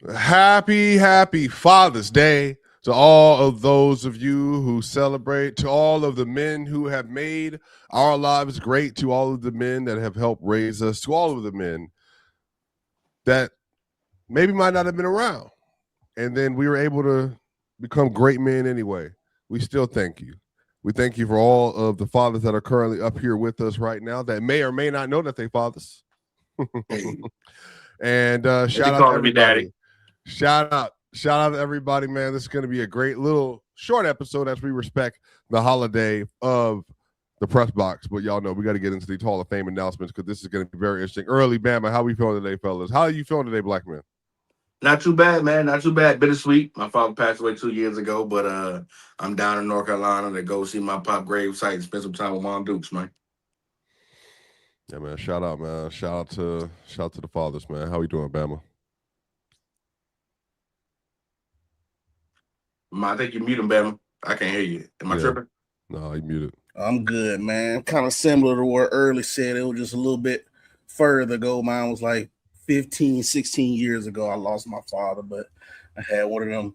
Happy Father's Day to all of those of you who celebrate, to all of the men who have made our lives great, to all of the men that have helped raise us, to all of the men that maybe might not have been around. And then we were able to become great men anyway. We still thank you. We thank you for all of the fathers that are currently up here with us right now that may or may not know that they fathers. Hey, And they be shout out to calling me daddy. everybody. Shout out to everybody, man. This is going to be a great little short episode as we respect the holiday of the press box. But y'all know we got to get into these Hall of Fame announcements because this is going to be very interesting. Early, Bama, how we feeling today, fellas? How are you feeling today, black man? Not too bad, man. Not too bad. Bittersweet. My father passed away 2 years ago, but I'm down in North Carolina to go see my pop grave site and spend some time with Mom Dukes, man. Yeah, man. Shout out, man. Shout out to the fathers, man. How we doing, Bama? I think you mute him, Bama. I can't hear you. Am I tripping? No, you muted. I'm good, man. Kind of similar to what Early said. It was just a little bit further ago. Mine was like 15, 16 years ago. I lost my father, but I had one of them,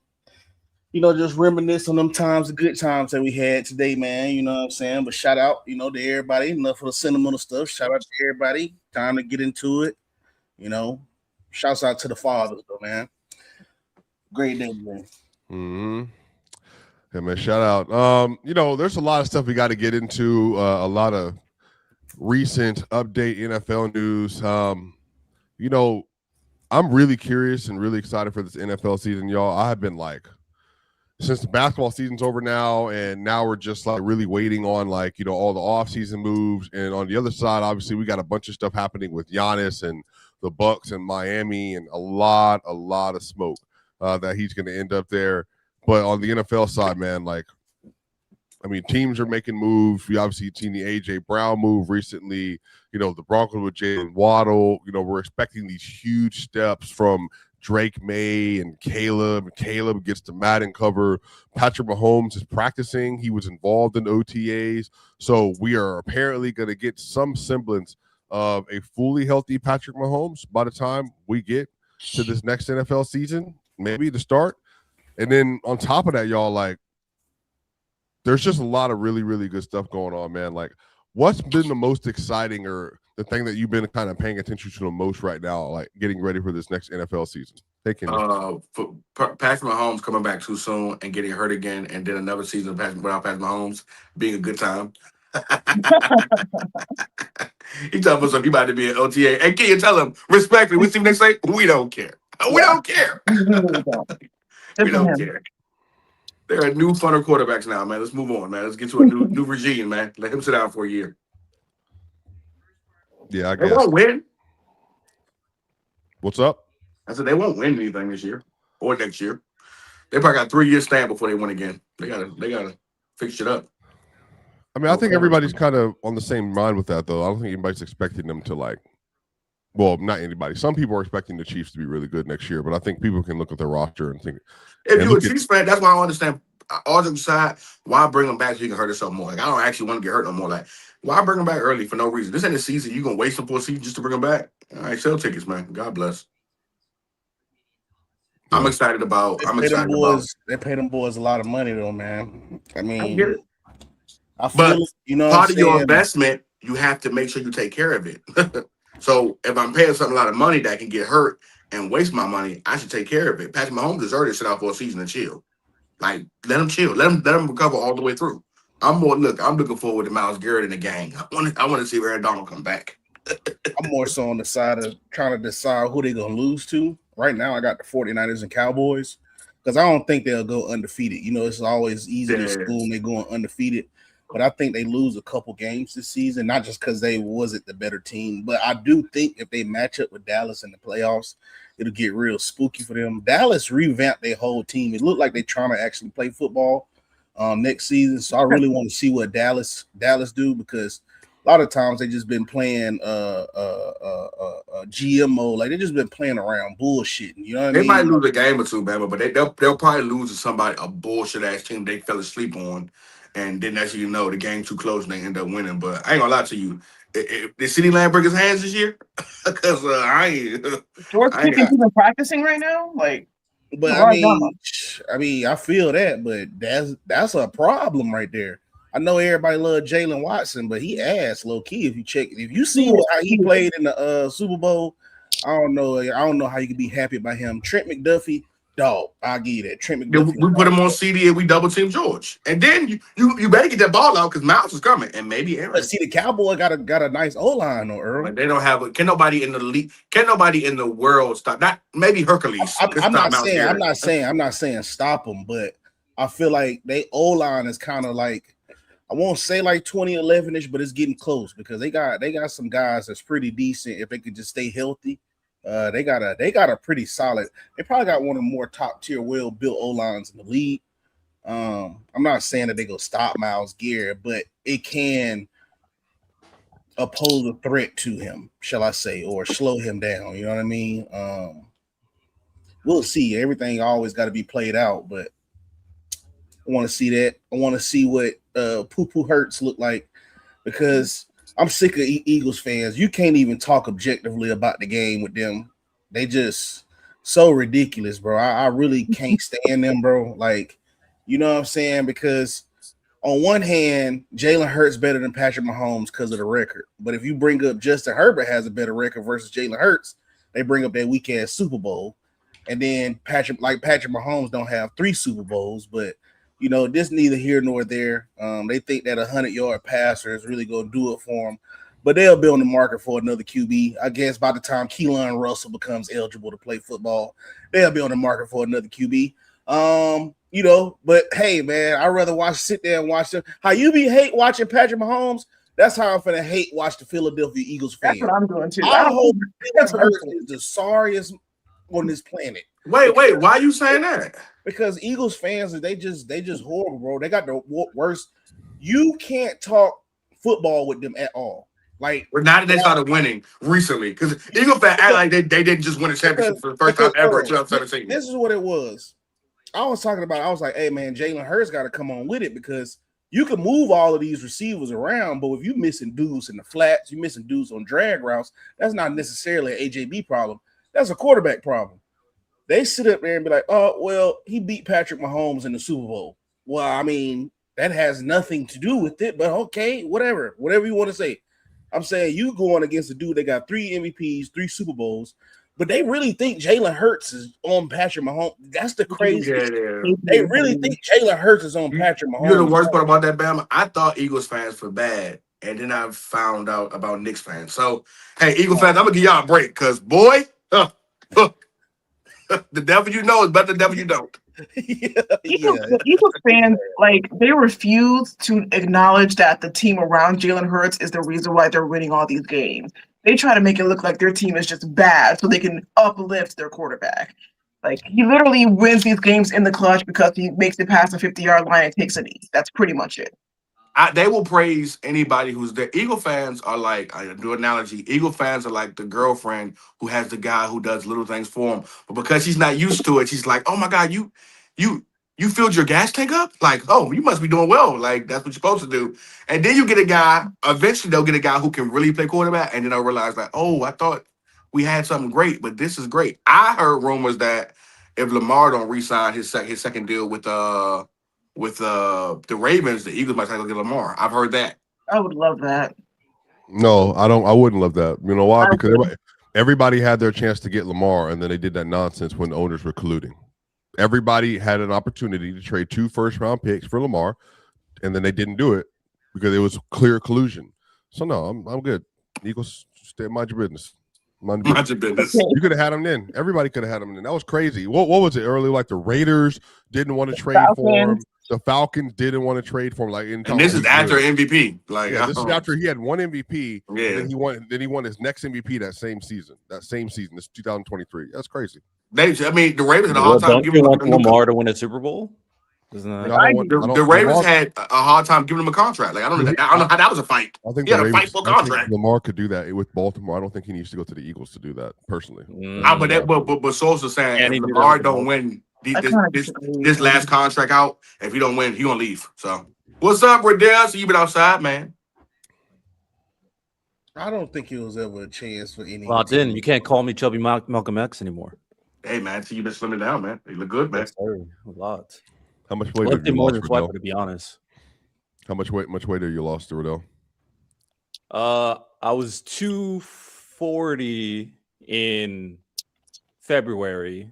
just reminisce on them times, the good times that we had today, man. You know what I'm saying? But shout out, to everybody. Enough of the sentimental stuff. Shout out to everybody. Time to get into it. Shouts out to the fathers, though, man. Great day, man. Mm-hmm. Yeah, man. Shout out. There's a lot of stuff we got to get into. A lot of recent update NFL news. I'm really curious and really excited for this NFL season, y'all. I have been like, since the basketball season's over now, and now we're just like really waiting on all the offseason moves. And on the other side, obviously, we got a bunch of stuff happening with Giannis and the Bucks and Miami, and a lot of smoke that he's going to end up there. But on the NFL side, man, teams are making moves. We obviously seen the AJ Brown move recently. The Broncos with Jalen Waddle. We're expecting these huge steps from Drake May and Caleb. Caleb gets the Madden cover. Patrick Mahomes is practicing. He was involved in OTAs. So we are apparently going to get some semblance of a fully healthy Patrick Mahomes by the time we get to this next NFL season, maybe to start. And then on top of that, y'all, there's just a lot of really, really good stuff going on, man. What's been the most exciting or the thing that you've been kind of paying attention to the most right now, getting ready for this next NFL season? Hey, For Patrick Mahomes coming back too soon and getting hurt again, and then another season of without Patrick Mahomes being a good time. He talking about something. He about to be an OTA. Hey, can you tell him respectfully? We see what they say. We don't care. We don't care. We don't care. There are new funner quarterbacks now, man. Let's move on, man. Let's get to a new regime, man. Let him sit down for a year. Yeah, I They guess. won't win. What's up? I said they won't win anything this year or next year. They probably got 3 years stand before they win again. They gotta fix it up. I think everybody's kind of on the same mind with that, though. I don't think anybody's expecting them to well, not anybody. Some people are expecting the Chiefs to be really good next year, but I think people can look at their roster and think. If you're a Chiefs fan, that's why I don't understand. All jokes aside, why bring them back so you can hurt yourself more? I don't actually want to get hurt no more. Why bring them back early for no reason? This ain't a season. You gonna waste them for a season just to bring them back? All right, sell tickets, man. God bless. Yeah. I'm excited about. They pay them boys a lot of money, though, man. I get it. I feel it, part of your investment, you have to make sure you take care of it. So if I'm paying something a lot of money that can get hurt and waste my money, I should take care of it. Patrick Mahomes deserves to sit out for a season and chill. Let him chill. Let him recover all the way through. I'm looking forward to Myles Garrett and the gang. I want to see Aaron Donald come back. I'm more so on the side of trying to decide who they're gonna lose to. Right now, I got the 49ers and Cowboys because I don't think they'll go undefeated. It's always easy to school when they're going undefeated. But I think they lose a couple games this season, not just because they wasn't the better team, but I do think if they match up with Dallas in the playoffs, it'll get real spooky for them. Dallas revamped their whole team. It looked like they're trying to actually play football next season. So I really want to see what Dallas do, because a lot of times they just been playing GMO, like they just been playing around bullshitting. You know what I mean? They might lose a game or two, Bama, but they'll probably lose to somebody, a bullshit ass team they fell asleep on. And then, as you know, the game too close and they end up winning. But I ain't gonna lie to you. Did CeeDee Lamb break his hands this year? Because George Pickens even practicing right now, like. But I feel that, but that's a problem right there. I know everybody loved Jalen Watson, but he ass low key. If you see how he played in the Super Bowl, I don't know how you can be happy about him. Trent McDuffie, dog, I'll give you that. Trent McDuffie. We put him on CD and we double team George, and then you better get that ball out because Miles is coming, and maybe Aaron. But see, the Cowboy got a nice O line on Earl. But they don't have can nobody in the league, can nobody in the world stop? Not maybe Hercules. I'm not saying stop them, but I feel like they O line is kind of like, I won't say like 2011ish, but it's getting close because they got some guys that's pretty decent if they could just stay healthy. They got a pretty solid. They probably got one of the more top tier, well built O lines in the league. I'm not saying that they go stop Myles Garrett, but it can oppose a threat to him, shall I say, or slow him down. You know what I mean? We'll see. Everything always got to be played out, but I want to see that. I want to see what Poo-Poo Hurts look like because I'm sick of Eagles fans. You can't even talk objectively about the game with them. They just so ridiculous, bro. I really can't stand them, bro. Like, you know what I'm saying? Because on one hand, Jalen Hurts better than Patrick Mahomes because of the record. But if you bring up Justin Herbert has a better record versus Jalen Hurts, they bring up that weak-ass Super Bowl. And then Patrick Mahomes don't have 3 Super Bowls, but you know, this neither here nor there. They think that 100-yard passer is really going to do it for them, but they'll be on the market for another QB. I guess by the time Keelan Russell becomes eligible to play football, they'll be on the market for another QB. You know, but hey, man, I'd rather sit there and watch them. How you hate watching Patrick Mahomes? That's how I'm finna hate watch the Philadelphia Eagles fans. That's what I'm doing too. I hope Jalen Hurts is the sorriest on this planet. Wait, why are you saying that? Because Eagles fans, they just horrible, bro. They got the worst. You can't talk football with them at all. Like, now that they started winning recently, because Eagle fans act like they didn't just win a championship for the first time ever in 2017. This is what it was. I was like, hey man, Jalen Hurts got to come on with it because you can move all of these receivers around, but if you're missing dudes in the flats, you're missing dudes on drag routes, that's not necessarily an AJB problem. That's a quarterback problem. They sit up there and be like, oh, well, he beat Patrick Mahomes in the Super Bowl. Well, I mean, that has nothing to do with it, but okay, whatever you want to say. I'm saying you going against a dude that got 3 MVPs, 3 Super Bowls, but they really think Jalen Hurts is on Patrick Mahomes. That's the crazy. They really think Jalen Hurts is on Patrick Mahomes. You know the worst part about that, Bama? I thought Eagles fans were bad, and then I found out about Knicks fans. So, hey, Eagle fans, I'm going to give y'all a break because, boy, the devil you know is better than the devil you don't. Eagles fans, like, they refuse to acknowledge that the team around Jalen Hurts is the reason why they're winning all these games. They try to make it look like their team is just bad so they can uplift their quarterback. Like, he literally wins these games in the clutch because he makes it past the 50-yard line and takes a knee. That's pretty much it. They will praise anybody who's there. Eagle fans are like, I do an analogy, Eagle fans are like the girlfriend who has the guy who does little things for him. But because she's not used to it, she's like, oh my God, you filled your gas tank up? Like, oh, you must be doing well. Like, that's what you're supposed to do. And then you get a guy, eventually they'll get a guy who can really play quarterback, and then they'll realize, like, oh, I thought we had something great, but this is great. I heard rumors that if Lamar don't re-sign his second deal with the Ravens, the Eagles might try to get Lamar. I've heard that. I would love that. No, I don't. I wouldn't love that. You know why? Because everybody had their chance to get Lamar, and then they did that nonsense when the owners were colluding. Everybody had an opportunity to trade 2 first-round picks for Lamar, and then they didn't do it because it was clear collusion. So no, I'm good. Eagles, mind your business. Mind your business. You could have had him then. Everybody could have had him then. That was crazy. What was it earlier? Like the Raiders didn't want to trade for him. The Falcons didn't want to trade for him. Like, and this is after MVP. Like, yeah, this is after he had 1 MVP. Yeah. And then he won his next MVP that same season. This 2023. That's crazy. The Ravens had a hard time giving Lamar to win a Super Bowl. The Ravens had a hard time giving him a contract. Like, I don't know how that was a fight. I think he had a fight for a contract. Lamar could do that with Baltimore. I don't think he needs to go to the Eagles to do that personally. But Sosa's saying if Lamar don't win this last contract out, if he don't win, he gonna leave. So what's up, Riddell? So you been outside, man? I don't think it was ever a chance for any. Well, then you can't call me Chubby Malcolm X anymore. Hey man, see you been slimming down, man. You look good, man. Yes, sir. A lot. How much weight have Lifting you more lost, than Riddell? Swiper, to be honest. How much weight have you lost, Riddell? I was 240 in February.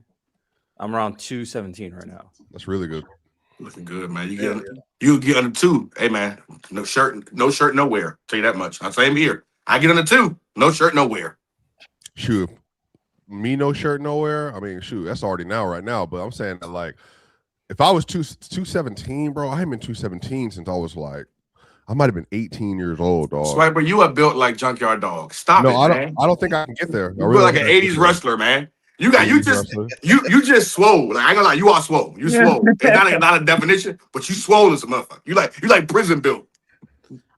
I'm around 217 right now. That's really good. Looking good, man. You get under 2. Hey man, no shirt nowhere. Tell you that much. Same here. I get under 2. No shirt nowhere. Shoot, me no shirt nowhere. I mean, shoot, that's already right now. But I'm saying that like, if I was 217, bro, I haven't been 217 since I was like, I might have been 18 years old, dog. Swiper, you are built like Junkyard Dog. Stop it, man. I don't think I can get there. You look like an 80s wrestler, man. You just swole. Like, I ain't gonna lie, you are swole. You swole. It's not a definition, but you swole as a motherfucker. You like prison built.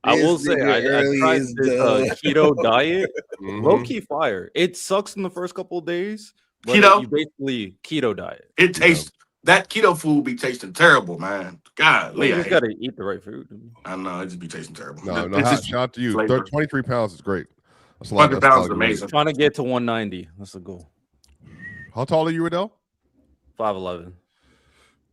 I will say I tried this keto diet. Low key fire. It sucks in the first couple of days. But Keto? You basically keto diet. It tastes that keto food be tasting terrible, man. God, you just gotta eat the right food. I know it just be tasting terrible. No, shout out to you. 23 pounds is great. That's a lot. 100 pounds is amazing. Trying to get to 190. That's the goal. How tall are you, Riddell? 5'11".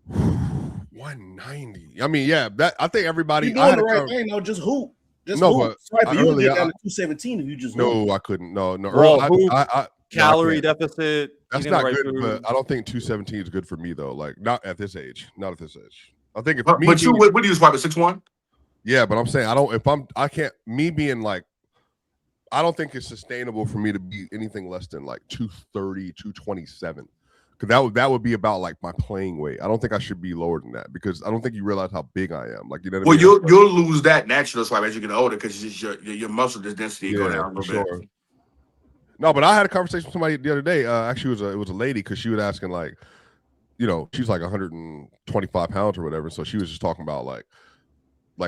190. I mean, yeah, that I think everybody. You doing the right thing, though. Just hoop. But Swiper, you would get down to 217 if you just hoop. No, I couldn't. No. Well, calorie deficit. That's not good, but I don't think 217 is good for me though. Like not at this age. Not at this age. I think if what do you swipe at 6'1"? Yeah, but I'm saying I can't me being like I don't think it's sustainable for me to be anything less than like 230, 227. Because that would be about like my playing weight. I don't think I should be lower than that because I don't think you realize how big I am. Like you know what I mean? You'll lose that natural swipe as you get older because your muscle density go down a little bit. No, but I had a conversation with somebody the other day. Actually, it was a lady because she was asking like, you know, she's like 125 pounds or whatever. So she was just talking about like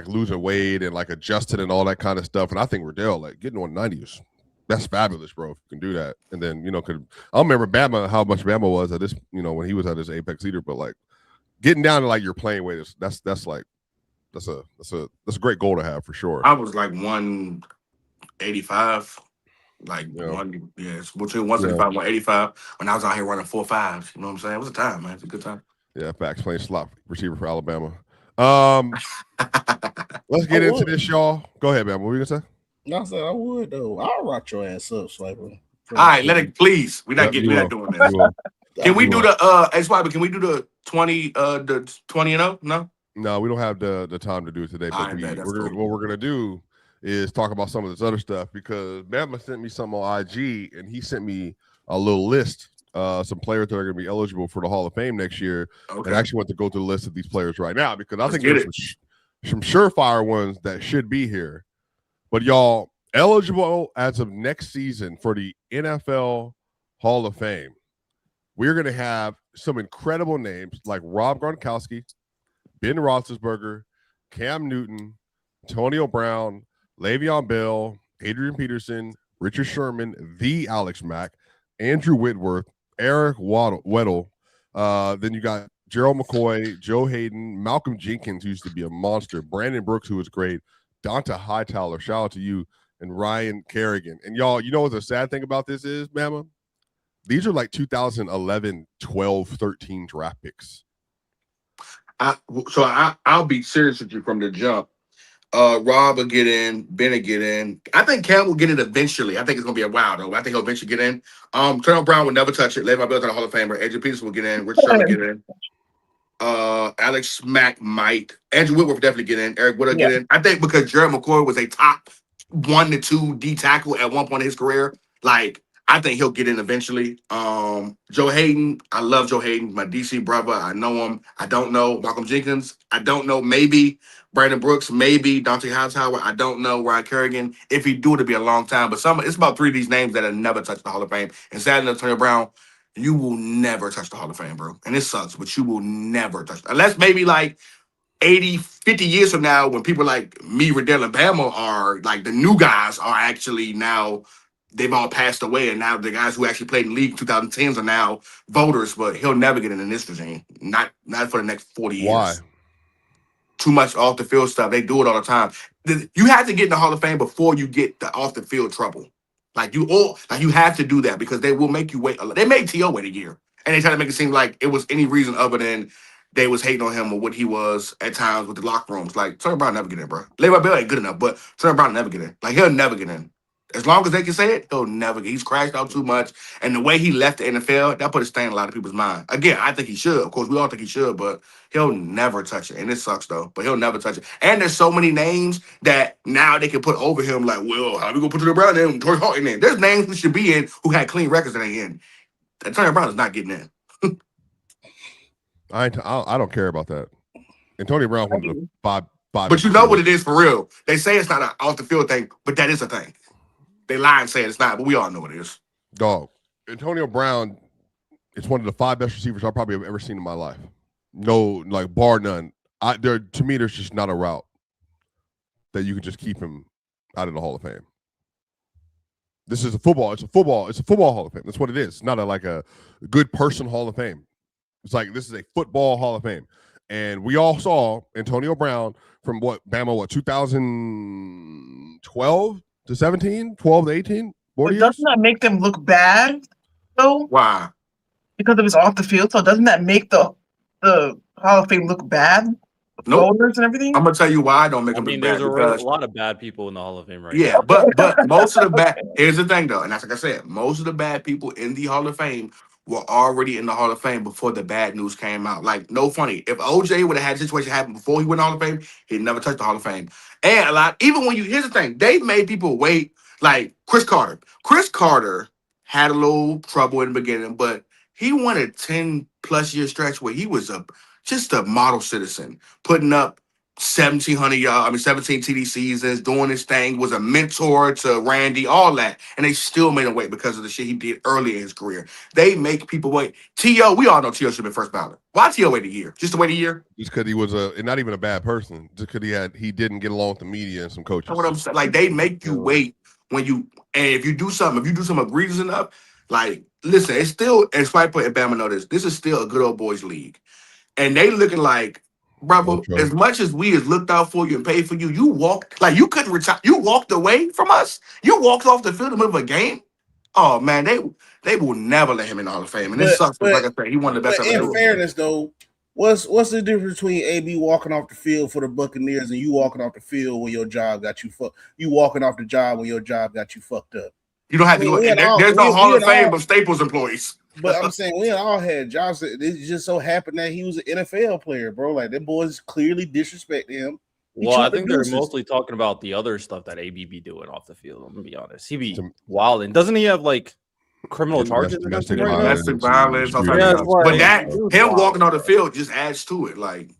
losing weight and like adjusting and all that kind of stuff. And I think Riddell, like getting 190 that's fabulous, bro. If you can do that. And then, you know, I remember how much Bama was at this, you know, when he was at his apex leader, but like getting down to like your playing weight that's a great goal to have for sure. I was like 185. Like it's between 175 and 185 when I was out here running 4.5s. You know what I'm saying? It was a time, man. It's a good time. Yeah, facts. Playing slot receiver for Alabama. Let's get into this, y'all. Go ahead, man. What were you gonna say? No, I said I would though. I'll rock your ass up, Swiper. All right, let it please. We're not doing this. Can we do the Swiper? Can we do the 20 and 0? No, we don't have the time to do it today. But what we're gonna do is talk about some of this other stuff because Bama sent me something on IG and he sent me a little list, some players that are going to be eligible for the Hall of Fame next year. Okay. And I actually want to go through the list of these players right now because I think there's some surefire ones that should be here. But y'all, eligible as of next season for the NFL Hall of Fame, we're going to have some incredible names like Rob Gronkowski, Ben Roethlisberger, Cam Newton, Antonio Brown, Le'Veon Bell, Adrian Peterson, Richard Sherman, the Alex Mack, Andrew Whitworth, Eric Weddle. Then you got Gerald McCoy, Joe Hayden, Malcolm Jenkins, who used to be a monster, Brandon Brooks, who was great, Donta Hightower, shout out to you, and Ryan Kerrigan. And y'all, you know what the sad thing about this is, Mama? These are like 2011, 12, 13 draft picks. I'll be serious with you from the jump. Rob will get in, Ben will get in. I think Cam will get in eventually. I think it's gonna be a while though. I think he'll eventually get in. Antonio Brown will never touch it. Le'Veon Bell's the Hall of Famer. Adrian Peterson will get in. Richard Sherman will get in. Alex Mack might. Andrew Whitworth will definitely get in. Eric Wood get in. I think because Gerald McCoy was a top 1 to 2 D tackle at one point in his career. Like I think he'll get in eventually. Joe Hayden, I love Joe Hayden, my DC brother. I know him. I don't know Malcolm Jenkins. I don't know. Maybe Brandon Brooks. Maybe Donta Hightower. I don't know Ryan Kerrigan. If he do, it'll be a long time. But it's about 3 of these names that have never touched the Hall of Fame. And sadly, Antonio Brown, you will never touch the Hall of Fame, bro. And it sucks, but you will never touch it. Unless maybe like 80, 50 years from now, when people like me, Riddell, and Bama are like the new guys are actually now. They've all passed away, and now the guys who actually played in the league in 2010s are now voters, but he'll never get in this regime. Not for the next 40 years. Why? too much off the field stuff. They do it all the time. You have to get in the Hall of Fame before you get the off the field trouble. You have to do that because they will make you wait. They made T.O. wait a year, and they try to make it seem like it was any reason other than they was hating on him or what he was at times with the locker rooms. Like, Turner Brown never get in, bro. Le'Veon Bell ain't good enough, but Turner Brown never get in. Like, he'll never get in. As long as they can say it, he'll never get. He's crashed out too much. And the way he left the NFL, that put a stain in a lot of people's mind. Again, I think he should. Of course, we all think he should, but he'll never touch it. And it sucks, though. But he'll never touch it. And there's so many names that now they can put over him, like, well, how we going to put Turner Brown in? Troy Hart in there. There's names who should be in who had clean records that ain't in. And Turner Brown is not getting in. I don't care about that. Antonio Brown one of the five. But you know what it is for real. They say it's not an off the field thing, but that is a thing. They lie and say it's not, but we all know what it is. Dog. Antonio Brown is one of the 5 best receivers I probably have ever seen in my life. No, like bar none. To me, there's just not a route that you can just keep him out of the Hall of Fame. This is a football. It's a football Hall of Fame. That's what it is. It's not a good person Hall of Fame. It's like this is a football Hall of Fame. And we all saw Antonio Brown from Bama, 2012 to 17, 12 to 18? But doesn't that make them look bad, though? Why? Because of his off the field. So doesn't that make the Hall of Fame look bad? Nope. Voters and everything? I'm gonna tell you why I don't make them look bad. There's a lot of bad people in the Hall of Fame right now. Yeah, but most of the bad. Here's the thing, though, and that's like I said, most of the bad people in the Hall of Fame were already in the Hall of Fame before the bad news came out. Like, no funny. If OJ would have had a situation happen before he went to the Hall of Fame, he'd never touched the Hall of Fame. And here's the thing, they made people wait. Like Chris Carter. Chris Carter had a little trouble in the beginning, but he won a 10+ year stretch where he was just a model citizen, putting up 1,700 yards, 17 TD seasons, doing his thing, was a mentor to Randy, all that. And they still made him wait because of the shit he did early in his career. They make people wait. T.O., we all know T.O. should have been first ballot. Why T.O. wait a year? Just to wait a year? Just because he was not even a bad person. Just because he didn't get along with the media and some coaches. That's what I'm saying. Like, they make you wait and if you do something egregious enough, like, listen, it's still, and Swiper and Bama know this is still a good old boys league. And they looking like, brother, as much as we has looked out for you and paid for you, you walked, like, you couldn't retire. You walked away from us. You walked off the field in the middle of a game. Oh, man, they will never let him in the Hall of Fame. And it sucks. Like I said, he won the best. In fairness, though, what's the difference between AB walking off the field for the Buccaneers and you walking off the field when your job got you fucked? You walking off the job when your job got you fucked up. You don't have to go. There's no Hall of Fame of Staples employees. But I'm saying we all had jobs. It just so happened that he was an NFL player, bro. Like, them boys clearly disrespect him. Well, I think they're mostly talking about the other stuff that AB be doing off the field. I'm gonna be honest. He be wild, and doesn't he have like criminal charges against him? Domestic violence. But him walking on the field just adds to it. Like,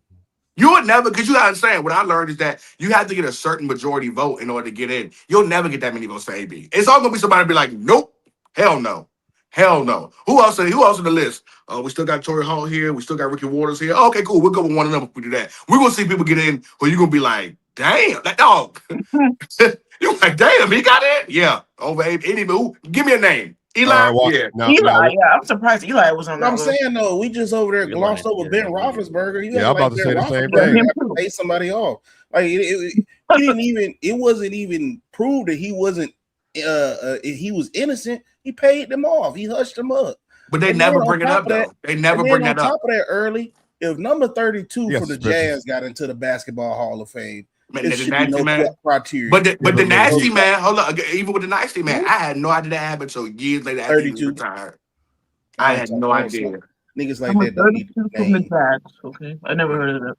you would never, because you gotta understand, what I learned is that you have to get a certain majority vote in order to get in. You'll never get that many votes for AB. It's all gonna be somebody be like, nope, hell no. Hell no. Who else on the list? We still got Torrey Hall here. We still got Ricky Waters here. Okay, cool. We'll go with one of them if we do that. We're going to see people get in where you're going to be like, damn, that dog. You're like, damn, he got in? Yeah. Over 80. Give me a name. Eli? Eli, I'm surprised Eli was on that. I'm saying, though, we just over there glossed over Ben Roethlisberger. I'm about to say the same thing. Pay somebody off. Like, it wasn't even proved that he wasn't, he was innocent. He paid them off. He hushed them up. But they never bring it up, though. They never bring that up. On top of that, early, if number 32 for the Jazz got into the Basketball Hall of Fame, man, the nasty man. Criteria. But the nasty man, hold on, even with the nasty man, I had no idea that happened until years later after he was retired. I had no idea. Niggas like that don't need to name. Okay, I never heard of that.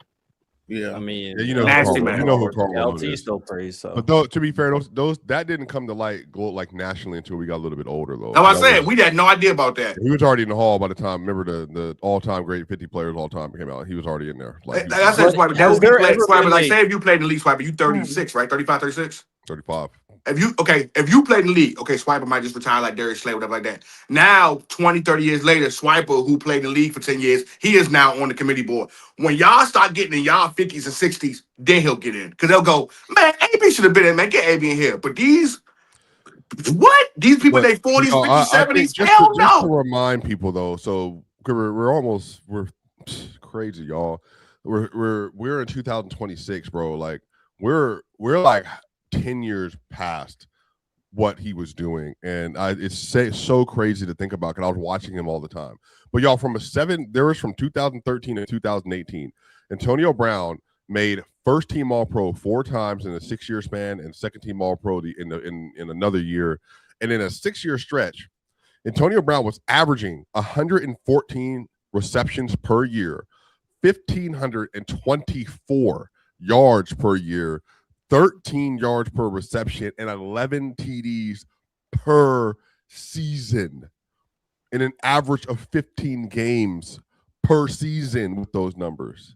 Yeah, I mean, nasty man. You know who Carl LT still prays. So, but though, to be fair, those that didn't come to light like nationally until we got a little bit older, though. No, I said we had no idea about that. He was already in the Hall by the time. Remember the all-time great 50 players all time came out. He was already in there. Like I said, Swiper. Like, say if you played in the league, Swiper, you 36, right? 35, 36, 35. If you played in the league, okay, Swiper might just retire like Darius Slay, whatever like that. Now, 20, 30 years later, Swiper, who played in the league for 10 years, he is now on the committee board. When y'all start getting in y'all 50s and 60s, then he'll get in. Because they'll go, man, AB should have been in, man. Get AB in here. But these people in their 40s, 50s, 70s, hell no. Just to remind people, though, so we're crazy, y'all. we're in 2026, bro. Like we're like 10 years past what he was doing, and it's so crazy to think about because I was watching him all the time. But y'all, from 2013 to 2018, Antonio Brown made first team All Pro 4 times in a 6-year span, and second team All Pro in another year, and in a 6-year stretch, Antonio Brown was averaging 114 receptions per year, 1,524 yards per year, 13 yards per reception, and 11 TDs per season, in an average of 15 games per season with those numbers.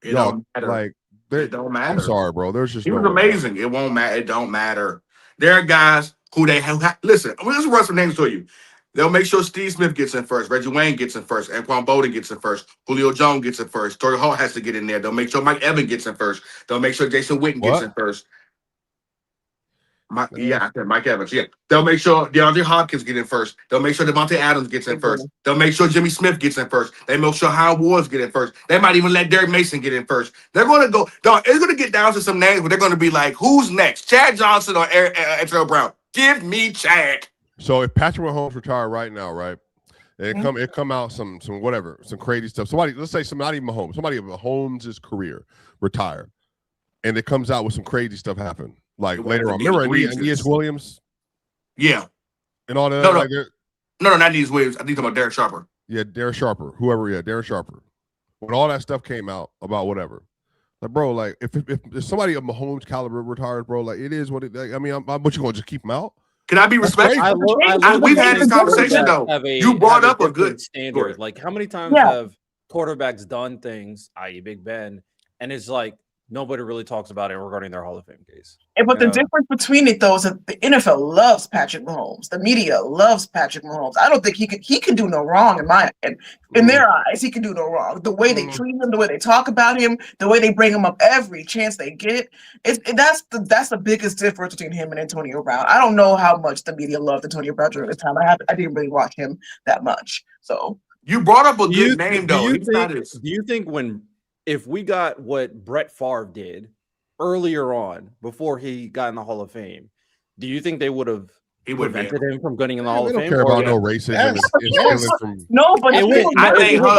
It don't matter. Like, it don't matter. I'm sorry, bro. There's just he was amazing. It won't matter. It don't matter. There are guys who they have. Listen, let's run some names to you. They'll make sure Steve Smith gets in first, Reggie Wayne gets in first, Anquan Bolden gets in first, Julio Jones gets in first, Torrey Hall has to get in there. They'll make sure Mike Evans gets in first. They'll make sure Jason Witten gets in first. I said Mike Evans. Yeah, they'll make sure DeAndre Hopkins get in first. They'll make sure Devontae Adams gets in first. They'll make sure Jimmy Smith gets in first. They make sure Howard Woods get in first. They might even let Derrick Mason get in first. They're going to go. It's going to get down to some names where they're going to be like, who's next? Chad Johnson or Antonio Brown? Give me Chad. So if Patrick Mahomes retired right now, right? And it come out some whatever, some crazy stuff. Somebody, let's say somebody Mahomes, somebody of Mahomes' career retire, and it comes out with some crazy stuff happen. Like later on, remember Aeneas Williams? Yeah, and all that. No, not Aeneas Williams. I think about Darren Sharper. Yeah, Darren Sharper. Darren Sharper. When all that stuff came out about whatever, like bro, like if somebody of Mahomes' caliber retires, bro, like it is what it. Like, I mean, what you gonna just keep him out? Can I be respectful? We've had this conversation though. You brought up a good standard. Like how many times have quarterbacks done things, i.e., Big Ben, and it's like nobody really talks about it regarding their Hall of Fame case. But the difference between it, though, is that the NFL loves Patrick Mahomes. The media loves Patrick Mahomes. I don't think he can do no wrong in their eyes. He can do no wrong. The way they treat him, the way they talk about him, the way they bring him up every chance they get, that's the biggest difference between him and Antonio Brown. I don't know how much the media loved Antonio Brown during this time. I didn't really watch him that much. So you brought up a good name, though. Do you think if we got what Brett Favre did earlier on before he got in the Hall of Fame, do you think they would have prevented him from getting in the Hall of Fame? Don't care about no racism. No, but I think again.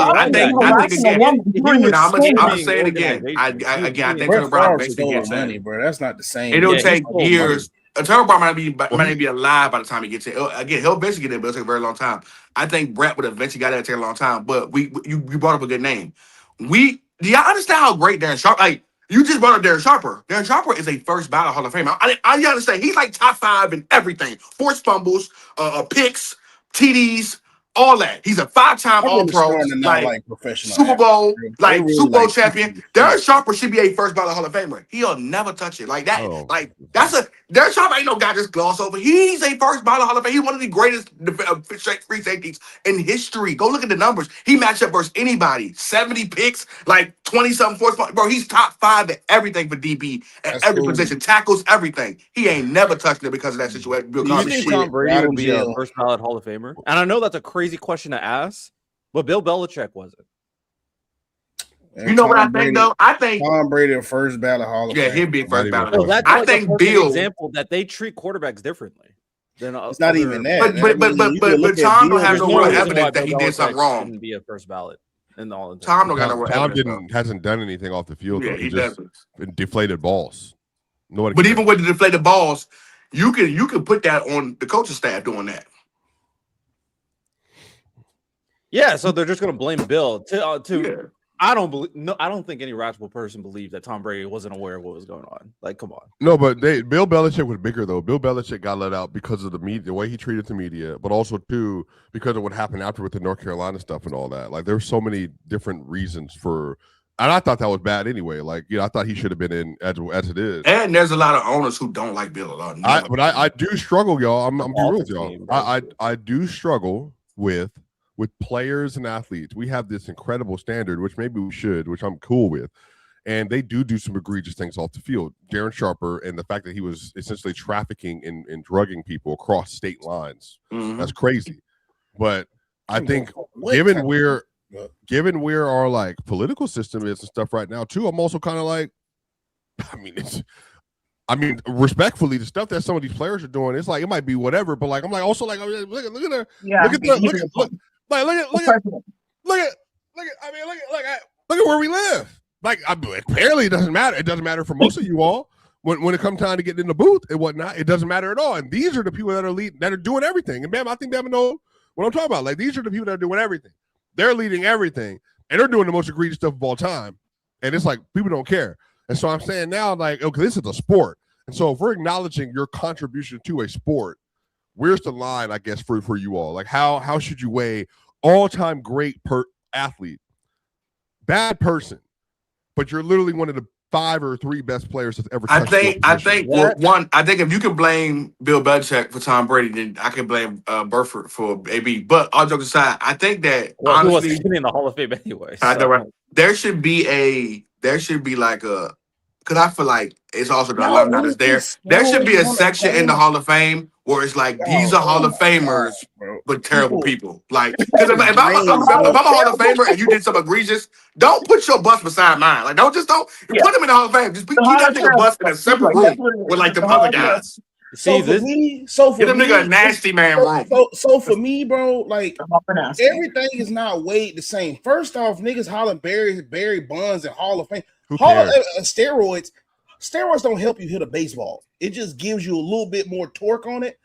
I'm gonna say it again. I think Brett Favre stole money, bro. That's not the same. It'll take years. Antonio Brown might be alive by the time he gets in. Again, he'll eventually get in, but it'll take a very long time. I think Brett would eventually got there. Take a long time. But you brought up a good name. Do y'all understand how great Darren Sharper? Like you just brought up Darren Sharper. Darren Sharper is a first ballot Hall of Fame. I understand he's like top 5 in everything: forced fumbles, picks, TDs, all that. He's a 5-time All-Pro, like professional Super Bowl, Super Bowl champion. Darren Sharper should be a first ballot Hall of Famer. He'll never touch it like that. Darren Sharper ain't no guy just gloss over. He's a first ballot Hall of Fame. He's one of the greatest free safeties in history. Go look at the numbers. He matched up versus anybody. 70 picks, like 20-something forced fumbles. Bro, he's top 5 at everything for DB at every position, tackles everything. He ain't never touched it because of that situation. Do you think Tom Brady will be a first ballot Hall of Famer? And I know that's a crazy question to ask, but Bill Belichick wasn't. You know what I think though? I think Tom Brady first ballot Hall of Fame. Yeah, he'd be first ballot. So that's I think Bill example that they treat quarterbacks differently. It's not even that. But Tom don't have no real evidence that he did something wrong. Shouldn't be a first ballot. In all Tom don't got no real evidence. Hasn't done anything off the field. Yeah, he doesn't. Deflated balls. But even with the deflated balls, you can put that on the coaching staff doing that. Yeah, so they're just going to blame Bill. I don't think any rational person believes that Tom Brady wasn't aware of what was going on. Like, come on. No, but Bill Belichick was bigger though. Bill Belichick got let out because of the media, the way he treated the media, but also too because of what happened after with the North Carolina stuff and all that. Like, there's so many different reasons for. And I thought that was bad anyway. Like, I thought he should have been in as it is. And there's a lot of owners who don't like Bill a lot. But I do struggle, y'all. I'm being real with y'all. I do struggle with players and athletes. We have this incredible standard, which maybe we should, which I'm cool with. And they do some egregious things off the field. Darren Sharper and the fact that he was essentially trafficking and drugging people across state lines. Mm-hmm. That's crazy. But I think given where given where our like political system is and stuff right now too, I'm also kind of like, I mean, respectfully, the stuff that some of these players are doing, it's like it might be whatever, but like I'm like also like look at look at I mean look at where we live. Like apparently it doesn't matter. It doesn't matter for most of you all when it comes time to get in the booth and whatnot. It doesn't matter at all. And these are the people that are leading, that are doing everything. And I think Bama knows what I'm talking about. Like these are the people that are doing everything. They're leading everything, and they're doing the most egregious stuff of all time. And it's like people don't care. And so I'm saying now, like, okay, this is a sport. And so if we're acknowledging your contribution to a sport, where's the line, I guess, for you all? Like, how should you weigh all-time great athlete, bad person, but you're literally one of the 5 or 3 best players that's ever touched I think if you can blame Bill Belichick for Tom Brady, then I can blame Burford for AB. But all jokes aside, I think that honestly, he wasn't in the Hall of Fame anyway. I know, right? There should be like a, because I feel like it's also the alumni that's there. There should be a section in the Hall of Fame where it's like these are Hall of Famers, but terrible people. Like, because if I'm a Hall of Famer and you did something egregious, don't put your bus beside mine. Like, don't put them in the Hall of Fame. Just keep that nigga bus in a separate room with like the other guys. So for me, get them nigga a nasty man room. So for me, bro, like everything is not weighed the same. First off, niggas hollering Barry Bonds and Hall of Fame. Steroids don't help you hit a baseball. It just gives you a little bit more torque on it.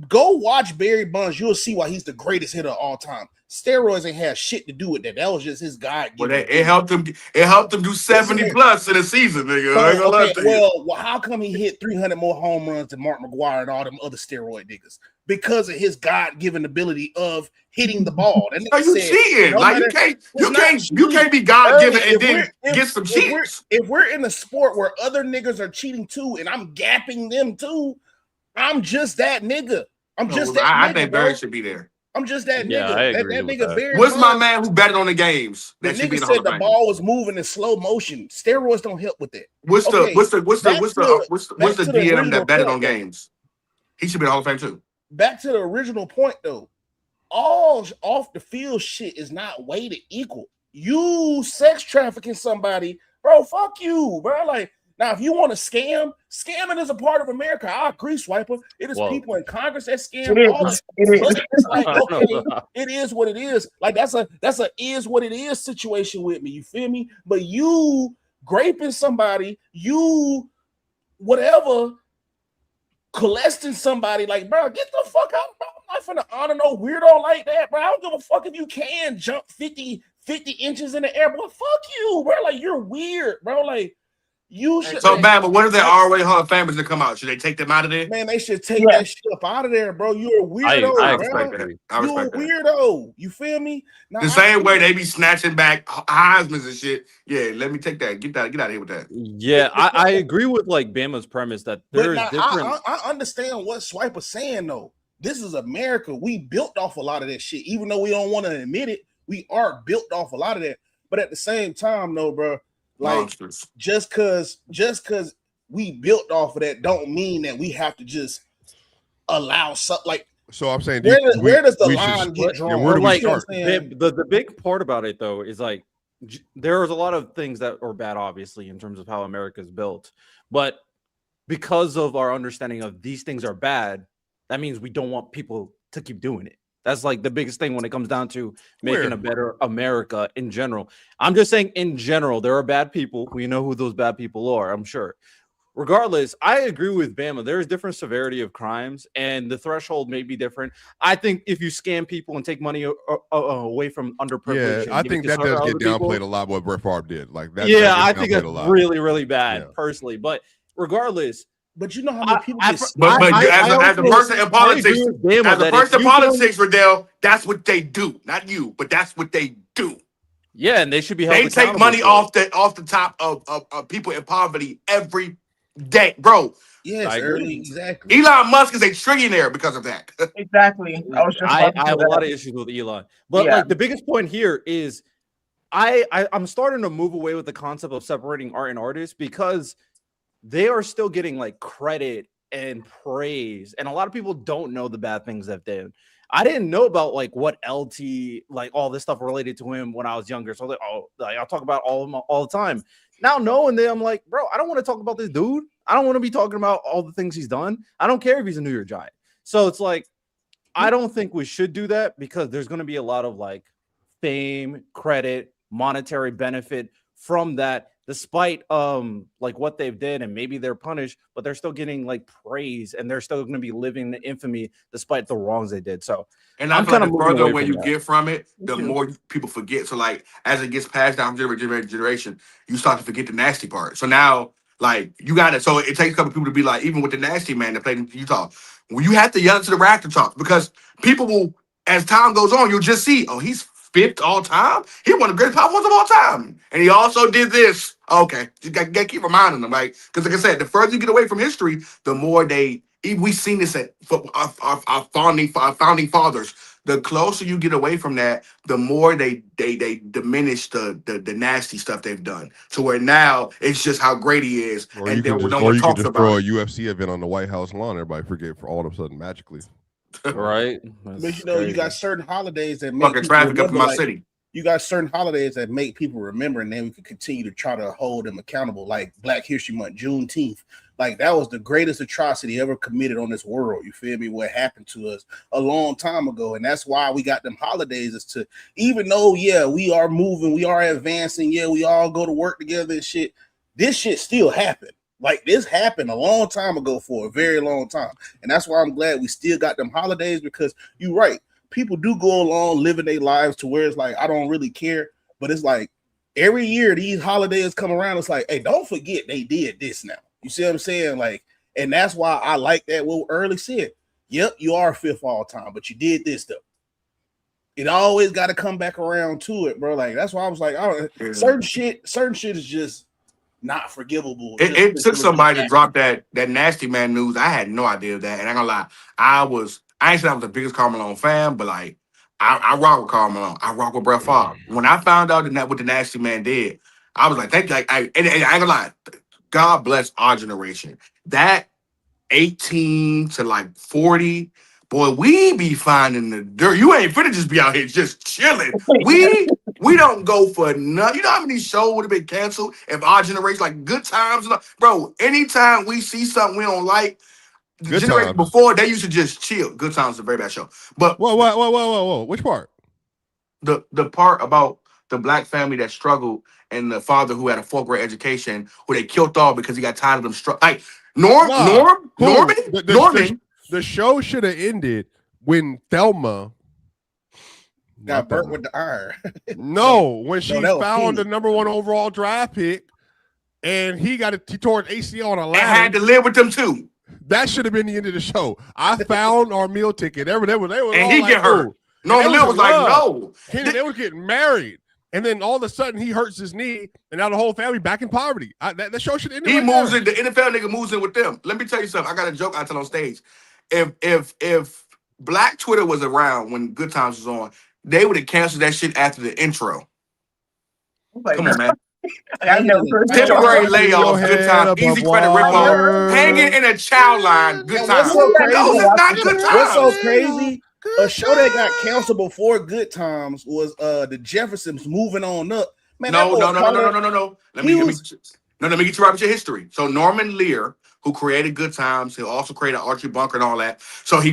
Go watch Barry Bonds. You'll see why he's the greatest hitter of all time. Steroids ain't have shit to do with that. That was just his guy. Well, it helped him. It helped him do 70 plus in a season, nigga. Well, how come he hit 300 more home runs than Mark McGwire and all them other steroid niggas? Because of his God-given ability of hitting the ball. Are you cheating? Like you can't be God-given and then get some cheats. If we're in a sport where other niggas are cheating too, and I'm gapping them too, I'm just that nigga. I think Barry should be there. I'm just that nigga. I agree that nigga Barry. What's my man who betted on the games? The nigga said the ball was moving in slow motion. Steroids don't help with that. What's the DM that betted on games? He should be in the Hall of Fame too. Back to the original point though. All off the field shit is not weighted equal. You sex trafficking somebody, bro. Fuck you, bro. Like, now, if you want to scamming is a part of America. I agree, Swiper. It is people in Congress that scam. It's like, okay, it is what it is. Like that's a is what it is situation with me. You feel me? But you graping somebody, you whatever, molesting somebody, like, bro, get the fuck out, bro. I'm not finna honor no weirdo like that, bro. I don't give a fuck if you can jump 50 inches in the air, bro. Fuck you, bro. Like, you're weird, bro. Like, you should. So, man, but what if they're already Hall of Famers that come out? Should they take them out of there? Man, they should take that shit up out of there, bro. You're a weirdo, I respect bro. that. I respect You're a weirdo. You feel me? Now, the same way they be snatching back Heisman's and shit. Yeah, let me take that. Get out of here with that. Yeah, I agree with like Bama's premise that there is different. I understand what Swiper's saying though. This is America. We built off a lot of that shit, even though we don't want to admit it. We are built off a lot of that. But at the same time, though, bro. Like monsters. just cause we built off of that don't mean that we have to just allow something like. So I'm saying, where does the line get drawn? Where do we start? The big part about it though is like there's a lot of things that are bad, obviously, in terms of how America is built, but because of our understanding of these things are bad, that means we don't want people to keep doing it. That's like the biggest thing when it comes down to making a better America in general. I'm just saying in general, there are bad people. We know who those bad people are, I'm sure. Regardless, I agree with Bama. There's different severity of crimes and the threshold may be different. I think if you scam people and take money away from underprivileged. Yeah, I think that does get downplayed a lot what Brett Favre did. Like that. I think that's really, really bad personally. But regardless, but you know how many people as a person in politics, Riddell, that's what they do. Not you, but that's what they do. Yeah, and they should be held accountable. They take money off the top of people in poverty every day, bro. Yes, exactly. Elon Musk is a trillionaire because of that. Exactly. I have a lot of issues with Elon, but like the biggest point here is I'm starting to move away with the concept of separating art and artists because they are still getting like credit and praise, and a lot of people don't know the bad things that they did. I didn't know about like what LT, like all this stuff related to him when I was younger. So I'll talk about all of them all the time. Now knowing that, I'm like, bro, I don't want to talk about this dude. I don't want to be talking about all the things he's done. I don't care if he's a New York Giant. So it's like, I don't think we should do that because there's going to be a lot of like fame, credit, monetary benefit from that, despite like what they've did, and maybe they're punished, but they're still getting like praise and they're still going to be living the infamy despite the wrongs they did. So and I'm kind of further away you get from it, the more people forget. So like as it gets passed down generation, you start to forget the nasty part. So now like you got it. So it takes a couple people to be like, even with the nasty man that played in Utah, well, you have to yell to the rafter talk because people will, as time goes on, you'll just see, oh, he's fifth all time. He won the greatest power forwards of all time, and he also did this. Okay, you got to keep reminding them, right? Because like I said, the further you get away from history, the more we've seen this at our founding fathers. The closer you get away from that, the more they diminish the nasty stuff they've done. To where now it's just how great he is, or and you can then just, no or one you can talks just about throw it. a UFC event on the White House lawn. Everybody forget for all of a sudden magically. Right. But you know, you got certain holidays that make Fucking people traffic up in remember, my like, city. you got certain holidays that make people remember, and then we can continue to try to hold them accountable, like Black History Month, Juneteenth. Like that was the greatest atrocity ever committed on this world. You feel me? What happened to us a long time ago, and that's why we got them holidays. Is to, even though we are moving, we are advancing, we all go to work together and shit. This shit still happened. Like this happened a long time ago for a very long time, and that's why I'm glad we still got them holidays, because you're right. People do go along living their lives to where it's like, I don't really care, but it's like every year these holidays come around, it's like, hey, don't forget they did this now. You see what I'm saying? Like, and that's why I like that what Early said. Yep, you are fifth all time, but you did this though. It always got to come back around to it, bro. Like that's why I was like, certain shit is just not forgivable. It took somebody to drop that nasty man news. I had no idea of that, and I'm gonna lie, I ain't saying I was the biggest Karl Malone fan, but like I rock with Karl Malone. I rock with Brett Favre. When I found out that what the nasty man did, I was like, thank you. Like, and I ain't gonna lie, God bless our generation. That 18 to like 40, boy, we be finding the dirt. You ain't finna just be out here just chilling. We don't go for nothing. You know how many shows would have been canceled if our generation, like Good Times, bro? Anytime we see something we don't like, the Good generation Times. before they used to just chill. Good Times is a very bad show, but Whoa! Which part? The part about the black family that struggled and the father who had a 4th grade education who they killed off because he got tired of them like Norman. The show should have ended when Thelma got burnt with the iron. No, when she found Penny. the number 1 overall draft pick, and he tore his ACL on a ladder. And had to live with them too. That should have been the end of the show. I found our meal ticket. They were and he get hurt. Norman Lear was like, no. They were getting married. And then all of a sudden he hurts his knee, and now the whole family back in poverty. That show should end. He moves in. The NFL nigga moves in with them. Let me tell you something. I got a joke I tell on stage. If Black Twitter was around when Good Times was on, they would have canceled that shit after the intro. Come on, man. Temporary layoffs, Good Times, easy credit ripoff, hanging in a chow line, Good Times. Those is not Good Times. What's so crazy? A show that got canceled before Good Times was the Jeffersons Moving On Up. Man, no. Let me get you right with your history. So Norman Lear, who created Good Times, he also created Archie Bunker and all that. So he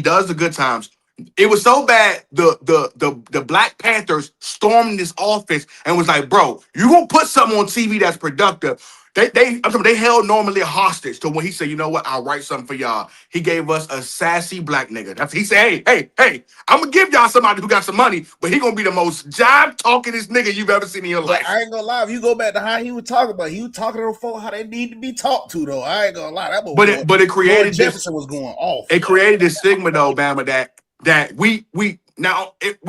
does the Good Times. It was so bad, the Black Panthers stormed this office and was like, bro, you gonna put something on TV that's productive. They held Norman Lear hostage to when he said, you know what, I'll write something for y'all. He gave us a sassy black nigga. He said, hey, I'm gonna give y'all somebody who got some money, but he gonna be the most jive talkingest nigga you've ever seen in your life. I ain't gonna lie, if you go back to how he was talking about, he was talking to folks how they need to be talked to, though. I ain't gonna lie, that but it created Jefferson was going off. It created this stigma though, Bama, that we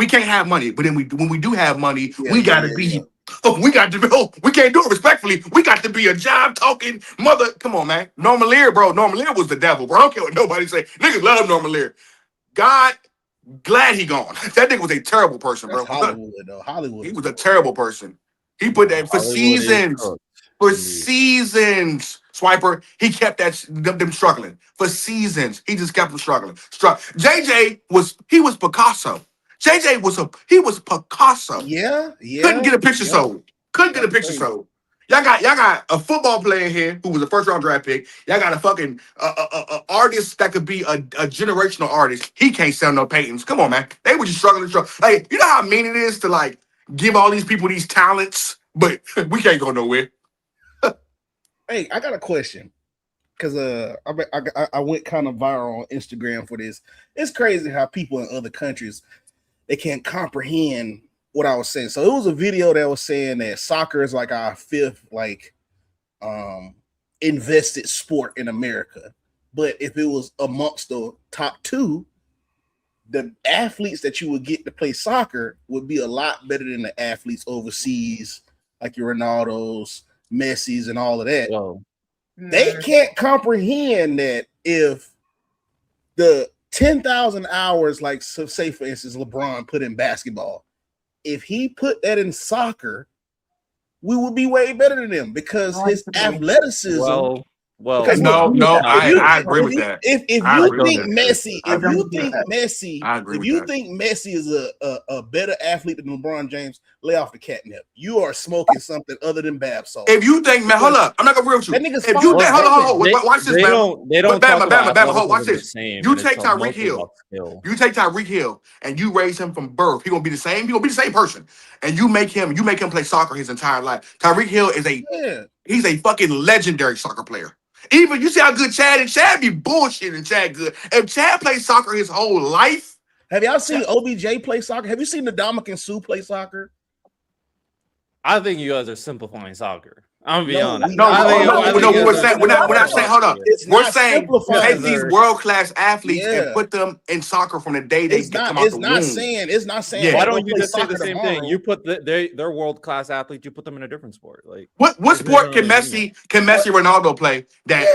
can't have money, but then when we do have money, we gotta be. Oh, we can't do it respectfully. We got to be a job talking mother. Come on, man. Norman Lear, bro. Norman Lear was the devil, bro. I don't care what nobody say. Niggas love Norman Lear. God, glad he gone. That nigga was a terrible person, bro. That's Hollywood, though. Hollywood. He was a terrible person. He put that for Hollywood is seasons. cooked. For Indeed. seasons. Swiper, he kept them struggling. For seasons. He just kept them struggling. JJ was Picasso. JJ was Picasso. Yeah. Couldn't get a picture sold. Couldn't get a That's picture crazy. sold. Y'all got a football player here who was a first round draft pick. Y'all got a fucking artist that could be a generational artist. He can't sell no paintings. Come on, man. They were just struggling. Like, you know how mean it is to like give all these people these talents, but we can't go nowhere. Hey, I got a question because I went kind of viral on Instagram for this. It's crazy how people in other countries they can't comprehend what I was saying. So it was a video that was saying that soccer is like our fifth invested sport in America. But if it was amongst the top two, the athletes that you would get to play soccer would be a lot better than the athletes overseas, like your Ronaldos, Messi's, and all of that. Whoa. They can't comprehend that if the 10,000 hours, like so say for instance, LeBron put in basketball, if he put that in soccer, we would be way better than them because his athleticism. Well, Because no, I agree with that. If you think Messi, if you think Messi is a better athlete than LeBron James, lay off the catnip. You are smoking something other than bath salt. If you think, man, hold up, I'm not gonna agree with you. That nigga's If you think, fine. hold on, watch this, man. They don't talk about Bama, watch athleticism this. the same, You and take it's Tyreek mostly Hill. about skill. You take Tyreek Hill and you raise him from birth. He gonna be the same. He gonna be the same person. And you make him play soccer his entire life. Tyreek Hill is he's a fucking legendary soccer player. Even you see how good Chad and Chad be bullshitting Chad good. If Chad plays soccer his whole life, have y'all seen OBJ play soccer? Have you seen Ndamukong Suh play soccer? I think you guys are simplifying soccer. I'm gonna be honest. We're saying we're not saying. Hold up, we're saying take these world class athletes and put them in soccer from the day they come out the womb. It's not saying. Yeah. Why don't you just say the same thing? You put they're world class athletes. You put them in a different sport. Like what sport can Messi Ronaldo play? That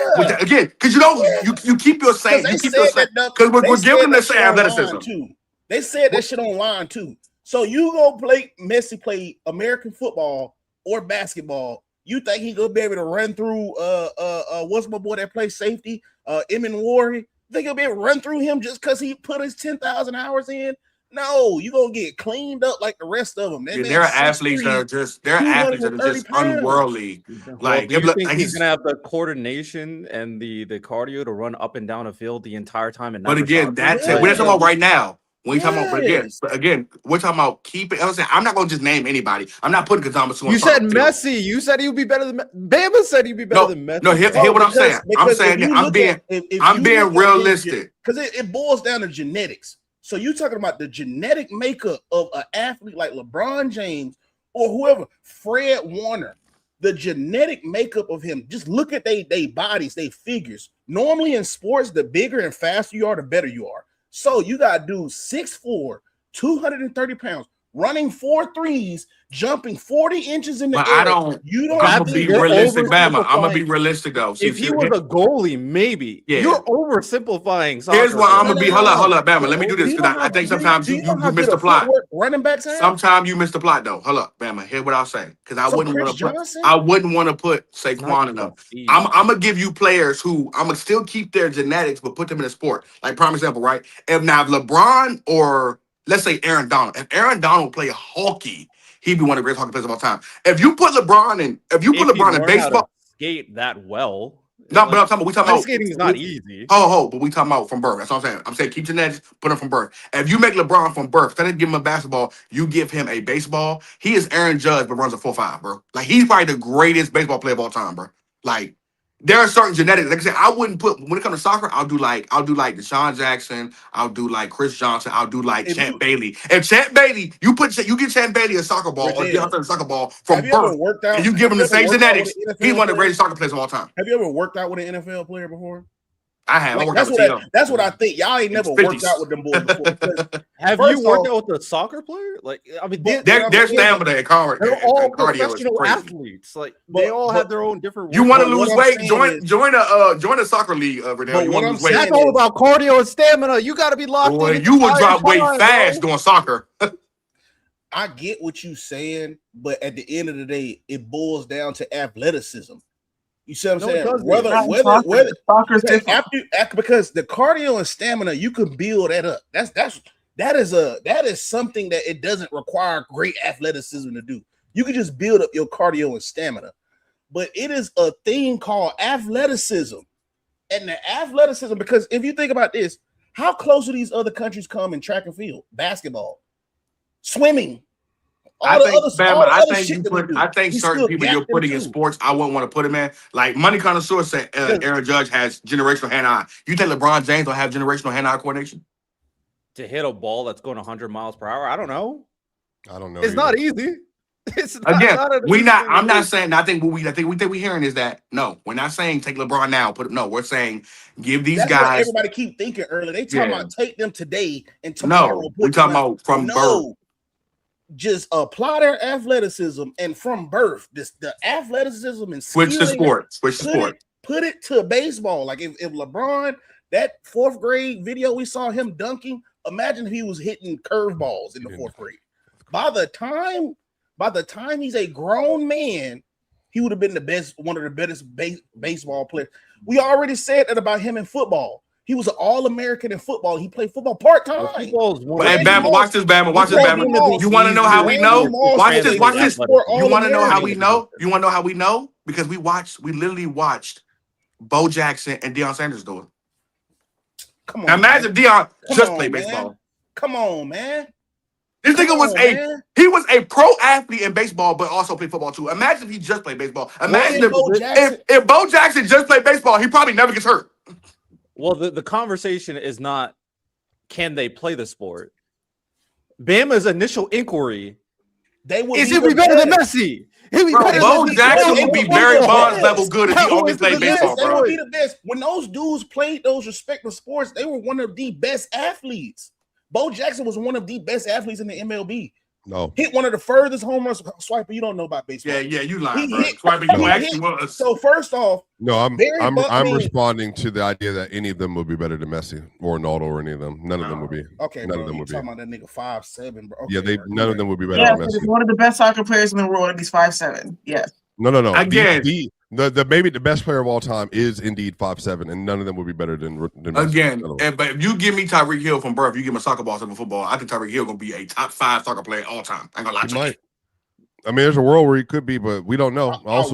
again because you keep your same. You keep your same because we're giving them the same athleticism too. They said that shit online too. So you go play Messi play American football or basketball. You think he gonna be able to run through what's my boy that plays safety? Emin Wari? Think he'll be able to run through him just because he put his 10,000 hours in? No, you gonna get cleaned up like the rest of them. There are athletes that are just unworldly. Like, do you think he's gonna have the coordination and the cardio to run up and down a field the entire time? And but again, that's it. We're talking about right now. When you talking about, but again, we're talking about keeping. I'm not going to just name anybody. I'm not putting Kazama. You said Messi. You said he would be better than Bama. Said he'd be better than Messi. No, hear what I'm saying. I'm saying I'm being realistic because it boils down to genetics. So you talking about the genetic makeup of an athlete like LeBron James or whoever, Fred Warner. The genetic makeup of him. Just look at they bodies, they figures. Normally in sports, the bigger and faster you are, the better you are. So you got to do 6'4", 230 pounds, running 4 threes, jumping 40 inches in the air. You don't have to be realistic, Bama. I'm gonna be realistic though. If he was a goalie, maybe you're oversimplifying. Here's why I'm gonna be. Hold up, Bama. Let me do this because I think sometimes you miss the plot. Running back. Sometimes you miss the plot though. Hold up, Bama. Hear what I'll say because I wouldn't want to put Saquon in them. I'm gonna give you players who I'm gonna still keep their genetics but put them in a sport. Like prime example, right? If LeBron or let's say Aaron Donald, if Aaron Donald play hockey. He'd be one of the greatest hockey players of all time. If you put LeBron in baseball, skate that well. No, but I'm talking about we talking about skating is not easy. But we talking about from birth. That's what I'm saying. I'm saying keep genetics, put him from birth. If you make LeBron from birth, instead of giving him a basketball, you give him a baseball. He is Aaron Judge, but runs a 4.5, bro. Like he's probably the greatest baseball player of all time, bro. Like. There are certain genetics. Like I said, I wouldn't put when it comes to soccer. I'll do like Deshaun Jackson. I'll do like Chris Johnson. I'll do like Champ Bailey. If Champ Bailey, you get Champ Bailey a soccer ball or get a soccer ball from birth, and you give him the same genetics, he's one of the greatest soccer players of all time. Have you ever worked out with an NFL player before? I have. Like, that's what I think. Y'all ain't never worked out with them boys before. Have you worked out with a soccer player? Like, I mean, their stamina and cardio. They're all professional athletes. Like, they all have their own different. You want to lose weight? Join a soccer league over there. You want to lose weight? That's all about cardio and stamina. You got to be locked in. You will drop weight fast doing soccer. I get what you're saying, but at the end of the day, it boils down to athleticism. You see what I'm saying? Whether soccer's different. Because the cardio and stamina, you can build that up. That is something that it doesn't require great athleticism to do. You can just build up your cardio and stamina. But it is a thing called athleticism. And the athleticism, because if you think about this, how close do these other countries come in track and field, basketball, swimming? I think certain people you're putting in sports, I wouldn't want to put him in. Like Money Connoisseur said, Aaron Judge has generational hand-eye. You think LeBron James will have generational hand-eye coordination? To hit a ball that's going 100 miles per hour, I don't know. It's either. Not easy. I'm not saying. I think we're hearing is that no, we're not saying take LeBron now. We're saying give these guys. What everybody keep thinking earlier. They talking about take them today and tomorrow. No, we're talking about from birth. Just apply their athleticism and from birth, the athleticism and switch the sport. Put it to baseball. Like if LeBron, that 4th grade video we saw him dunking, imagine if he was hitting curveballs in the 4th grade. By the time he's a grown man, he would have been one of the best baseball players. We already said that about him in football. He was an All-American in football. He played football part-time. Hey, Bama, watch this, Bama. Watch this, Bama. You want to know how we know? Watch this. You want to know how we know? You want to know how we know? Because we literally watched Bo Jackson and Deion Sanders do it. Come on. Now imagine Deion just played baseball. Come on, man. This nigga was a pro athlete in baseball, but also played football too. Imagine if he just played baseball. Imagine if Bo Jackson just played baseball, he probably never gets hurt. Well, the conversation is not can they play the sport. Bama's initial inquiry is he be better than Messi? Bo Jackson would be Barry Bonds level good if he only played baseball, bro. They would be the best. When those dudes played those respective sports, they were one of the best athletes. Bo Jackson was one of the best athletes in the MLB. No. Hit one of the furthest home runs. Swiper, you don't know about baseball. Yeah, you lying, bro. Swiper, you actually was. So first off, no, I'm responding to the idea that any of them would be better than Messi or Ronaldo or any of them. None of them would be. Okay, none of them would be. Talking about that nigga 5'7", bro. Okay, none of them would be better than Messi. He's one of the best soccer players in the world, and he's 5'7". Yes. No. Again, the maybe the best player of all time is indeed 5'7", and none of them would be better than Messi. Again. But if you give me Tyreek Hill from birth, you give him a soccer ball in football, I think Tyreek Hill gonna be a top 5 soccer player all time. I ain't gonna lie to you. I mean, there's a world where he could be, but we don't know. I'll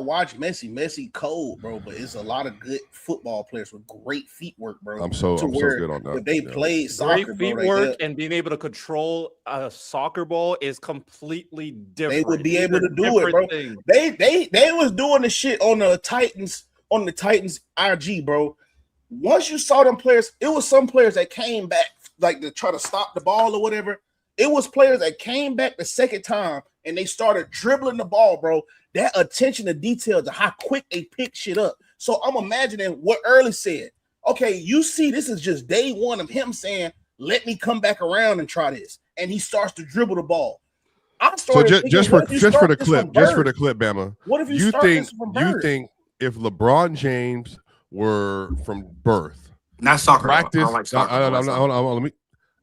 watch Messi. Messi cold, bro, but it's a lot of good football players with great feet work, bro. I'm so good on that. If they played soccer, great feet work and being able to control a soccer ball is completely different. They would be able to do it, bro. They was doing the shit on the Titans IG, bro. Once you saw them players, it was some players that came back like to try to stop the ball or whatever. It was players that came back the second time and they started dribbling the ball, bro. That attention to detail to how quick they pick shit up. So I'm imagining what Early said. Okay, you see, this is just day one of him saying, let me come back around and try this. And he starts to dribble the ball. So just for the clip, Bama. What if you think if LeBron James were from birth, not soccer, practice? I like soccer. Let me.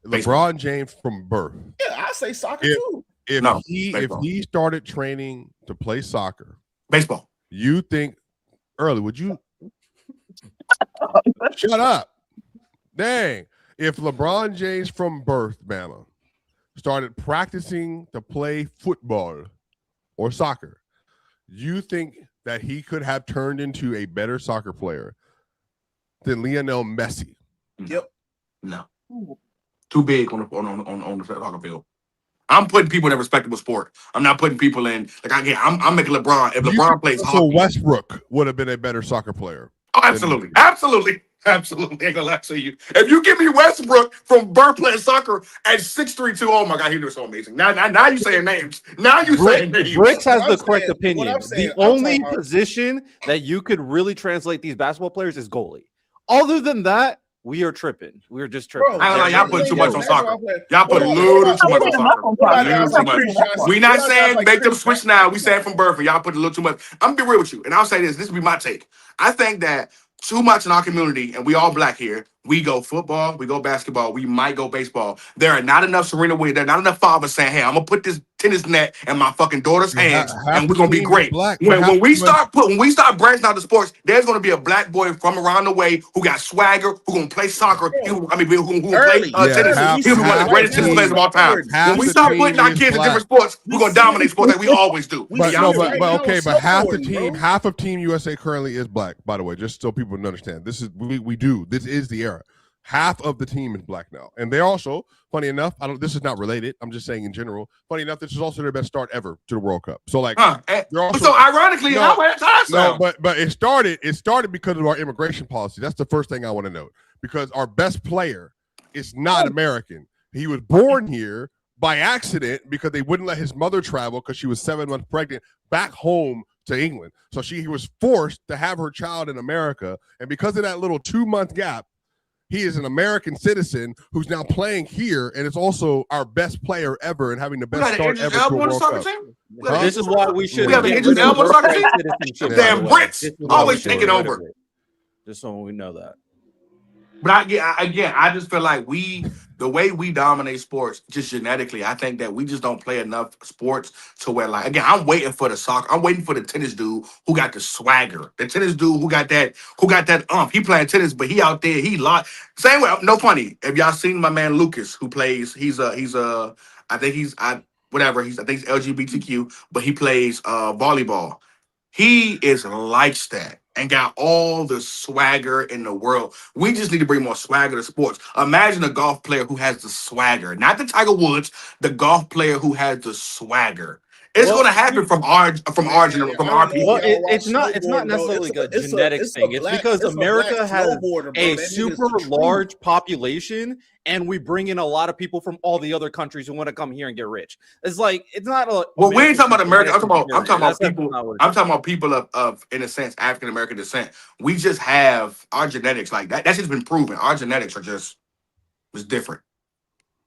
LeBron James from birth. Yeah, I say soccer too. If he started training to play soccer, baseball, you think Early? Would you shut up? Dang! If LeBron James from birth, Bama, started practicing to play football or soccer, you think that he could have turned into a better soccer player than Lionel Messi? Yep. No. Too big on the soccer field. I'm putting people in a respectable sport. I'm not putting people in I'm making LeBron. If LeBron plays hockey, so Westbrook would have been a better soccer player. Oh, absolutely. Ain't gonna lie to you. If you give me Westbrook from birth playing soccer at 6'3", oh my God, he was so amazing. Now you saying names. Bricks has the correct opinion. The only position that you could really translate these basketball players is goalie. Other than that, we are tripping. We're just tripping. Y'all putting too much on soccer. Y'all put a little too much on soccer. We not saying make them switch now. We saying from birth, y'all put a little too much. I'm gonna be real with you, and I'll say this. This will be my take. I think that too much in our community, and we all black here, We go football, we go basketball, we might go baseball. There are not enough Serena Williams. There are not enough fathers saying, "Hey, I'm gonna put this tennis net in my fucking daughter's hands, and we're gonna be great." When we start branching out the sports, there's gonna be a black boy from around the way who got swagger, who gonna play soccer, who play tennis. He'll be one of the greatest tennis players of all time. When we start putting our kids in different sports, we're gonna dominate sports like we always do. But half of Team USA currently is black. By the way, just so people understand, this is this is the era. Half of the team is black now, and they're also, funny enough, this is not related, I'm just saying in general, funny enough, this is also their best start ever to the World Cup. So like, so ironically, but it started because of our immigration policy. That's the first thing I want to note, because our best player is not American. He was born here by accident because they wouldn't let his mother travel because she was 7 months pregnant back home to England. So he was forced to have her child in America, and because of that little 2-month gap, he is an American citizen who's now playing here, and it's also our best player ever and having the best start ever to a World Cup. This is why we should. We have an Idris Elba on the soccer team. Damn Brits always taking over. Just so we know that. But I just feel like the way we dominate sports, just genetically, I think that we just don't play enough sports to where, like, again, I'm waiting for the soccer. I'm waiting for the tennis dude who got the swagger. The tennis dude who got that He playing tennis, but he out there, same way. No funny. Have y'all seen my man Lucas, who plays? I think he's LGBTQ, but he plays volleyball. He is like that and got all the swagger in the world. We just need to bring more swagger to sports. Imagine a golf player who has the swagger, not the Tiger Woods, the golf player who has the swagger. It's going to happen from our people. Well, it's not necessarily a genetics thing. It's because America has a super large population, and we bring in a lot of people from all the other countries who want to come here and get rich. It's like, it's not a. Well, we ain't talking about America. I'm talking about people of in a sense, African American descent. We just have our genetics like that. That's just been proven. Our genetics are just different.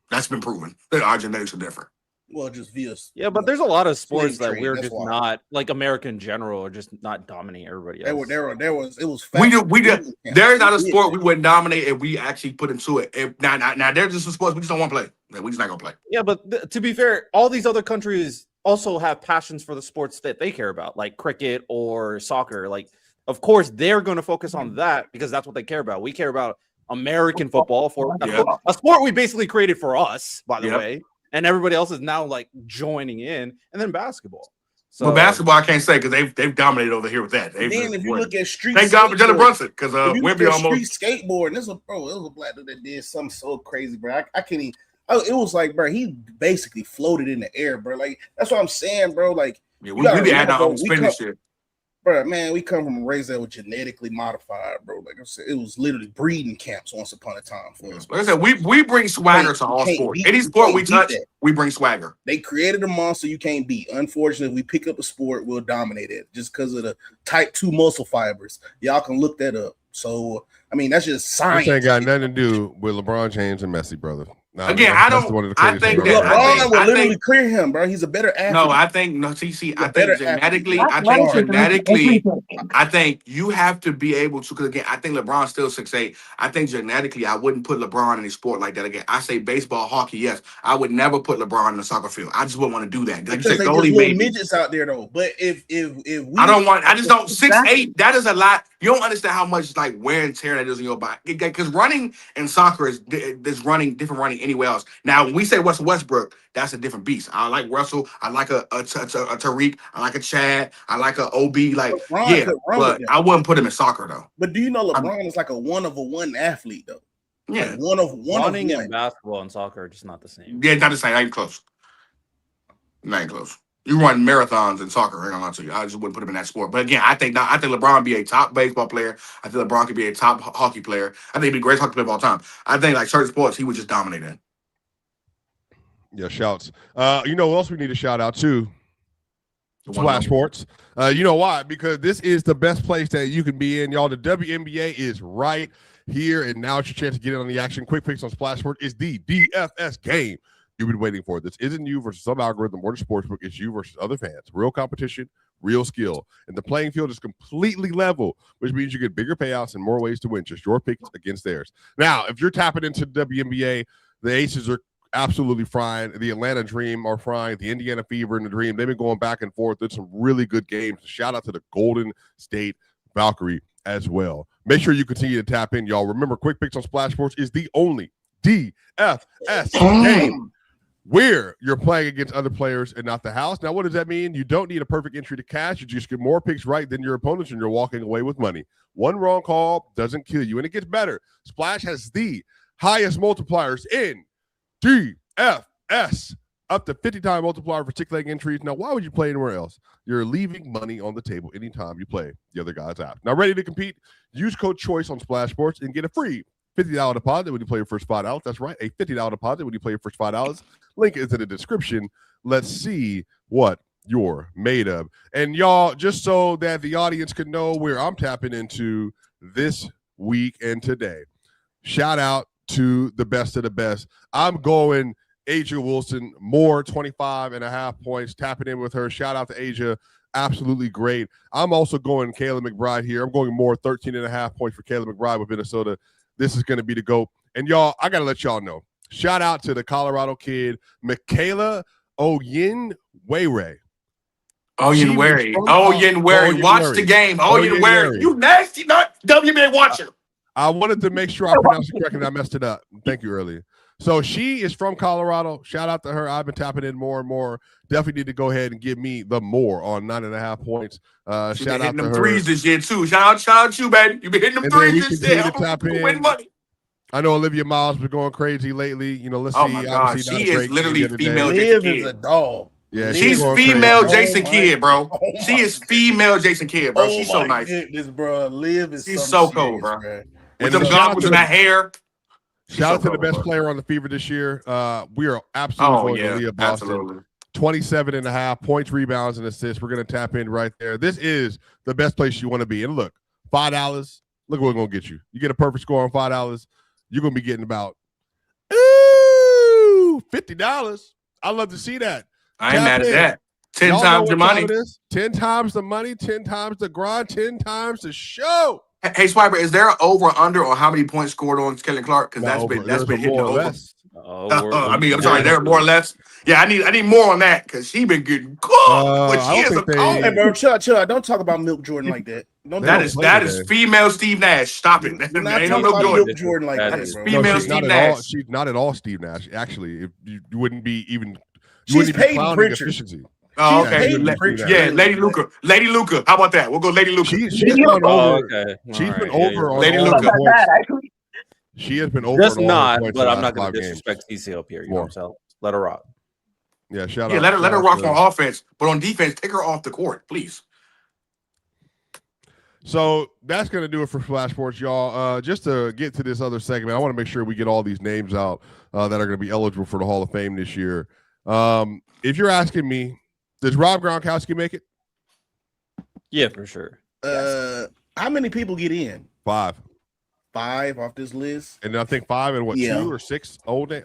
That's been proven. Our genetics are different. Well, just via. Yeah, but there's a lot of sports that we're just not, like America in general, are just not dominating everybody else. There was. We do. There's not a sport we wouldn't dominate if we actually put into it. Now there's just some sports we just don't want to play. We just not gonna play. Yeah, but to be fair, all these other countries also have passions for the sports that they care about, like cricket or soccer. Like, of course, they're going to focus on that because that's what they care about. We care about American football, for a sport we basically created for us, by the way. And everybody else is now like joining in, and then basketball. So, but basketball, I can't say because they've dominated over here with that. Then if you look at street, thank God for Jalen Brunson because Wemby almost street skateboarding. It was a black dude that did something so crazy, bro. I can't even. It was like, bro, he basically floated in the air, bro. Like that's what I'm saying, bro. Like we be adding our own spin and shit. Bro, man, we come from a race that was genetically modified, bro. Like I said, it was literally breeding camps once upon a time for us. Like I said, we bring swagger to all sports. Any sport we touch, we bring swagger. They created a monster you can't beat. Unfortunately, if we pick up a sport, we'll dominate it just because of the type 2 muscle fibers. Y'all can look that up. So, I mean, that's just science. This ain't got nothing to do with LeBron James and Messi, brother. No, again, I think LeBron will literally clear him, bro. He's a better athlete. I think you have to be able to, because again, I think LeBron's still 6'8". I think genetically, I wouldn't put LeBron in a sport like that. Again, I say baseball, hockey, yes. I would never put LeBron in a soccer field. I just wouldn't want to do that. Like because they just little midgets out there, though. But if we, I just don't 6'8". That is a lot. You don't understand how much like wear and tear that is in your body. Because running in soccer is different running anywhere else. Now, when we say Russell Westbrook, that's a different beast. I like Russell. I like a Tariq. I like a Chad. I like a OB. Like, but I wouldn't put him in soccer though. But do you know LeBron is like a one athlete though? Yeah, like one of running and basketball and soccer are just not the same. Yeah, not the same. Not even close. Not even close. You run marathons in soccer, I ain't gonna lie to you. I just wouldn't put him in that sport. But again, I think LeBron be a top baseball player. I think LeBron could be a top hockey player. I think he'd be a great hockey player of all time. I think like certain sports, he would just dominate in. Yeah, shouts. You know what else we need to shout out to? Splash Sports. You know why? Because this is the best place that you can be in, y'all. The WNBA is right here, and now it's your chance to get in on the action. Quick Picks on Splash Sports is the DFS game you've been waiting for. This isn't you versus some algorithm or the sportsbook. It's you versus other fans. Real competition, real skill. And the playing field is completely level, which means you get bigger payouts and more ways to win. Just your picks against theirs. Now, if you're tapping into the WNBA, the Aces are absolutely frying. The Atlanta Dream are frying. The Indiana Fever and the Dream, they've been going back and forth. There's some really good games. Shout out to the Golden State Valkyrie as well. Make sure you continue to tap in, y'all. Remember, Quick Picks on Splash Sports is the only DFS game where you're playing against other players and not the house. Now, what does that mean? You don't need a perfect entry to cash. You just get more picks right than your opponents, and you're walking away with money. One wrong call doesn't kill you, and it gets better. Splash has the highest multipliers in DFS, up to 50-time multiplier for tick leg entries. Now, why would you play anywhere else? You're leaving money on the table anytime you play the other guy's app. Now, ready to compete? Use code CHOICE on Splash Sports and get a free $50 deposit when you play your first $5. That's right, a $50 deposit when you play your first $5. Link is in the description. Let's see what you're made of. And y'all, just so that the audience can know where I'm tapping into this week and today, shout out to the best of the best. I'm going Asia Wilson, more 25.5 points, tapping in with her. Shout out to Asia. Absolutely great. I'm also going Kayla McBride here. I'm going more 13.5 points for Kayla McBride with Minnesota. This is going to be the GOAT. And y'all, I got to let y'all know. Shout out to the Colorado kid, Michaela Oyenwere. Oyenwere. Watch the game. Oyenwere. You nasty, not WNBA watcher. I wanted to make sure I pronounced it correctly. I messed it up. Thank you earlier. So she is from Colorado. Shout out to her. I've been tapping in more and more. Definitely need to go ahead and give me the more on 9.5 points. Shout out to her. Threes this year too. Shout out to you, baby. You've been hitting them threes this year. Win money. I know Olivia Miles been going crazy lately. You know, let's see. Oh my God, she is literally female. Liv is a dog. Yeah, she's female Jason Kidd, bro. She is female Jason Kidd, bro. She's so nice. Goodness, bro. Liv is she's so cool, bro. With them goggles and that hair. Shout out to the best player on the Fever this year. We are absolutely going to Leah Boston. 27.5 points, rebounds, and assists. We're going to tap in right there. This is the best place you want to be. And look, $5. Look what we're going to get you. You get a perfect score on $5. You're going to be getting about $50. I'd love to see that. I ain't mad at that. 10 times your money. 10 times the money, 10 times the grind, 10 times the show. Hey, Swiper, is there an over under or how many points scored on Kelly Clark? Because that's been hitting over. I'm sorry, there are more or less. Yeah, I need more on that because she been getting cooked. But she is a cold. Hey, bro, chill. Don't talk about Milk Jordan like that. That is female Steve Nash. Stop it. Ain't no Milk Jordan like that, bro. Female Steve Nash. She's not at all Steve Nash. Actually, if you wouldn't be even. She's Peyton Pritchard. Oh, okay. Lady Luca. Lady Luca. How about that? We'll go Lady Luca. She's been over. She's been over on Lady Luca. She has been over. Just not, but I'm not going to disrespect TC up here. You know what I'm saying? Let her rock. Yeah, shout out. Let her rock on offense, but on defense, take her off the court, please. So that's going to do it for Flash Sports, y'all. Just to get to this other segment, I want to make sure we get all these names out that are going to be eligible for the Hall of Fame this year. If you're asking me, does Rob Gronkowski make it? Yeah, for sure. How many people get in? 5 off this list, and I think 5 and 2 or 6 older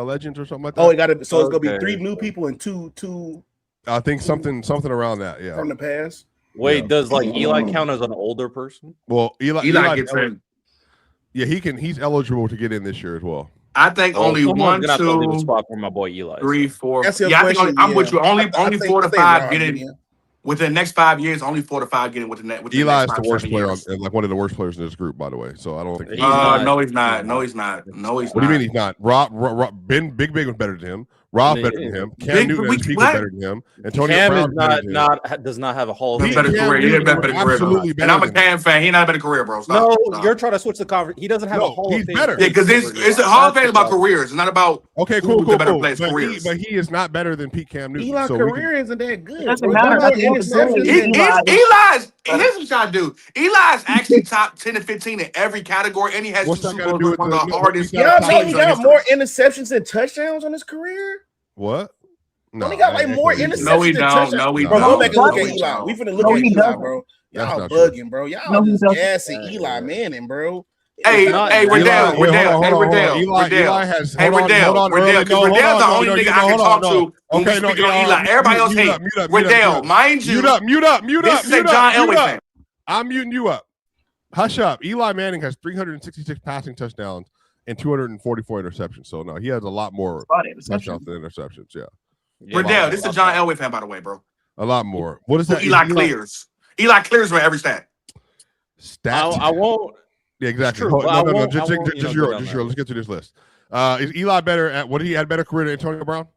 legends or something like that. Oh, it's gonna be 3 new people and two. I think something around that. Yeah, from the past. Wait, does like Eli count as an older person? Well, Eli gets in. Yeah, he's eligible to get in this year as well. I think only 1, 2, leave a spot for my boy Eli. 3, 4. I think I'm with you. Only 4 to 5 get in. Within the next 5 years, only 4 to 5 get in within that. Eli is the worst player, like one of the worst players in this group, by the way. So I don't think. No, he's not. What do you mean he's not? Rob Big was better than him. Rob better than him. Cam Newton was better than him. Antonio Cam Brown does not have a Hall of Fame. Better career. He had better career. Absolutely better. And I'm a Cam fan. He not a better career, bro. Stop. You're trying to switch the conversation. He doesn't have a Hall of Fame. Better. Yeah, because it's a Hall of Fame about careers. It's not about cool. Careers. But he is not better than Pete Cam Newton. Eli's career isn't that good. Doesn't matter. Eli's. Here's what y'all do. Eli's actually top 10 to 15 in every category, and he has What's that got to do with one of the hardest. Y'all know he got more interceptions than touchdowns on his career. What? No, he got like more interceptions. No, he don't. No, he bro, don't. go back and look at Eli. We finna look at Eli, bro. Y'all bugging, bro. Y'all just gassing Eli Manning, bro. Hey, not hey, Eli. Riddell, Eli has. Hey, Hold on, Riddell, because Riddell's the only nigga I can talk to when we Okay, no, speaking on Eli. Everybody else hate. Riddell, mind you, mute up. this is a John Elway fan. I'm muting you up. Hush up. Eli Manning has 366 passing touchdowns and 244 interceptions. So no, he has a lot more touchdowns than interceptions. Yeah. Riddell, this is a John Elway fan, by the way, bro. A lot more. What is that? Eli clears. Eli clears for every stat. I won't. Yeah, exactly. True, No. Just your. Let's get to this list. Is Eli better at what? He had a better career than Antonio Brown?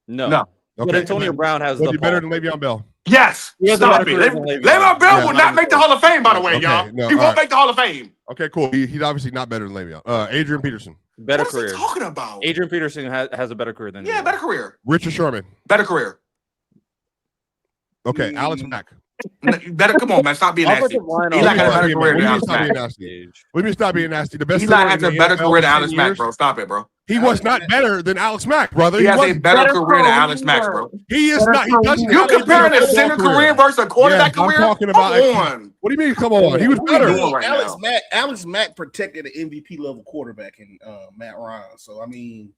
No. Okay. But Antonio Brown has Was the he better than Le'Veon Bell? Yes. Stop it. Le'Veon Bell will not make the Hall of Fame, by the way, y'all. He won't make the Hall of Fame. Okay, cool. He's obviously not better than Le'Veon. Adrian Peterson. Better what career. What are you talking about? Adrian Peterson has a better career than him. Better career. Richard Sherman. Better career. Okay, Alex Mack. Better, come on, man. Stop being nasty. Eli has a better career than Alex Mack. Let me stop being nasty. The best Eli has a better career than Alex Mack, bro. Stop it, bro. He was not better than Alex Mack, brother. He has a better career than Alex Mack, bro. He is not. He doesn't. You comparing a center career versus a quarterback career? I'm talking about. Come on. What do you mean? Come on. He was better. Alex Mack protected an MVP level quarterback in Matt Ryan. So I mean,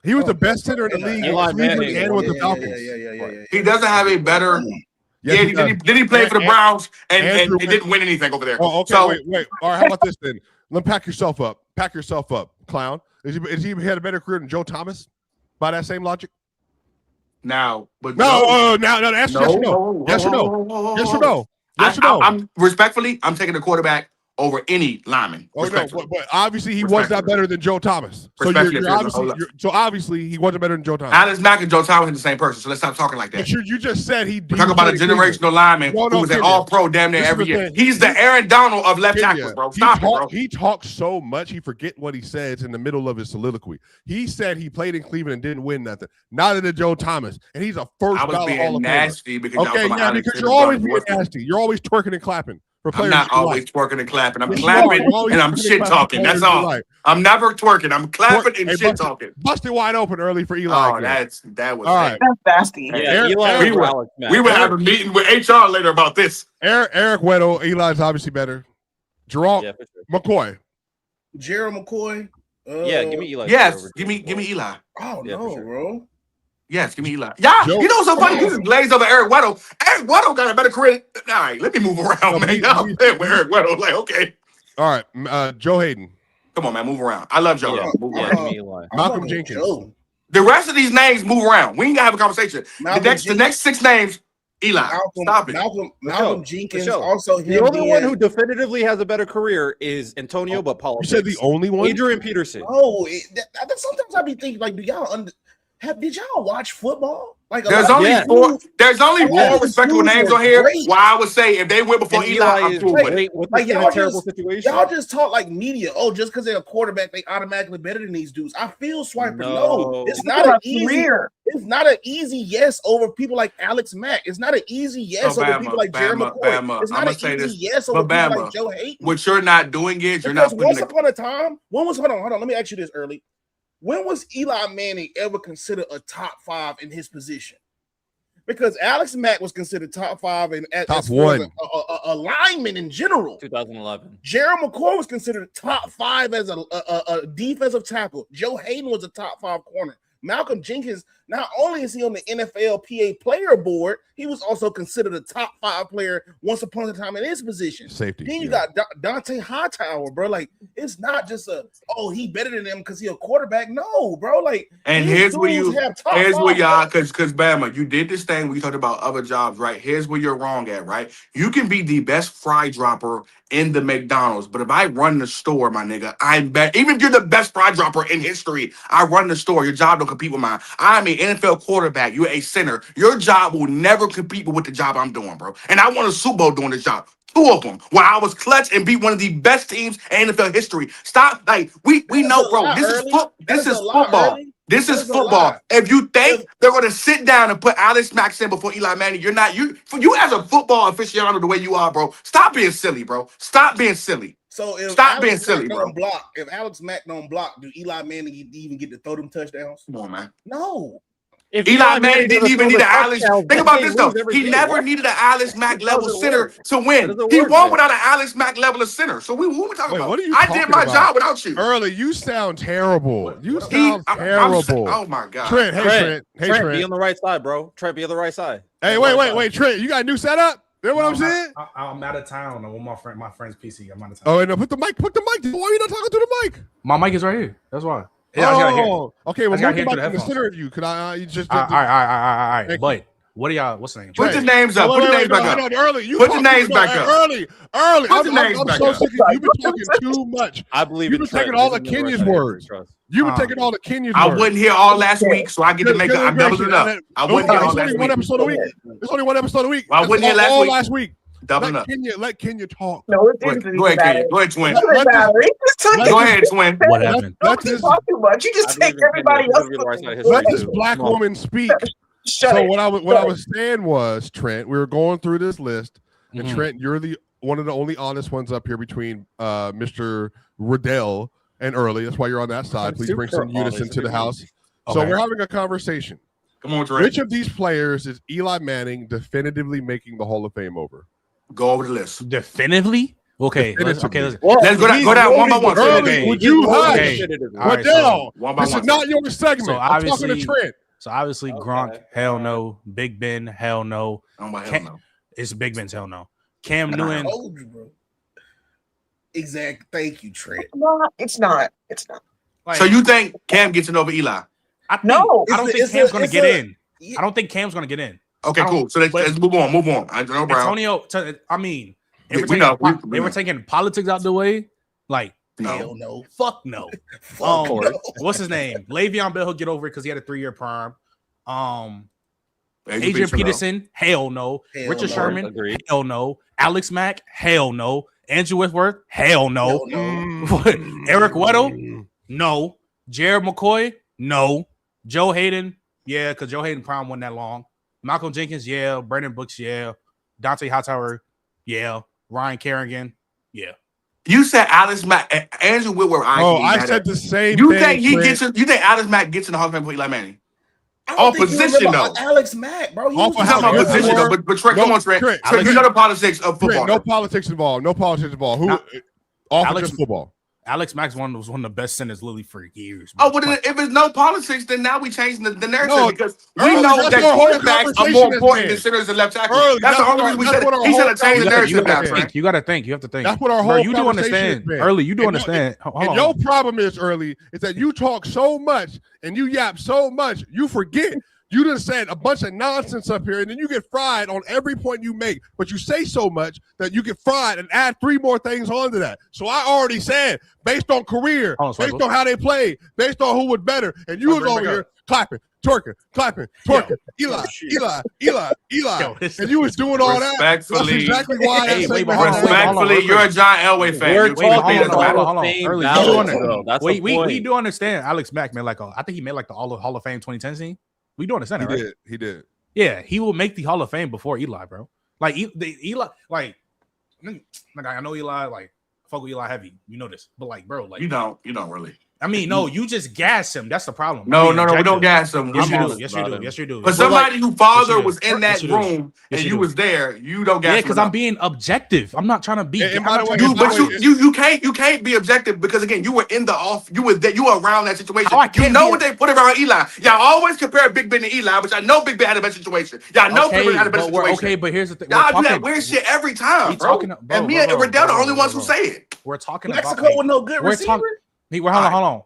he was the best center in the league. And with the Falcons. Yeah. He doesn't have a better. Yes, did he play for the Browns and didn't win anything over there? Oh, okay. So, wait. All right. How about this then? Let me pack yourself up. Pack yourself up, clown. Is he had a better career than Joe Thomas? By that same logic. Now, but no. Yes or no. Yes or no. Yes or no. Yes or no. I'm respectfully, I'm taking the quarterback over any lineman. Oh no, but obviously he was not better than Joe Thomas. So obviously he wasn't better than Joe Thomas. Alex Mack and Joe Thomas are the same person. So let's stop talking like that. But you just said he. We're talking about a generational lineman who was an All-Pro damn near every year. He's the Aaron Donald of left tackles, bro. Stop it, bro. He talks so much he forget what he says in the middle of his soliloquy. He said he played in Cleveland and didn't win nothing. Neither did Joe Thomas, and he's a first ballot Hall of Famer. Nasty because because you're always being nasty. You're always twerking and clapping. I'm not always twerking and clapping. I'm clapping and I'm shit talking. That's all. I'm never twerking. I'm clapping and shit talking. Busted wide open early for Eli. Oh, that was all right. That's nasty. Yeah, Eli we would have a meeting with HR later about this. Eric Weddle, Eli's obviously better. Gerald McCoy. Gerald McCoy. Give me Eli. Yes, give me Eli. Oh no, bro. Yes, give me Eli. Yeah, you know what's so funny? This is glazed over Eric Weddle. Eric Weddle got a better career. All right, let me move around, man. I'm playing with Eric Weddle. Like, okay. All right, Joe Hayden. Come on, man, move around. I love Joe. Malcolm Jenkins. The rest of these names move around. We ain't gonna have a conversation. The next 6 names, Eli. Stop it. Malcolm Jenkins. Also, the only one who definitively has a better career is Antonio, but politics. You said the only one? Adrian Peterson. Oh, sometimes I be thinking, like, do y'all did y'all watch football? Like, there's only 4 respectable names on here. Well, I would say if they went before Eli, I'm cool with it. Like, y'all just talk like media. Oh, just because they're a quarterback, they automatically better than these dudes. I feel Swiper. No, it's not an easy. It's not an easy yes over people like Alex Mack. It's not an easy yes over people like Jerry McCoy. It's not an easy yes over people like Joe Hayden. What you're not doing is you're not. Once upon a time, hold on. Let me ask you this early. When was Eli Manning ever considered a top 5 in his position? Because Alex Mack was considered top 5 and top 1 a lineman in general. 2011. Jerry McCoy was considered top 5 as a defensive tackle. Joe Hayden was a top 5 corner. Malcolm Jenkins, not only is he on the NFLPA player board, he was also considered a top 5 player once upon a time in his position. Safety. Then you got Dante Hightower, bro. Like, it's not just he better than them because he a quarterback. No, bro. Like, and here's where y'all, because Bama, you did this thing where you talked about other jobs, right? Here's where you're wrong at, right? You can be the best fry dropper in the McDonald's, but if I run the store, my nigga, I'm better. Even if you're the best fry dropper in history, I run the store. Your job don't compete with mine. I'm an NFL quarterback. You're a center. Your job will never compete with the job I'm doing, bro. And I won a Super Bowl doing this job. 2 of them, where I was clutch and beat one of the best teams in NFL history. Stop, like we know, bro. This is football. This is football. If you think they're going to sit down and put Alex Mack in before Eli Manning, you're not. You as a football aficionado, the way you are, bro. Stop being silly, bro. Stop being silly. So if stop being silly, bro. If Alex Mack don't block, do Eli Manning even get to throw them touchdowns? Come on, man. No. If Eli Manning didn't even need an Alex. touchdowns, Think about they this though. lose every He game. never What? needed an Alex Mack level doesn't center work. to win. That doesn't He work, won man. without an Alex Mack level of center. So who we talking Wait, about? what are you I talking did my about? job without you. Early, you sound terrible. You He- sound I'm terrible. oh my god. Trent, hey Trent, hey Trent, Trent. be on the right side, bro. Trent, be on the right side. Hey, wait, Trent. You got a new setup? You know what I'm saying? I'm out of town. I'm with my friend's PC. I'm out of town. Oh, no, put the mic. Why are you not talking to the mic? My mic is right here. That's why. Okay. Well, I move the mic in the center of you. Could I? You just. All right. Thank But what are y'all? What's the name? Put the names up. Put the names back up. Early. You Put the names back up. Early. Put the names I'm back so up. sick of you've been talking too much. I believe You've been taking all of Kenya's words. You've been taking all the Kenya's I words. wasn't here all last week, so I get to make it. I'm doubling it up. I wasn't here all It's last only one week. episode a week. It's only one episode a week. Well, I wasn't here all last last week. Doubling up. Let Kenya talk. No, it Go didn't. ahead, Kenya. Go ahead, Twin. Go ahead, Twin. What happened? Don't talk too much. You just take everybody else. Let this black woman speak. Shut So it. what I was saying was, Trent, we were going through this list, and Trent, you're one of the only honest ones up here between Mr. Riddell and Early. That's why you're on that side. Please bring some unison to the house. So we're having a conversation. Come on, Trent. Which of these players is Eli Manning definitively making the Hall of Fame over? Go over the list. Definitively? Okay. Let's Let's go down one by one. Early, would you hush? Right, Riddell, one by this one. is not your segment. So I'm talking to obviously- Trent. So obviously Gronk, hell no. Big Ben, hell no. Oh my hell no. It's Big Ben's hell no. Cam I Newton. told you, bro. Exact. Thank you, Trent. No, it's not. It's not. Like, So you think Cam gets it over Eli? I think, No. I don't think Cam's going to get in. I don't think Cam's going to get in. Okay, I don't- cool. So let's move on. Move on. Antonio Brown. Antonio, I mean, We know. they were taking politics out the way. Like, Hell no. fuck no. Fuck no. What's his name? Le'Veon Bell will get over it because he had a 3-year prime. Adrian Peterson, Peterson, hell no. Hell Richard no. Sherman, Agreed. hell no. Alex Mack, hell no. Andrew Whitworth, hell no. Hell Eric Weddle, no. Jared McCoy, no. Joe Hayden, yeah, because Joe Hayden prime wasn't that long. Malcolm Jenkins, yeah. Brandon Brooks, yeah. Dante Hightower, yeah. Ryan Kerrigan, yeah. You said Alex Mack, Andrew Whitworth. I said the same You thing. think he Trent. gets in? You think Alex Mack gets in the Hall of Fame for Eli Manning? I don't Off think you position, remember though. Alex Mack, bro. He Off was of I'm talking how about good position, you though. were. But Trent, No, come on, Trent. Trent, Trent, you know the politics of football. Trent, no politics involved. No politics involved. Who? Off of Alex- just football. Alex Mack was one of the best centers literally for years. Oh, but if it's no politics, then now we changing the narrative No, because Early, we know that's that what our whole quarterbacks are conversation more has important been. than centers and left tackle. Early, That's the that's only what reason we our- said that's what our he should whole have changed the conversation narrative has now, been. Trent. You got to think. You have to think. That's what our Bro, whole you do conversation understand. has been. Early, you do And understand. And Hold on. your problem is, Early, is that you talk so much and you yap so much, you forget. You done said a bunch of nonsense up here, and then you get fried on every point you make. But you say so much that you get fried and add 3 more things onto that. So I already said, based on career, Hold on, based on how they played, based on who was better, and you was over here clapping, twerking. Eli. Yo, this- And you was doing all that. That's Respectfully, exactly why Hey, that wait, segment hold on, happened. hold on, respectfully, you're a John Elway fan. We're You Wait, think hold it on, doesn't matter. hold on. Fame Early, ballots, you doing it. though. That's we, the we point. do understand Alex Mack, man. I think he made like the Hall of Fame 2010 team. We do understand it, right? He did. Yeah, he will make the Hall of Fame before Eli, bro. Like Eli, like I know Eli, like fuck with Eli heavy. You know this, but like, bro, like You don't really. I mean, no, you just gas him. That's the problem. No, I'm being we don't objective. gas him. Yes, We you do. do. Yes, you do. Yes, you do. But somebody whose father was in that Yes, you do. room Yes, and you you do. was there, you don't gas Yeah, him. because I'm being objective. I'm not trying to be. And I'm by not the way, trying to But be- you can't be objective because again you were in the off you were around that situation. How I You can't know be- what they put around Eli. Y'all always compare Big Ben to Eli, which I know Big Ben had a better situation. Y'all know Big Ben had a better situation. Okay, but here's the thing. Y'all do that weird shit every time, we bro. talking- bro, and me bro, and bro, Riddell the bro, only bro, ones bro. who say it. We're talking Mexico about with no good we're receiver. talking. Hold on.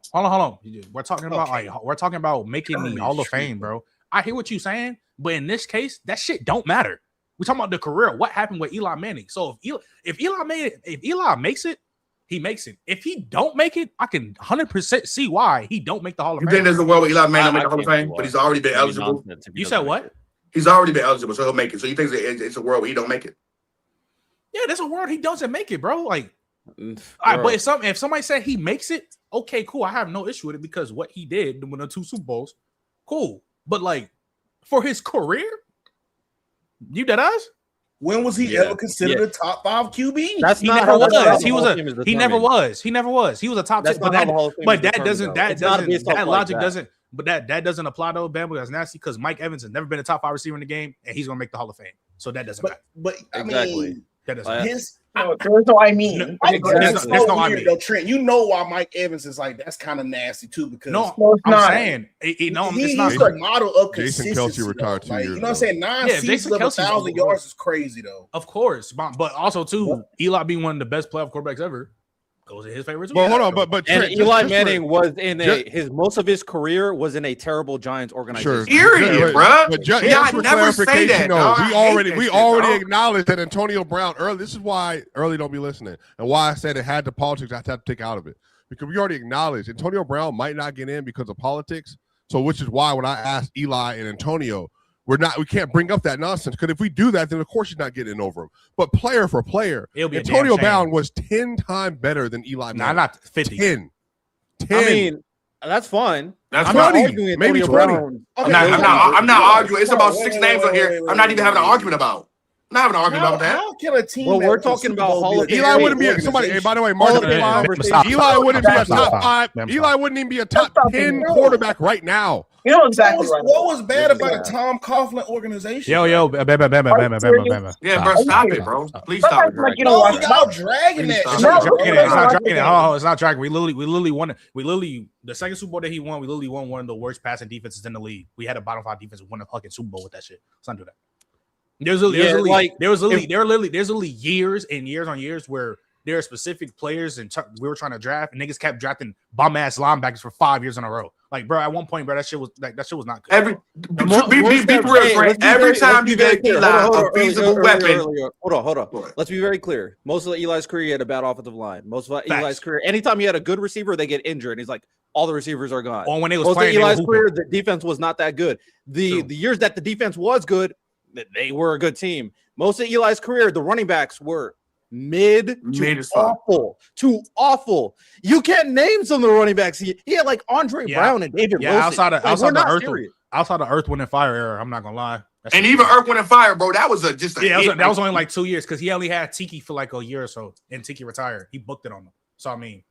We're talking about we're talking about making the Hall of Fame, bro. I hear what you're saying, but in this case, that shit don't matter. We're talking about the career. What happened with Eli Manning? So if Eli makes it, he makes it. If he don't make it, I can 100% see why he don't make the Hall of You Fame. think there's a world where Eli Manning make the Hall of can't see Fame, why. but he's already been Maybe eligible. nonsense if he You doesn't said make what? it. He's already been eligible, so he'll make it. So you think it's a world where he don't make it? Yeah, there's a world he doesn't make it, bro. Like, Bro. all right, but if somebody said he makes it, okay, cool. I have no issue with it because what he did to win the 2 Super Bowls, cool. But like for his career, you dead ass? When was he Yeah. ever considered a top 5 QB? That's He not never how the was. He Hall was of Fame is he never determined. was. He never was. He was a top That's 10. not how the Hall of Fame is That determined, doesn't though. that It's not doesn't based off that like logic that. doesn't But that doesn't apply though, Bam. That's nasty because Mike Evans has never been a top 5 receiver in the game, and he's gonna make the Hall of Fame. So that doesn't matter. But I Exactly. mean, That doesn't matter. his There's no I mean. No, that's there's no I weird mean. though, Trent. You know why Mike Evans is like that's kind of nasty too because No, it's I'm not. saying it's not. he's the model of Jason consistency. Kelce retired 2 like, years you know what I'm ago. saying? 9 Yeah, seasons Jason of Kelce's 1,000 yards is crazy though. Of course, but also too, Eli being one of the best playoff quarterbacks ever goes in his favor too. Well, hold on, but And Trent, Eli just Manning was in just- most of his career was in a terrible Giants organization. Sure. Period, But bruh. just Yeah, for I never say clarification, that, though, dog. I we hate already that we shit, already dog. acknowledged that Antonio Brown early. This is why early don't be listening, and why I said it had the politics. I have to take out of it because we already acknowledged Antonio Brown might not get in because of politics. So, which is why when I asked Eli and Antonio, we can't bring up that nonsense because if we do that, then of course he's not getting in over him. But player for player, It'll be a Antonio damn shame. Brown was 10 times better than Eli Nah, Manning. not 50. 10. I mean, that's fine. That's I'm fine. not 20, arguing maybe Antonio 20. Brown. Okay, I'm not arguing. It's about Wait, 6 wait, names wait, on here. wait, I'm not wait, even having an wait. argument about. I'm not having an argument about that. How can a team? Well, that we're wins the talking Super about Bowl Hall of be a Fame. Eli great wouldn't be somebody. Hey, by the way, Hall of Mark, Fame Stop. conversation. Eli wouldn't be a Stop. top 5. Stop. Eli wouldn't even be a top Stop. 10 Stop. quarterback right now. You know exactly right. What was bad about Yeah. the Tom Coughlin organization? Yo, bam. Yeah, bro, stop it, bro. Please stop it, Like, Greg. you know No, what? y'all dragging that. Please shit, stop. bro. It's not dragging it. No. It's not dragging. We literally won it. The second Super Bowl that he won, we literally won one of the worst passing defenses in the league. We had a bottom 5 defense win a fucking Super Bowl with that shit. Let's not do that. There's literally years and years on years where there are specific players and we were trying to draft and niggas kept drafting bum ass linebackers for 5 years in a row. Like, bro, at one point, bro, that shit was not good. Be real, Trent. Every time you get Eli a feasible weapon. Hold on. What? Let's be very clear. Most of Eli's career, he had a bad offensive line. Most of Facts. Eli's career, anytime he had a good receiver, they get injured. And he's like, all the receivers are gone. Or when they was Most of playing, they were Eli's hooping. career, the defense was not that good. The years that the defense was good, they were a good team. Most of Eli's career, the running backs were mid as fuck. awful. You can't name some of the running backs. He had like Andre Yeah. Brown and David Yeah, Wilson. outside Like, of we're the not Earth, serious. outside the Earth, Wind and Fire era, I'm not gonna lie. And even Earth, Wind, and Fire, bro, that was just a Yeah, hit. that was only like 2 years because he only had Tiki for like a year or so, and Tiki retired. He booked it on him. So I mean,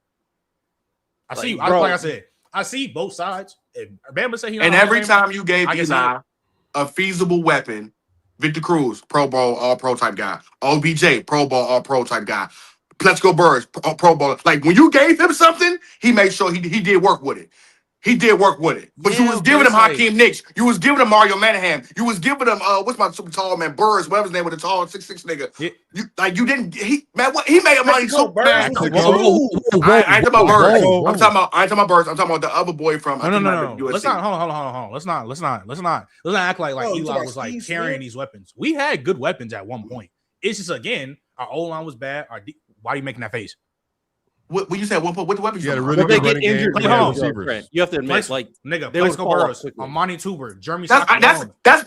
like I said, I see both sides. If Bama say he And every time you gave I can Eli a feasible weapon, Victor Cruz, Pro Bowl, All Pro type guy. OBJ, Pro Bowl, All Pro type guy. Plexico Burris, Pro Bowl. Like when you gave him something, he made sure he did work with it. He did work with it. But Yeah, you was giving him but it's Hakeem Nicks. You was giving him Mario Manahan. You was giving him what's my super tall man, Burris, whatever his name with the tall 6'6" nigga. Yeah. You didn't he made a money so bad. Burris. I ain't talking about Burris. Whoa. I ain't talking about Burris. I'm talking about the other boy from No. USC. Let's not hold on. Let's not act like Oh, you Eli talking was about like Steve carrying Smith? these weapons. We had good weapons at one point. It's just again, our O line was bad. Why are you making that face? What you said? What the weapons? He had a you really But they good get running game. injured. He Hold had on. receivers. You have to admit, Flex- like Nigga, they would Plexico fall off Burris, quickly. Amani Tuber, Jeremy that's Soccer.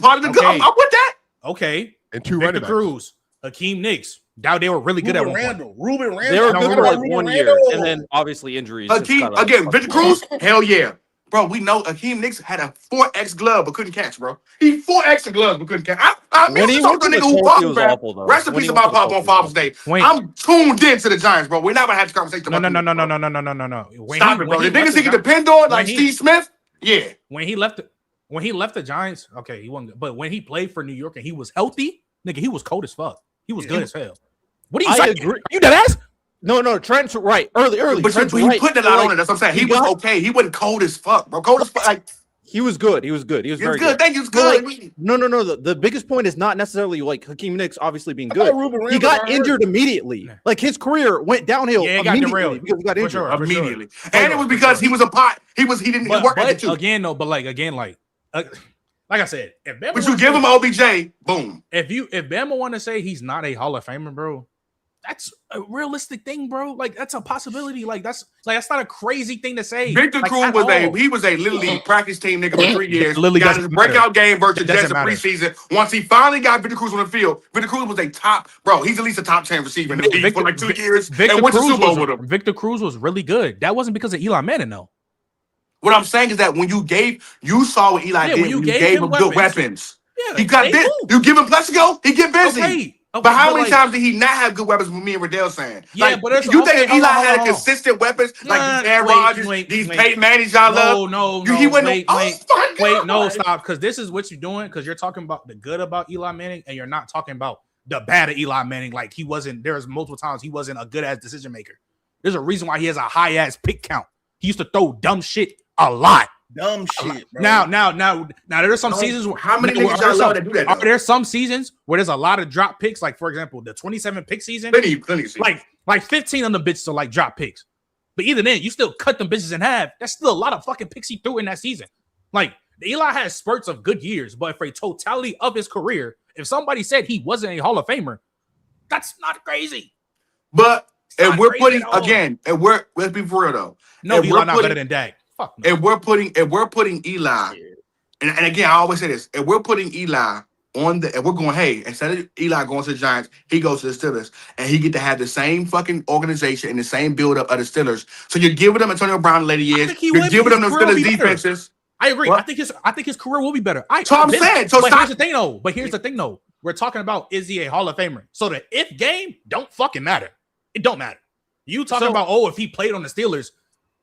part of the Okay. I'm with that. Okay. And 2 Victor running backs. Cruz, Hakeem Nicks. Doubt they were really good at one point. Ruben Randall. They were No, good no, for no, like Ruben 1 year, Randall. and then obviously injuries. just Hakeem kinda again, fucked Victor them Cruz, up. hell yeah. Bro, we know Hakeem Nicks had a 4X glove but couldn't catch, bro. He 4X gloves but couldn't catch. I When he talked went to to a nigga the who Colts, he was popped, awful, though. Rest in When peace he about went to the Pop on Colts, Father's he Day. Wait. I'm tuned into the Giants, bro. We're not gonna have this conversation No. about No. Stop it, bro. The niggas he can depend on, like when he- Steve Smith, yeah. When he left the Giants, okay, he wasn't good. But when he played for New York and he was healthy, nigga, he was cold as fuck. He was good as hell. What are you I saying? agree. You dead ass? No, Trent's right. Early. But Trent's he right. putting a But, lot like, on it. That's what I'm saying. He he was got- okay. He wasn't cold as fuck, bro. Cold as fuck. Like, He was good. He was very it's good. good. Thank you. It's But, good. like, no. The biggest point is not necessarily like Hakeem Nicks obviously being I thought good. Ruben He Randall got got injured hurt. immediately. Yeah. Like his career went downhill Yeah, he got immediately derailed. because he got For injured. sure. Immediately. For And sure, it was for because sure. he was a pot. He didn't work at it too. again, like But you give him OBJ, boom. if Bama want to say he's not a Hall of Famer, bro, that's a realistic thing, bro. Like that's a possibility. Like that's not a crazy thing to say. Victor like, Cruz at was all. He was a Little League practice team nigga for 3 years. Literally Got his doesn't breakout game versus It doesn't Jets in matter. preseason. Once he finally got Victor Cruz on the field, Victor Cruz was a top, bro. He's at least a top 10 receiver in the league for like 2 years. And went to Super Bowl with him. Victor Cruz was really good. That wasn't because of Eli Manning, though. What I'm saying is that when you saw what Eli Yeah, did, when you you gave gave him him good weapons. weapons. Yeah, He got they this. moved. You give him Plexico, he get busy. Okay, But how many times did he not have good weapons? With me and Riddell saying, yeah, like, but you think Eli had consistent weapons like these Aaron Rodgers, these Peyton Mannings y'all love? No, he wouldn't. Wait, no, stop, because this is what you're doing. Because you're talking about the good about Eli Manning, and you're not talking about the bad of Eli Manning. Like he wasn't. There's multiple times he wasn't a good ass decision maker. There's a reason why he has a high ass pick count. He used to throw dumb shit a lot. Dumb shit, bro. Now there's some seasons where how many niggas y'all love that do that? There's some seasons where there's a lot of drop picks, like for example, the 27 pick season. Plenty like 15 of them bitches are like drop picks. But even then, you still cut them bitches in half. That's still a lot of fucking picks he threw in that season. Like Eli has spurts of good years, but for a totality of his career, if somebody said he wasn't a Hall of Famer, that's not crazy. But and we're putting again, and let's be for real though. No, Eli not better than Dak. Fuck no. And we're putting Eli, and again, I always say this, and we're putting Eli on and we're going, hey, instead of Eli going to the Giants, he goes to the Steelers, and he get to have the same fucking organization and the same build-up of the Steelers. So you're giving them Antonio Brown later years, you're giving them the Steelers defenses. I agree. What? I think his career will be better. So I'm saying, here's the thing though. We're talking about, is he a Hall of Famer? So the if game don't fucking matter. It don't matter. You talking about, if he played on the Steelers,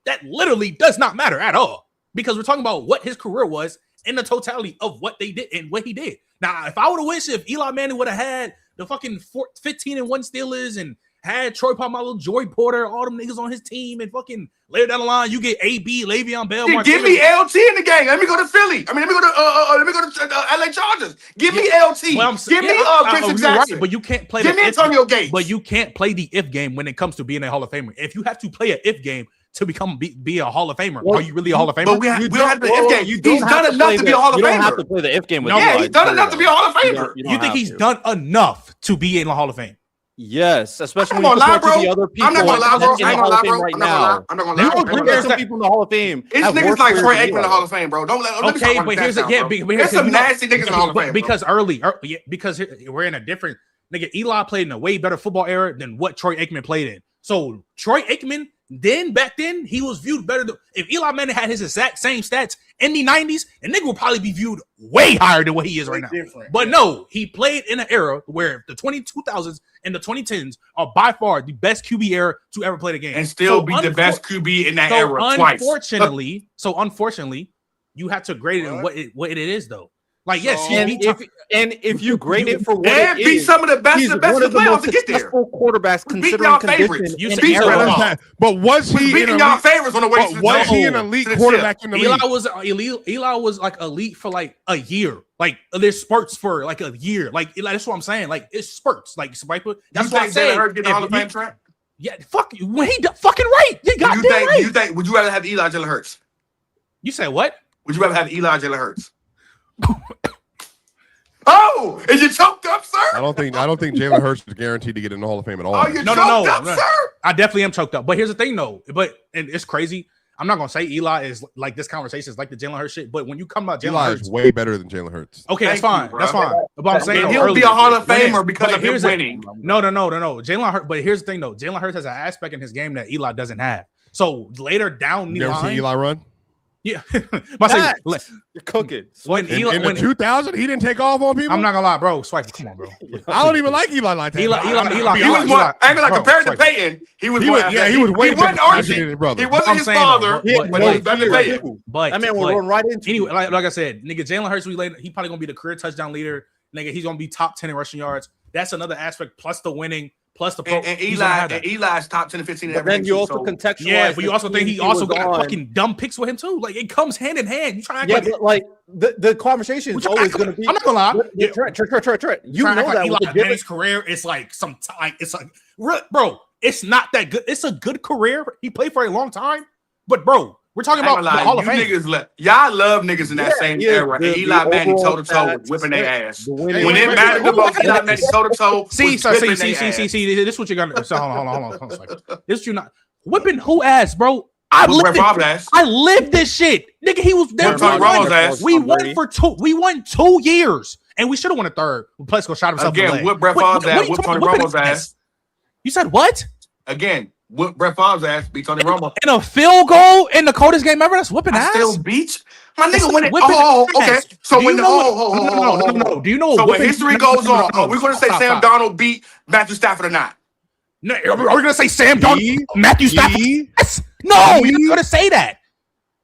that literally does not matter at all, because we're talking about what his career was in the totality of what they did and what he did. Now, if I would have wished if Eli Manning would have had the fucking 15-1 Steelers and had Troy Polamalu, Joey Porter, all them niggas on his team, and fucking later down the line, you get AB, Le'Veon Bell. Give me LT in the game. Let me go to Philly. Let me go to LA Chargers. Give me LT. Well, give me Vincent Jackson. Right, but you can't play. Give me Antonio Gates. But you can't play the if game when it comes to being a Hall of Famer. If you have to play an if game to be a Hall of Famer, are you really a Hall of Famer? But we have the if game. He's done enough to be a Hall of Famer. You don't have to play the if game with he's done enough to be a Hall of Famer. You think he's done enough to be in the Hall of Fame? Yes, especially when you compare to the other people. I'm not gonna lie, bro. In the Hall of Fame right now. I'm not gonna lie. There's some people in the Hall of Fame. It's niggas like Troy Aikman in the Hall of Fame, bro. Don't let me okay, but here's there's some nasty niggas in the Hall of Fame. Because because we're in a different nigga. Eli played in a way better football era than what Troy Aikman played in. So Troy Aikman, back then, he was viewed better than if Eli Manning had his exact same stats in the 90s, and nigga would probably be viewed way higher than what he is right now. But no, he played in an era where the 2000s and the 2010s are by far the best QB era to ever play the game. And still be the best QB in that era twice. Unfortunately, you have to grade it what it is though. Like, yes, if you grade it for what and be some of the best he's of the one of the most to get there. successful quarterbacks considering condition. But was he beating y'all favorites on the way? Was he an elite quarterback in the league? Eli was like elite for like a year. Like there's spurts for like a year. Like that's what I'm saying. Like it's spurts. Like that's what I'm saying. Get the Hall of Fame track? Yeah, fuck you. When he fucking right. You got right. You think? Would you rather have Eli or Jalen Hurts? You say what? Would you rather have Eli or Jalen Hurts? Oh, is you choked up, sir? I don't think Jalen Hurts is guaranteed to get in the Hall of Fame at all. Oh, no, sir? I definitely am choked up. But here's the thing, though. And it's crazy. I'm not gonna say Eli is like this conversation is like the Jalen Hurts shit. But when you come about Jalen Hurts, is way better than Jalen Hurts. Okay, that's fine. That's fine. But I'm saying he'll be a Hall of Famer because of his winning. No. Jalen Hurts. But here's the thing, though. Jalen Hurts has an aspect in his game that Eli doesn't have. So later down the line, never seen Eli run. Yeah, you're cooking. In the 2000, he didn't take off on people. I'm not gonna lie, bro. Swipe, come on, bro. I don't even like Eli like that. Eli. He was more. I ain't like compared to Peyton. He was more. Yeah, he was way better. He wasn't his father, but he was better than Peyton. But I mean, we're going right into anyway. Like I said, nigga, Jalen Hurts, he probably gonna be the career touchdown leader. Nigga, he's gonna be top 10 in rushing yards. That's another aspect. Plus the winning. Plus the and Eli's top 10 and 15 in every then you also contextualize. Yeah, but you also think he also got fucking dumb picks with him too. Like it comes hand in hand. You try to but like the conversation is always going to be. I'm not gonna lie. Trent. You know that Eli Manning's career is like some time. It's like, bro, it's not that good. It's a good career. He played for a long time, but bro, we're talking about the Hall of Fame. Y'all love niggas in that same era. And Eli Manning toe to toe whipping their ass. When it mattered the most, Eli Manning toe to toe. See. This is what you're gonna. So hold on. This is you not whipping who ass, bro. I lived this shit, nigga. He was there. We won 2 years, and we should have won a third. Plesko shot himself again. Whip Brett Favre's ass. Whip Tony Romo's ass. You said what? Again. Whip Brett Favre's ass, beat Tony Romo. In a field goal in the coldest game ever, that's whipping ass. Still beat My nigga, when it, okay. So when no. Do you know? So when history goes on, are we going to say Sam Darnold beat Matthew Stafford or not? No, are we going to say Sam Darnold, Matthew Stafford? Yes. No, you're not going to say that.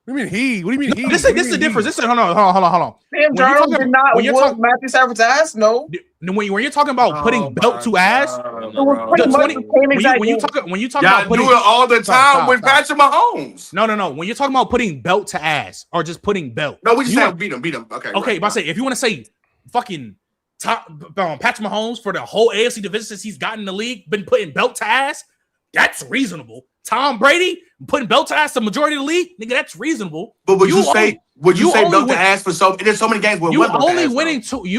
What do you mean he? What do you mean he? This is the difference. Hold on. Sam Darnold did not whoop Matthew Stafford's ass. No. When you're talking about putting belt to ass, when you talk about putting, do it all the time with Patrick Mahomes. No. When you're talking about putting belt to ass or just putting belt, no, we just say beat him. Okay. But I say if you want to say fucking Patrick Mahomes for the whole AFC division since he's gotten in the league, been putting belt to ass, that's reasonable. Tom Brady putting belt to ass the majority of the league, nigga, that's reasonable. But would you say belt to ass for there's so many games where you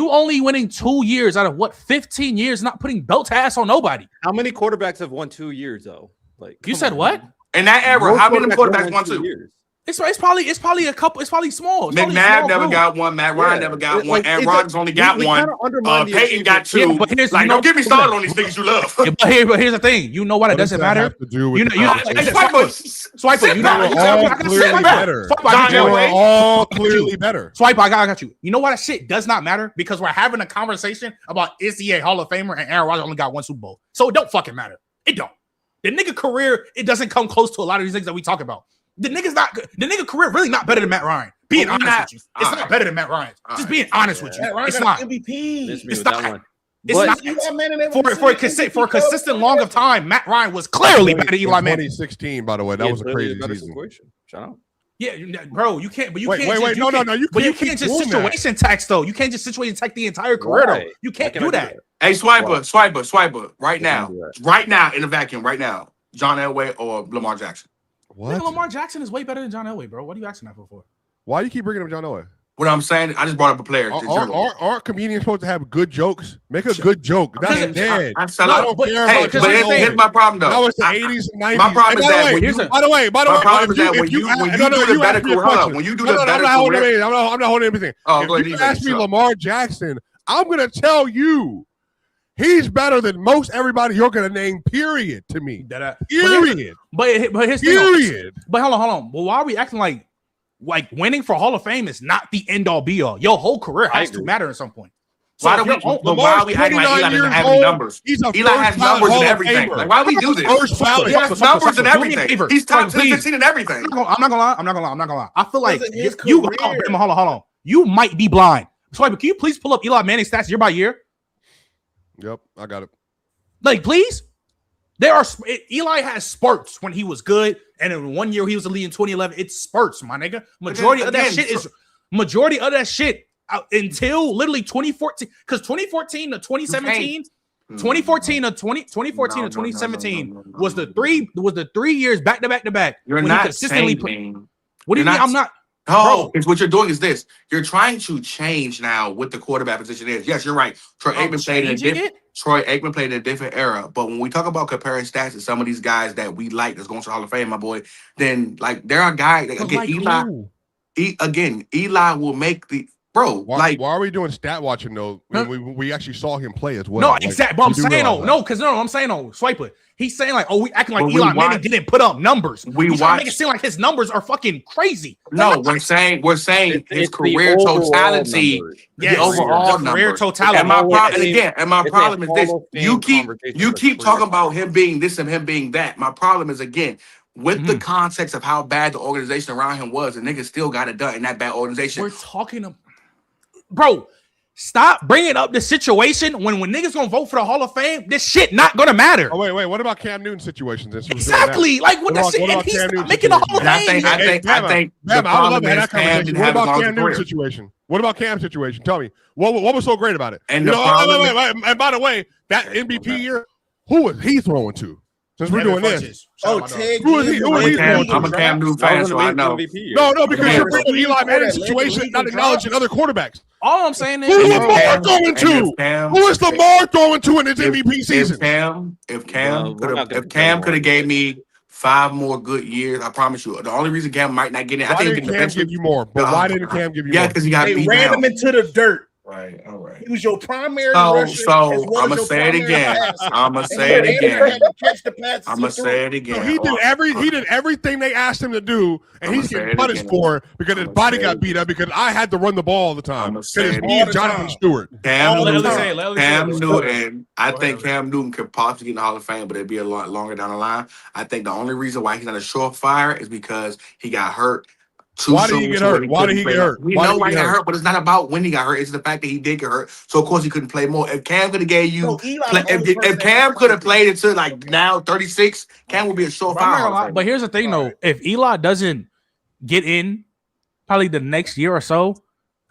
only winning 2 years out of what 15 years not putting belt to ass on nobody. How many quarterbacks have won 2 years though? Like you said what? In that era, how many quarterbacks won 2 years? It's probably a couple. It's probably small. McNabb never got one. Matt Ryan never got one. Aaron Rodgers only got one. Peyton got 2. Yeah, but don't get me started on these niggas you love. But here's the thing. You know why it doesn't matter? Swipe it. All clearly better. Swipe. I got you. You know why that shit does not matter? Because we're having a conversation about is he a Hall of Famer and Aaron Rodgers only got 1 Super Bowl. So it don't fucking matter. It don't. The nigga career, it doesn't come close to a lot of these things that we talk about. The nigga career really not better than Matt Ryan. Being honest with you, it's not better than Matt Ryan. Just being honest with you, it's not. MVP. It's not. For a consistent long of time, Matt Ryan was clearly better than Eli Manning. 2016, by the way, that was a crazy season. Shout out. Yeah, bro, you can't. But you can't. Wait, no. You can't just situation tax though. You can't just situation tax the entire career though. You can't do that. Hey, Swiper, right now in the vacuum, right now, John Elway or Lamar Jackson. What? Lamar Jackson is way better than John Elway, bro. What are you asking that for? Why do you keep bringing up John Elway? What I'm saying, I just brought up a player. Aren't comedians supposed to have good jokes? Make a good joke. That's dead. I don't care about here's my problem, though. That was the 80s and 90s. My problem is that by the way, when you do the better career, when you do the better career, I'm not holding anything. If you ask me Lamar Jackson, I'm going to tell you he's better than most everybody you're going to name, period, to me. Period. But here's period. But hold on. Well, why are we acting like winning for Hall of Fame is not the end all be all? Your whole career has to matter at some point. So why are we acting like Eli doesn't have any numbers? Eli has numbers and everything. Like, why we do this? He has numbers and everything. He's top 10, 15 and everything. I'm not gonna lie. I feel like hold on. You might be blind. So, can you please pull up Eli Manning's stats year by year? Yep, I got it. Like, please. Eli has spurts when he was good, and in 1 year he was the lead in 2011. It's spurts, my nigga. Majority of that shit until literally 2014, because 2014 to 2017, 2017 was the 3 years back to back. You're not consistently playing. What do you mean? I'm not. No, it's what you're doing is this. You're trying to change now what the quarterback position is. Yes, you're right. Troy Aikman played in a different era. But when we talk about comparing stats to some of these guys that we like that's going to the Hall of Fame, my boy, then like there are guys that Eli will make the why are we doing stat watching though? We actually saw him play as well. No, exactly. But I'm saying I'm saying Swiper. He's saying like, we acting like Eli Manning didn't put up numbers. He's trying to make it seem like his numbers are fucking crazy. No, we're saying his career totality, the overall career totality. And my problem is this: you keep talking about him being this and him being that. My problem is again. With the context of how bad the organization around him was, the nigga still got it done in that bad organization. We're talking bro, stop bringing up the situation when niggas gonna vote for the Hall of Fame. This shit not gonna matter. Oh wait. What about Cam Newton situations? Exactly. Like what that shit. And he's not making the Hall of Fame. I think. I love that conversation. What about Cam Newton's situation? What about Cam's situation? Tell me what was so great about it. And and by the way, that MVP year, who was he throwing to? Since we're doing this. Ted. Who is he? I'm a Cam Newton fan, so I know. No, because you're bringing Eli Manning's situation, not acknowledging other quarterbacks. All I'm saying is, who is Lamar going to? Who is Lamar going to in his MVP season? If Cam could have gave me 5 more good years, I promise you. The only reason Cam might not get in, I think Cam give you more. But why didn't Cam give you more? Yeah, because he got beat down. They ran him into the dirt. Right. All right. He was your primary So rusher. as well I'm as gonna your say it primary again. passer. I'm gonna And say it Andrew had again. to catch the pass. I'm gonna say it So again. he did everything they asked him to do, and I'ma he's say getting it punished again. for it because his I'ma body say got it beat up because I had to run the ball all the time. I'ma Because say it's it me and again. Jonathan Stewart. Cam Let Newton. Ellie say it. Let Ellie say it. Cam Go ahead. Newton. I Go think ahead. Cam Newton could possibly get in the Hall of Fame, but it'd be a lot longer down the line. I think the only reason why he's not a surefire is because he got hurt. Why did he get hurt? Why did he get hurt? We know why he got hurt, but it's not about when he got hurt. It's the fact that he did get hurt. So of course he couldn't play more. If Cam could have gave you, if Cam could have played until like now 36, Cam would be a surefire. But here's the thing, though: if Eli doesn't get in, probably the next year or so,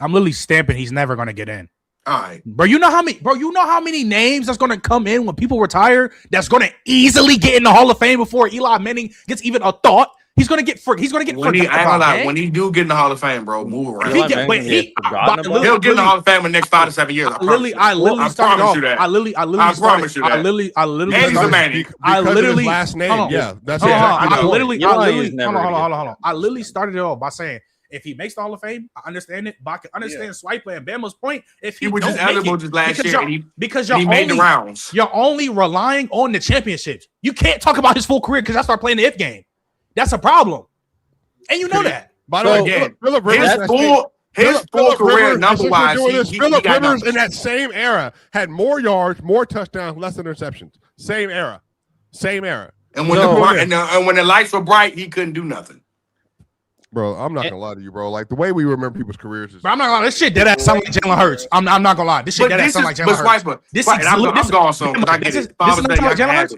I'm literally stamping he's never gonna get in. All right, bro. You know how many names that's gonna come in when people retire? That's gonna easily get in the Hall of Fame before Eli Manning gets even a thought. He's gonna get when he do get in the Hall of Fame, bro, move around. He'll get in the Hall of Fame in the next 5 to 7 years. I promise you that. I literally last name. Yeah, that's I literally started it off by saying, if he makes the Hall of Fame, I understand it. But I can understand Swiper and Bama's point. If he was just eligible just last year, because he made the rounds. You're only relying on the championships. You can't talk about his full career because I start playing the if game. That's a problem, and you know that. By the way, Phillip Rivers, his full career number wise, Phillip Rivers in that same era had more yards, more touchdowns, less interceptions. Same era. And when the lights were bright, he couldn't do nothing. Bro, I'm not gonna lie to you, bro. Like the way we remember people's careers is. Bro, I'm not gonna lie. This shit dead ass sound like Jalen Hurts. I'm not gonna lie. This shit dead ass sound like Jalen Hurts.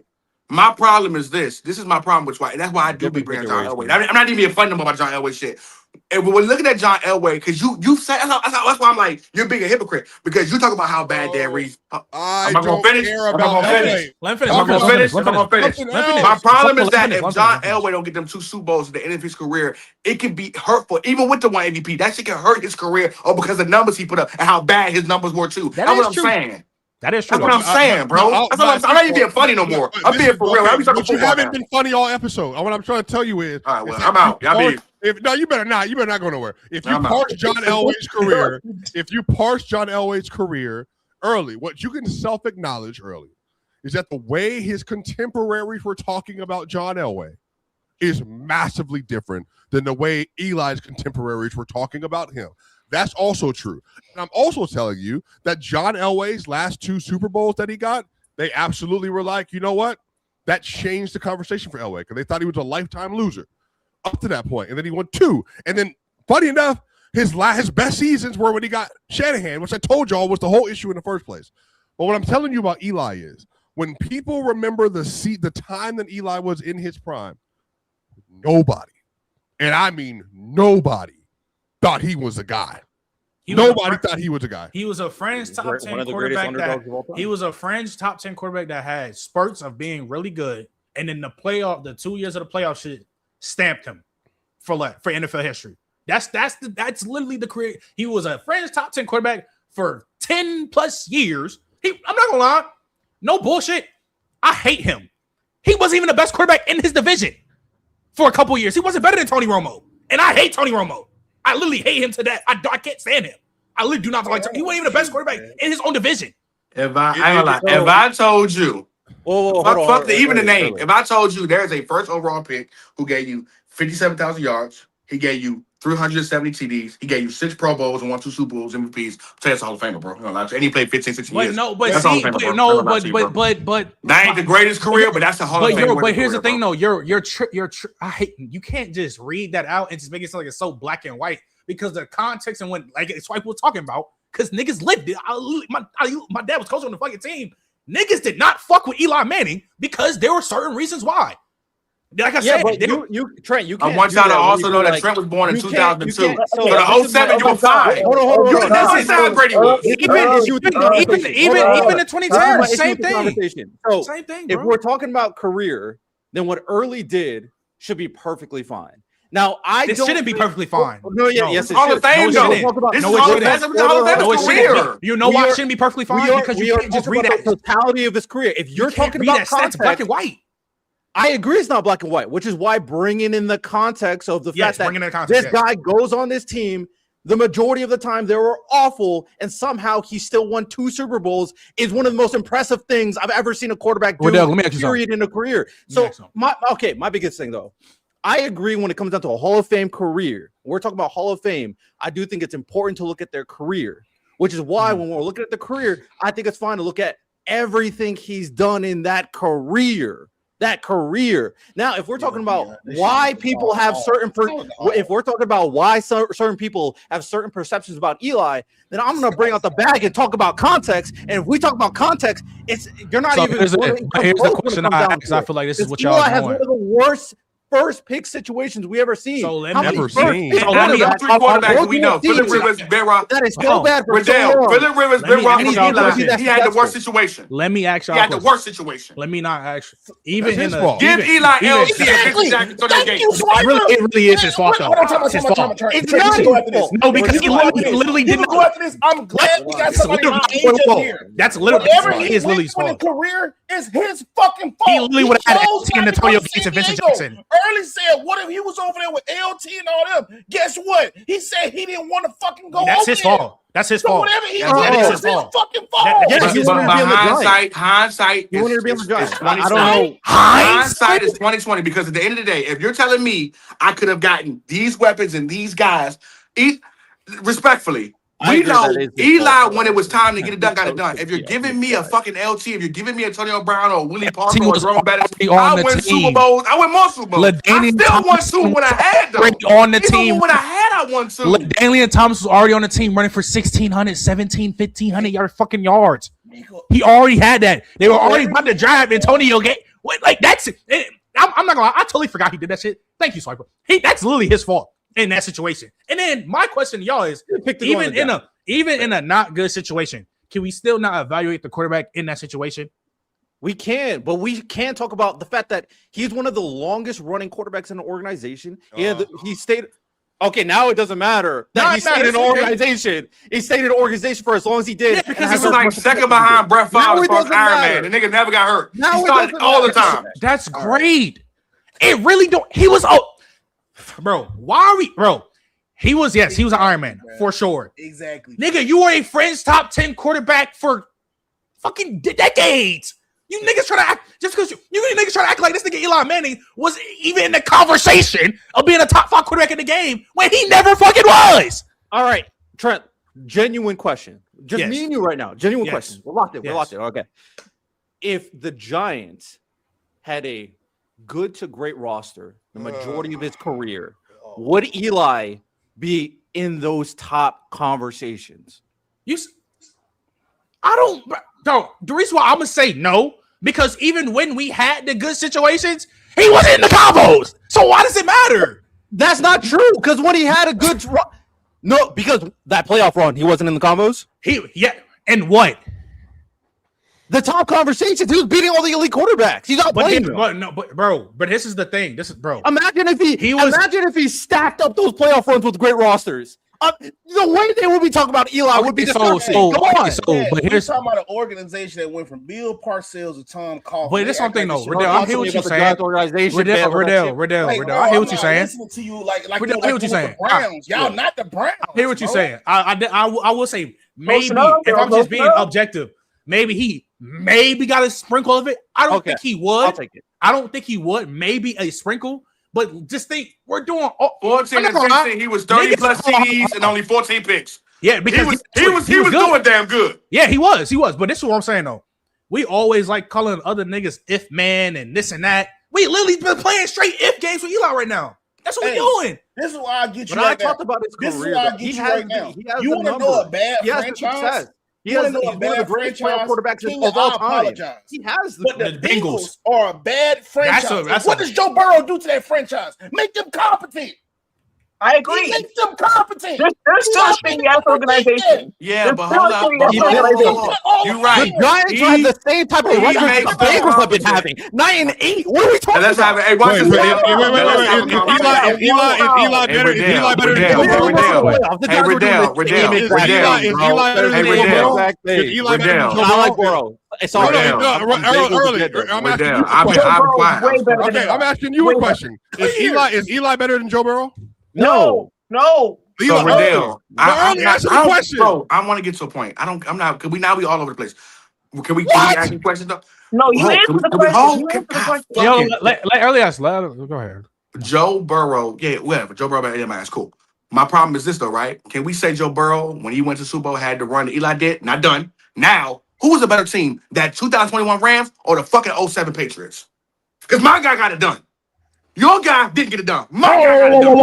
My problem is this. This is my problem with Swipe. And that's why I do be bringing John Elway. I'm not even being funny no more about John Elway shit. And when we're looking at John Elway, because you said that's why I'm like, you're being a hypocrite. Because you talk about how bad Dan Reeves. Am I gonna finish? My problem is that if John Elway don't get them 2 Super Bowls at the end of his career, it can be hurtful. Even with the 1 MVP, that shit can hurt his career or because of the numbers he put up and how bad his numbers were too. That's what I'm saying. That is true. That's what I'm saying, bro. I'm not even being funny no more. I'm being for real. But you haven't been funny all episode. What I'm trying to tell you is, all right, well, I'm out. You better not. You better not go nowhere. If you parse John Elway's career, early, what you can self-acknowledge early is that the way his contemporaries were talking about John Elway is massively different than the way Eli's contemporaries were talking about him. That's also true. And I'm also telling you that John Elway's last 2 Super Bowls that he got, they absolutely were like, you know what? That changed the conversation for Elway because they thought he was a lifetime loser up to that point. And then he won 2. And then, funny enough, his best seasons were when he got Shanahan, which I told y'all was the whole issue in the first place. But what I'm telling you about Eli is when people remember the time that Eli was in his prime, nobody, and I mean nobody, thought he was a guy. Nobody thought he was a guy. He was a fringe top 10 quarterback. He was a fringe top 10 quarterback that had spurts of being really good, and then the 2 years of the playoff shit stamped him for NFL history. That's literally the career. He was a fringe top 10 quarterback for 10 plus years. I'm not gonna lie, no bullshit. I hate him. He wasn't even the best quarterback in his division for a couple years. He wasn't better than Tony Romo, and I hate Tony Romo. I literally hate him to that. I can't stand him. I literally do not like him. He wasn't even the best quarterback in his own division. If I told you, the name. If I told you there's a first overall pick who gave you 57,000 yards, he gave you 370 TDs, he gave you 6 Pro Bowls and 2 Super Bowls, MVPs. Say that's a Hall of Famer, bro. And he played 15, 16 years. That ain't the greatest career, but that's a Hall of Fame. But here's the thing, though. I hate you can't just read that out and just make it sound like it's so black and white because the context and when like it's what we're talking about. Because niggas lived it. My dad was coaching on the fucking team. Niggas did not fuck with Eli Manning because there were certain reasons why. Like I said, Trent, you can't. I want y'all to also know that Trent was born in 2002. So the 07, you were 5. Hold on. That's how Brady was. Even in 2010, same thing. So same thing, bro. If we're talking about career, then what Early did should be perfectly fine. Now, this shouldn't be perfectly fine. Yes, it Hall of Fame, though. No, it shouldn't. You know why it shouldn't be perfectly fine? Because you can't just read the totality of his career. If you're talking about context, black and white. I agree it's not black and white, which is why bringing in the context of the fact that this guy goes on this team, The majority of the time, they were awful, and somehow he still won 2 Super Bowls. Is one of the most impressive things I've ever seen a quarterback do. Let me ask you period in a career. So my biggest thing though, I agree when it comes down to a Hall of Fame career. We're talking about Hall of Fame. I do think it's important to look at their career, which is why when we're looking at the career, I think it's fine to look at everything he's done in that career. Now, if we're talking about why people have certain people have certain perceptions about Eli, then I'm going to bring out the bag and talk about context. And if we talk about context, you're not even. Here's the question I ask. I feel like this is what y'all Eli has one of the worst first pick situations we ever seen. So let me seen. So let me three quarterbacks we know. Philip Rivers, Ben Roethlisberger. That is so bad for Philip Rivers, Ben Roethlisberger. He had the worst situation. Let me ask y'all. He had the worst situation. Let me not ask. Even in give Eli LT it really is his fault though. It's his fault. It's not his fault. No, because he literally didn't go after this. I'm glad we got somebody on age up here. That's literally his Lily's fault. Career is his fucking fault. He literally would have had LT and Antonio Gates and Vincent Jackson. Early said, what if he was over there with LT and all them? Guess what? He said he didn't want to fucking go. That's his fault. That's his fault. Whatever he did, it's his fucking fault. Hindsight is 2020. I don't know. Hindsight is 2020 because at the end of the day, if you're telling me I could have gotten these weapons and these guys, respectfully, we know Eli, when it was time to get it done, got it done. If you're giving me a fucking LT, if you're giving me Antonio Brown or Willie Parker or Jerome Bettis, I win Super Bowls. I win more Super Bowls. I still won Super when I had them. On the team. When I won Super. LaDainian Thomas was already on the team running for 1,600, 1,500 fucking yards. He already had that. They were already about to drive Antonio Gates. Like, that's it. I'm not gonna lie. I totally forgot he did that shit. Thank you, Swiper. That's literally his fault in that situation. And then my question to y'all is, even in a not good situation, can we still not evaluate the quarterback in that situation? We can, but we can talk about the fact that he's one of the longest running quarterbacks in the organization. He stayed. Okay, now it doesn't matter that he stayed in an organization. He stayed in an organization for as long as he did. Yeah, because he was like second behind Brett Favre for Iron Man. The nigga never got hurt. He started all the time. That's great. It really don't. He was bro. Why are we, bro? He was an Iron Man for sure. Exactly. Nigga, you were a Friends top 10 quarterback for fucking decades. You niggas try to act just because you niggas try to act like this nigga Eli Manning was even in the conversation of being a top 5 quarterback in the game when he never fucking was. All right, Trent. Genuine question. Just me and you right now. Genuine question. We're locked in. We're locked in. Okay. If the Giants had a good to great roster the majority of his career, would Eli be in those top conversations? The reason why I'm gonna say no, because even when we had the good situations, he wasn't in the combos. So why does it matter? That's not true. Because when he had a good because that playoff run, he wasn't in the combos. And what? The top conversations, he was beating all the elite quarterbacks. He's not playing. But this is the thing. Imagine if he stacked up those playoff runs with great rosters. The way they would be talking about Eli would be disgusting. But here's talking about an organization that went from Bill Parcells to Tom Coughlin. But there's something though. Riddell, I hear what you're saying. Riddell, I hear what you're saying. Listening to you like I hear what you're saying. Y'all not the Browns. I hear what you're saying. I will say maybe if I'm just being objective, maybe he got a sprinkle of it. I don't think he would. I'll take it. I don't think he would. Maybe a sprinkle. But just think, we're doing 14 and 16. He was 30 plus CDs and only 14 picks. Yeah, because he was doing damn good. Yeah, he was. But this is what I'm saying though. We always like calling other niggas if man and this and that. We literally been playing straight if games with Eli right now. That's what we're doing. This is why I get you. But I talked about his career. This is why I get you right now. You want to know a bad franchise? He's one of the greatest quarterbacks of all time. He has the Bengals are a bad franchise. What does Joe Burrow do to that franchise? Make them competent. I agree. Make them competent. They're still a shitty ass organization. Yeah, but hold up. You're right. The Giants have the same type of record the Bengals have been having. 9-8. What are we talking about? Hey, watch this. Eli better than Joe Burrow? I like Burrow. It's all early. I'm asking you a question. Is Eli better than Joe Burrow? No. So Riddell, answer the question. Bro, I want to get to a point. I'm not. Can we now be all over the place? Can we ask you questions though? No, you answer the question. You answer the question. Yo, let early ask. Go ahead. Joe Burrow, yeah, whatever. Joe Burrow, yeah, man, that's cool. My problem is this though, right? Can we say Joe Burrow, when he went to Super Bowl, had to run that Eli did? Not done. Now, who was a better team, that 2021 Rams or the fucking 07 Patriots? Because my guy got it done. Your guy didn't get it done. My guy got it done.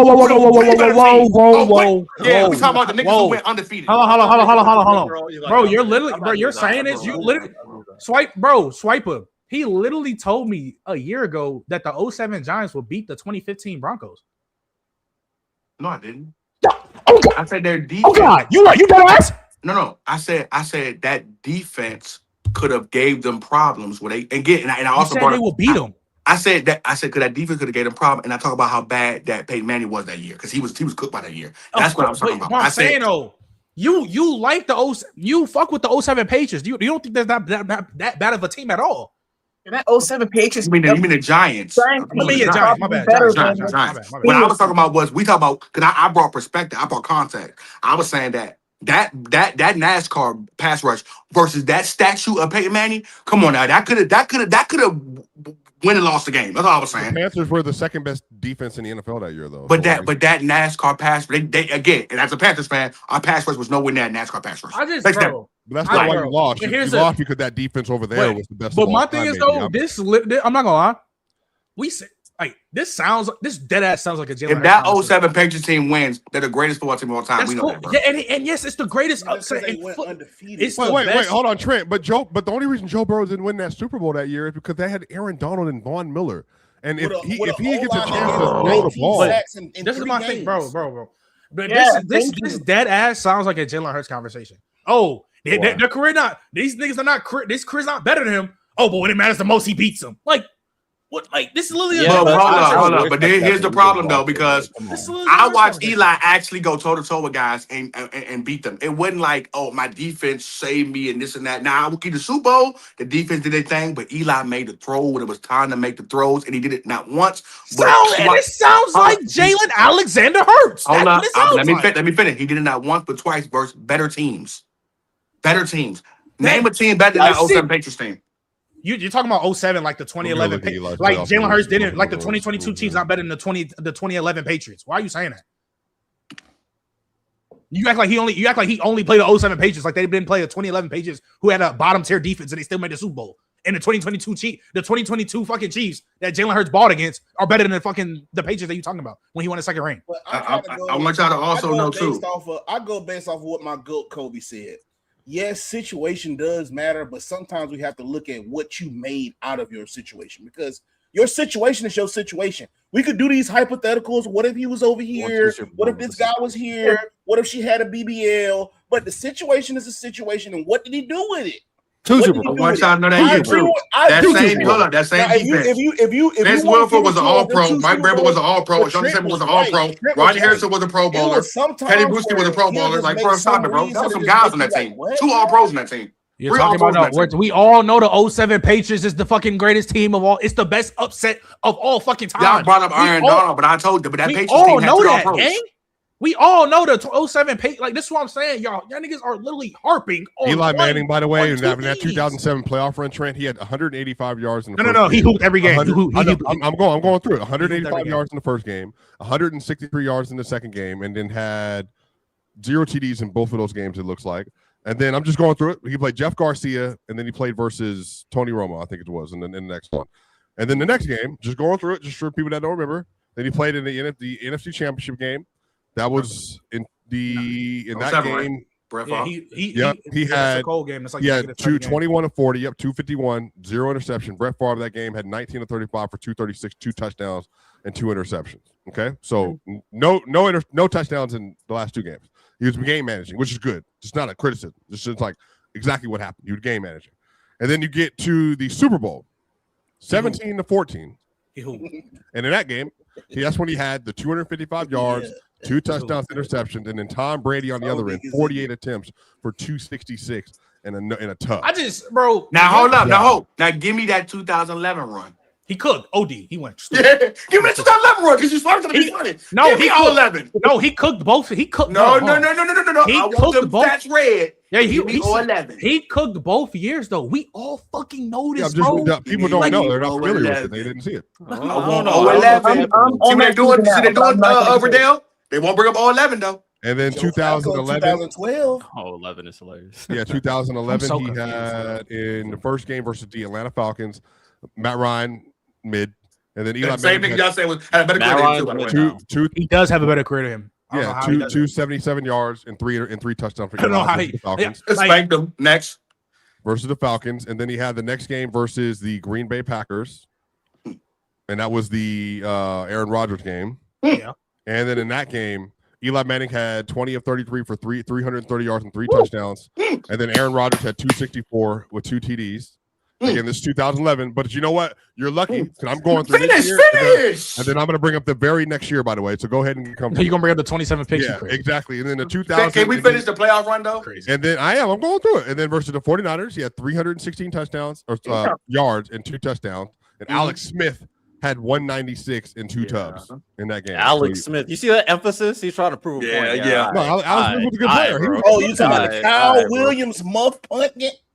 Whoa. Yeah, we talking about the niggas who went undefeated. Hold on. Bro, you're literally, bro, you're saying this. You literally, Swiper. He literally told me a year ago that the 07 Giants will beat the 2015 Broncos. No, I didn't. Oh, God. I said their defense. Oh, God. You dead ass? No. I said that defense could have gave them problems when they and I also said they will beat them. I said because that defense could have gave them problem, and I talk about how bad that Peyton Manning was that year because he was cooked by that year. That's what I was talking about. I'm saying though, you like you fuck with the 07 Patriots. You don't think there's that bad of a team at all? And that 07 Patriots. You mean the Giants? Giants. My bad. Giants. What I was talking about was we talk about because I brought perspective, I brought context. I was saying that NASCAR pass rush versus that statue of Peyton Manning. Come on now, that could have win and lost the game. That's all I was saying. The Panthers were the second best defense in the NFL that year, though. But that NASCAR pass, they again, and as a Panthers fan, our pass rush was nowhere near that NASCAR pass rush. But that's not why you lost. You lost because that defense over there was the best. But my thing is though, I'm not gonna lie. We say like this dead ass sounds like a Jalen. If that 07 Patriots team wins, they're the greatest football team of all time. That's we know cool. that, bro. Yeah, and yes, it's the greatest upset. They went undefeated. It's wait, hold on, Trent. But the only reason Joe Burrow didn't win that Super Bowl that year is because they had Aaron Donald and Von Miller. And if he gets a chance to throw the ball, this is my thing, bro. But this dead ass sounds like a Jalen Hurts conversation. Oh, their career not these niggas are not this career's not better than him. Oh, but when it matters the most, he beats them. Like what? Like this is literally. Hold on. But here's the problem though, because I watched Eli actually go toe to toe with guys and beat them. It wasn't like, oh, my defense saved me and this and that. Now I will keep the Super Bowl. The defense did their thing, but Eli made the throw when it was time to make the throws, and he did it not once. It sounds like Jalen Alexander Hurts. Hold on, let me finish. He did it not once but twice versus better teams. Name a team better than that 07 Patriots team. You're talking about 07, like the 2011, like Jalen Hurts didn't, like the 2022 Chiefs not better than the 2011 Patriots. Why are you saying that? You act like he only played the 07 Patriots, like they didn't play the 2011 Patriots who had a bottom tier defense and they still made the Super Bowl. And the 2022 fucking Chiefs that Jalen Hurts bought against are better than the Patriots that you talking about when he won the second ring. I want y'all to also know too. I go based off of what my GOAT Kobe said. Yes, situation does matter, but sometimes we have to look at what you made out of your situation because your situation is your situation. We could do these hypotheticals. What if he was over here? What if this guy was here? What if she had a BBL? But the situation is a situation, and what did he do with it? I want y'all to know that ain't true. That same defense. Vince Wilfork was an All-Pro. Mike Vrabel was an All-Pro. Sean Saban was an All-Pro. Rodney Harrison was a Pro Bowler. Teddy Bruschi was a Pro Bowler. Like, bro, stop it, bro. There was some guys on that team. 2 All-Pros on that team. You're talking about we all know the 07 Patriots is the fucking greatest team of all. It's the best upset of all fucking time. Y'all brought up Aaron Donald, but I told you, but that Patriots team had 2 All-Pros. We all know the 07 like this is what I'm saying, y'all niggas are literally harping on Eli Manning, by the way, in that 2007 playoff run, Trent, he had 185 yards in the first game. He hooped every game. I'm going through it. 185 yards in the first game, 163 yards in the second game, and then had 0 TDs in both of those games, it looks like. And then I'm just going through it. He played Jeff Garcia, and then he played versus Tony Romo, I think it was, in the next one. And then the next game, just going through it, just for people that don't remember, then he played in the NFC Championship game. That was in that game. He had 21 of 40, 251, 0 interception. Brett Favre that game had 19 of 35 for 236, 2 touchdowns and 2 interceptions. Okay, so no touchdowns in the last 2 games. He was game managing, which is good. It's not a criticism. It's just like exactly what happened. He was game managing, and then you get to the Super Bowl, 17 to 14, and in that game, that's when he had the 255 yards. 2 touchdowns, interceptions, and then Tom Brady on the other end, 48 attempts for 266 and a tub. Now hold up. Now give me that 2011 run. He cooked. OD. He went. Yeah, give me the 2011 one because you started to be funny. No, give me he all cooked. 11. No, he cooked both. He cooked. No. He I want them both. stats red. Yeah, give me all 11. He cooked both years though. We all fucking know this, People don't know. They're not familiar 11. with it. They didn't see it. I want 11. See what they're doing? See they're doing Overdale? They won't bring up all 11 though. And then 2011, 2012. Oh, 11 is hilarious. Yeah, 2011. So he confused. had in the first game versus the Atlanta Falcons, Matt Ryan mid, and then Eli Same Manning thing y'all said was had a better career than too. two. He does have a better career than him. Yeah, 277 yards and three touchdowns for I don't know how the Falcons. Spanked them next versus the Falcons, and then he had the next game versus the Green Bay Packers, and that was the Aaron Rodgers game. Yeah, and then in that game, Eli Manning had 20 of 33 for 330 yards and 3 touchdowns, and then Aaron Rodgers had 264 with 2 TDs. Again, this is 2011, but you know what? You're lucky because I'm going through this year, and then I'm going to bring up the very next year, by the way. So go ahead and get comfortable. you're gonna bring up the 27 picks. Yeah, exactly. And then the 2000. Can we finish the playoff run though? Crazy. And then I'm going through it. And then versus the 49ers, he had 316 touchdowns or yards and 2 touchdowns. And Alex Smith had 196 and 2 tubs in that game. Alex Smith, you see that emphasis? He's trying to prove a point. Yeah. No, Alex Smith was a good player. You talking about the Kyle Williams muff punt?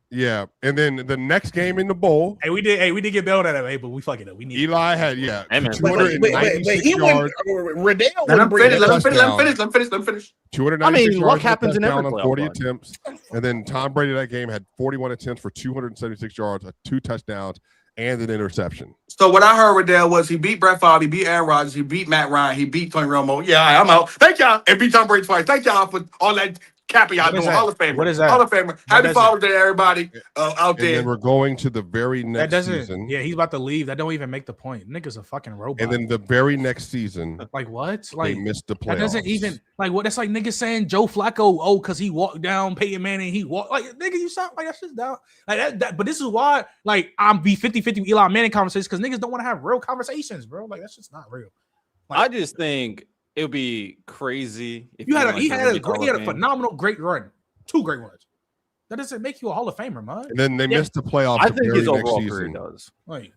Yeah, and then the next game in the bowl. We did get bailed out of it, but we fucking up. We need Eli had 296 he yards. Let him finish. 296 I mean, yards what happens in every on playoff 40 run? attempts, and then Tom Brady that game had 41 attempts for 276 yards, 2 touchdowns, and an interception. So what I heard Riddell was he beat Brett Favre, he beat Aaron Rodgers, he beat Matt Ryan, he beat Tony Romo. Yeah, all right, I'm out. Thank y'all. And beat Tom Brady twice. Thank y'all for all that capping y'all doing. Hall of Famer. What is that? Hall of Famer. Happy Father's Day, everybody out there. And then we're going to the very next season. Yeah, he's about to leave. That don't even make the point. Nigga's a fucking robot. And then the very next season, like what? They Like missed the playoffs. that doesn't even like what? That's like niggas saying Joe Flacco. Because he walked down Peyton Manning. He walked like nigga. You sound like that's just down like that. But this is why like I'm be 50-50 with Eli Manning conversations because niggas don't want to have real conversations, bro. Like that's just not real. Like, I just think it would be crazy if he had a Fame. phenomenal great run. 2 great runs. That doesn't make you a Hall of Famer, man. And then they missed the playoffs. I the think very his next overall season. career does. Like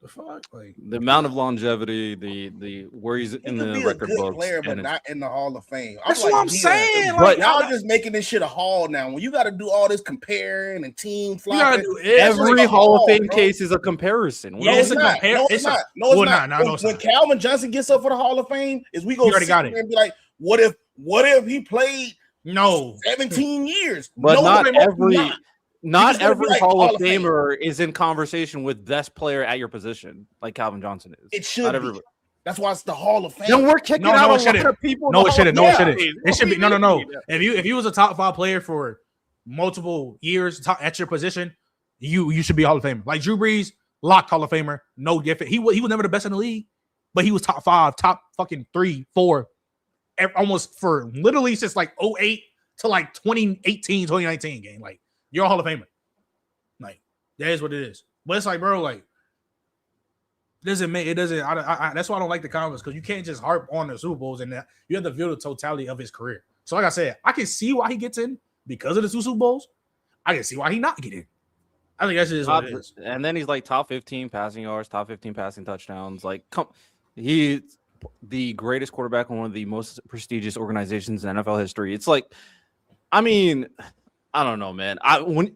the fuck, like The amount of longevity, the where he's in the record books, player, but and not in the Hall of Fame. That's what I'm saying. But Like, y'all just making this shit a hall now. When you got to do all this comparing and team you gotta flopping, do it. every Hall of Fame bro. case is a comparison. Yeah, it's a compare. No, it's not. No, it's not. No, it's When not. Calvin Johnson gets up for the Hall of Fame, is we go You already got it. and be like, what if he played No 17 years? But No, not they every not. not He's gonna be every like Hall of Hall of Fame. Famer is in conversation with best player at your position, like Calvin Johnson is. It should Not be. everybody. That's why it's the Hall of Fame. Then we're kicking out a lot of people. No, it shouldn't. No, it shouldn't. Yeah. It should be no. If you was a top 5 player for multiple years at your position, you should be a Hall of Famer. Like Drew Brees, locked Hall of Famer. No different. He was never the best in the league, but he was top 5, top fucking 3, 4, almost for literally since like 08 to like 2018, 2019 game. Like you're a Hall of Famer. Like that is what it is. But it's like, bro, like doesn't make it doesn't. That's why I don't like the comments because you can't just harp on the Super Bowls and that you have to view the totality of his career. So like I said, I can see why he gets in because of the 2 Super Bowls. I can see why he not get in. I think that's just what it is. And then he's like top 15 passing yards, top 15 passing touchdowns. Like, he's the greatest quarterback on one of the most prestigious organizations in NFL history. It's like, I mean, I don't know, man.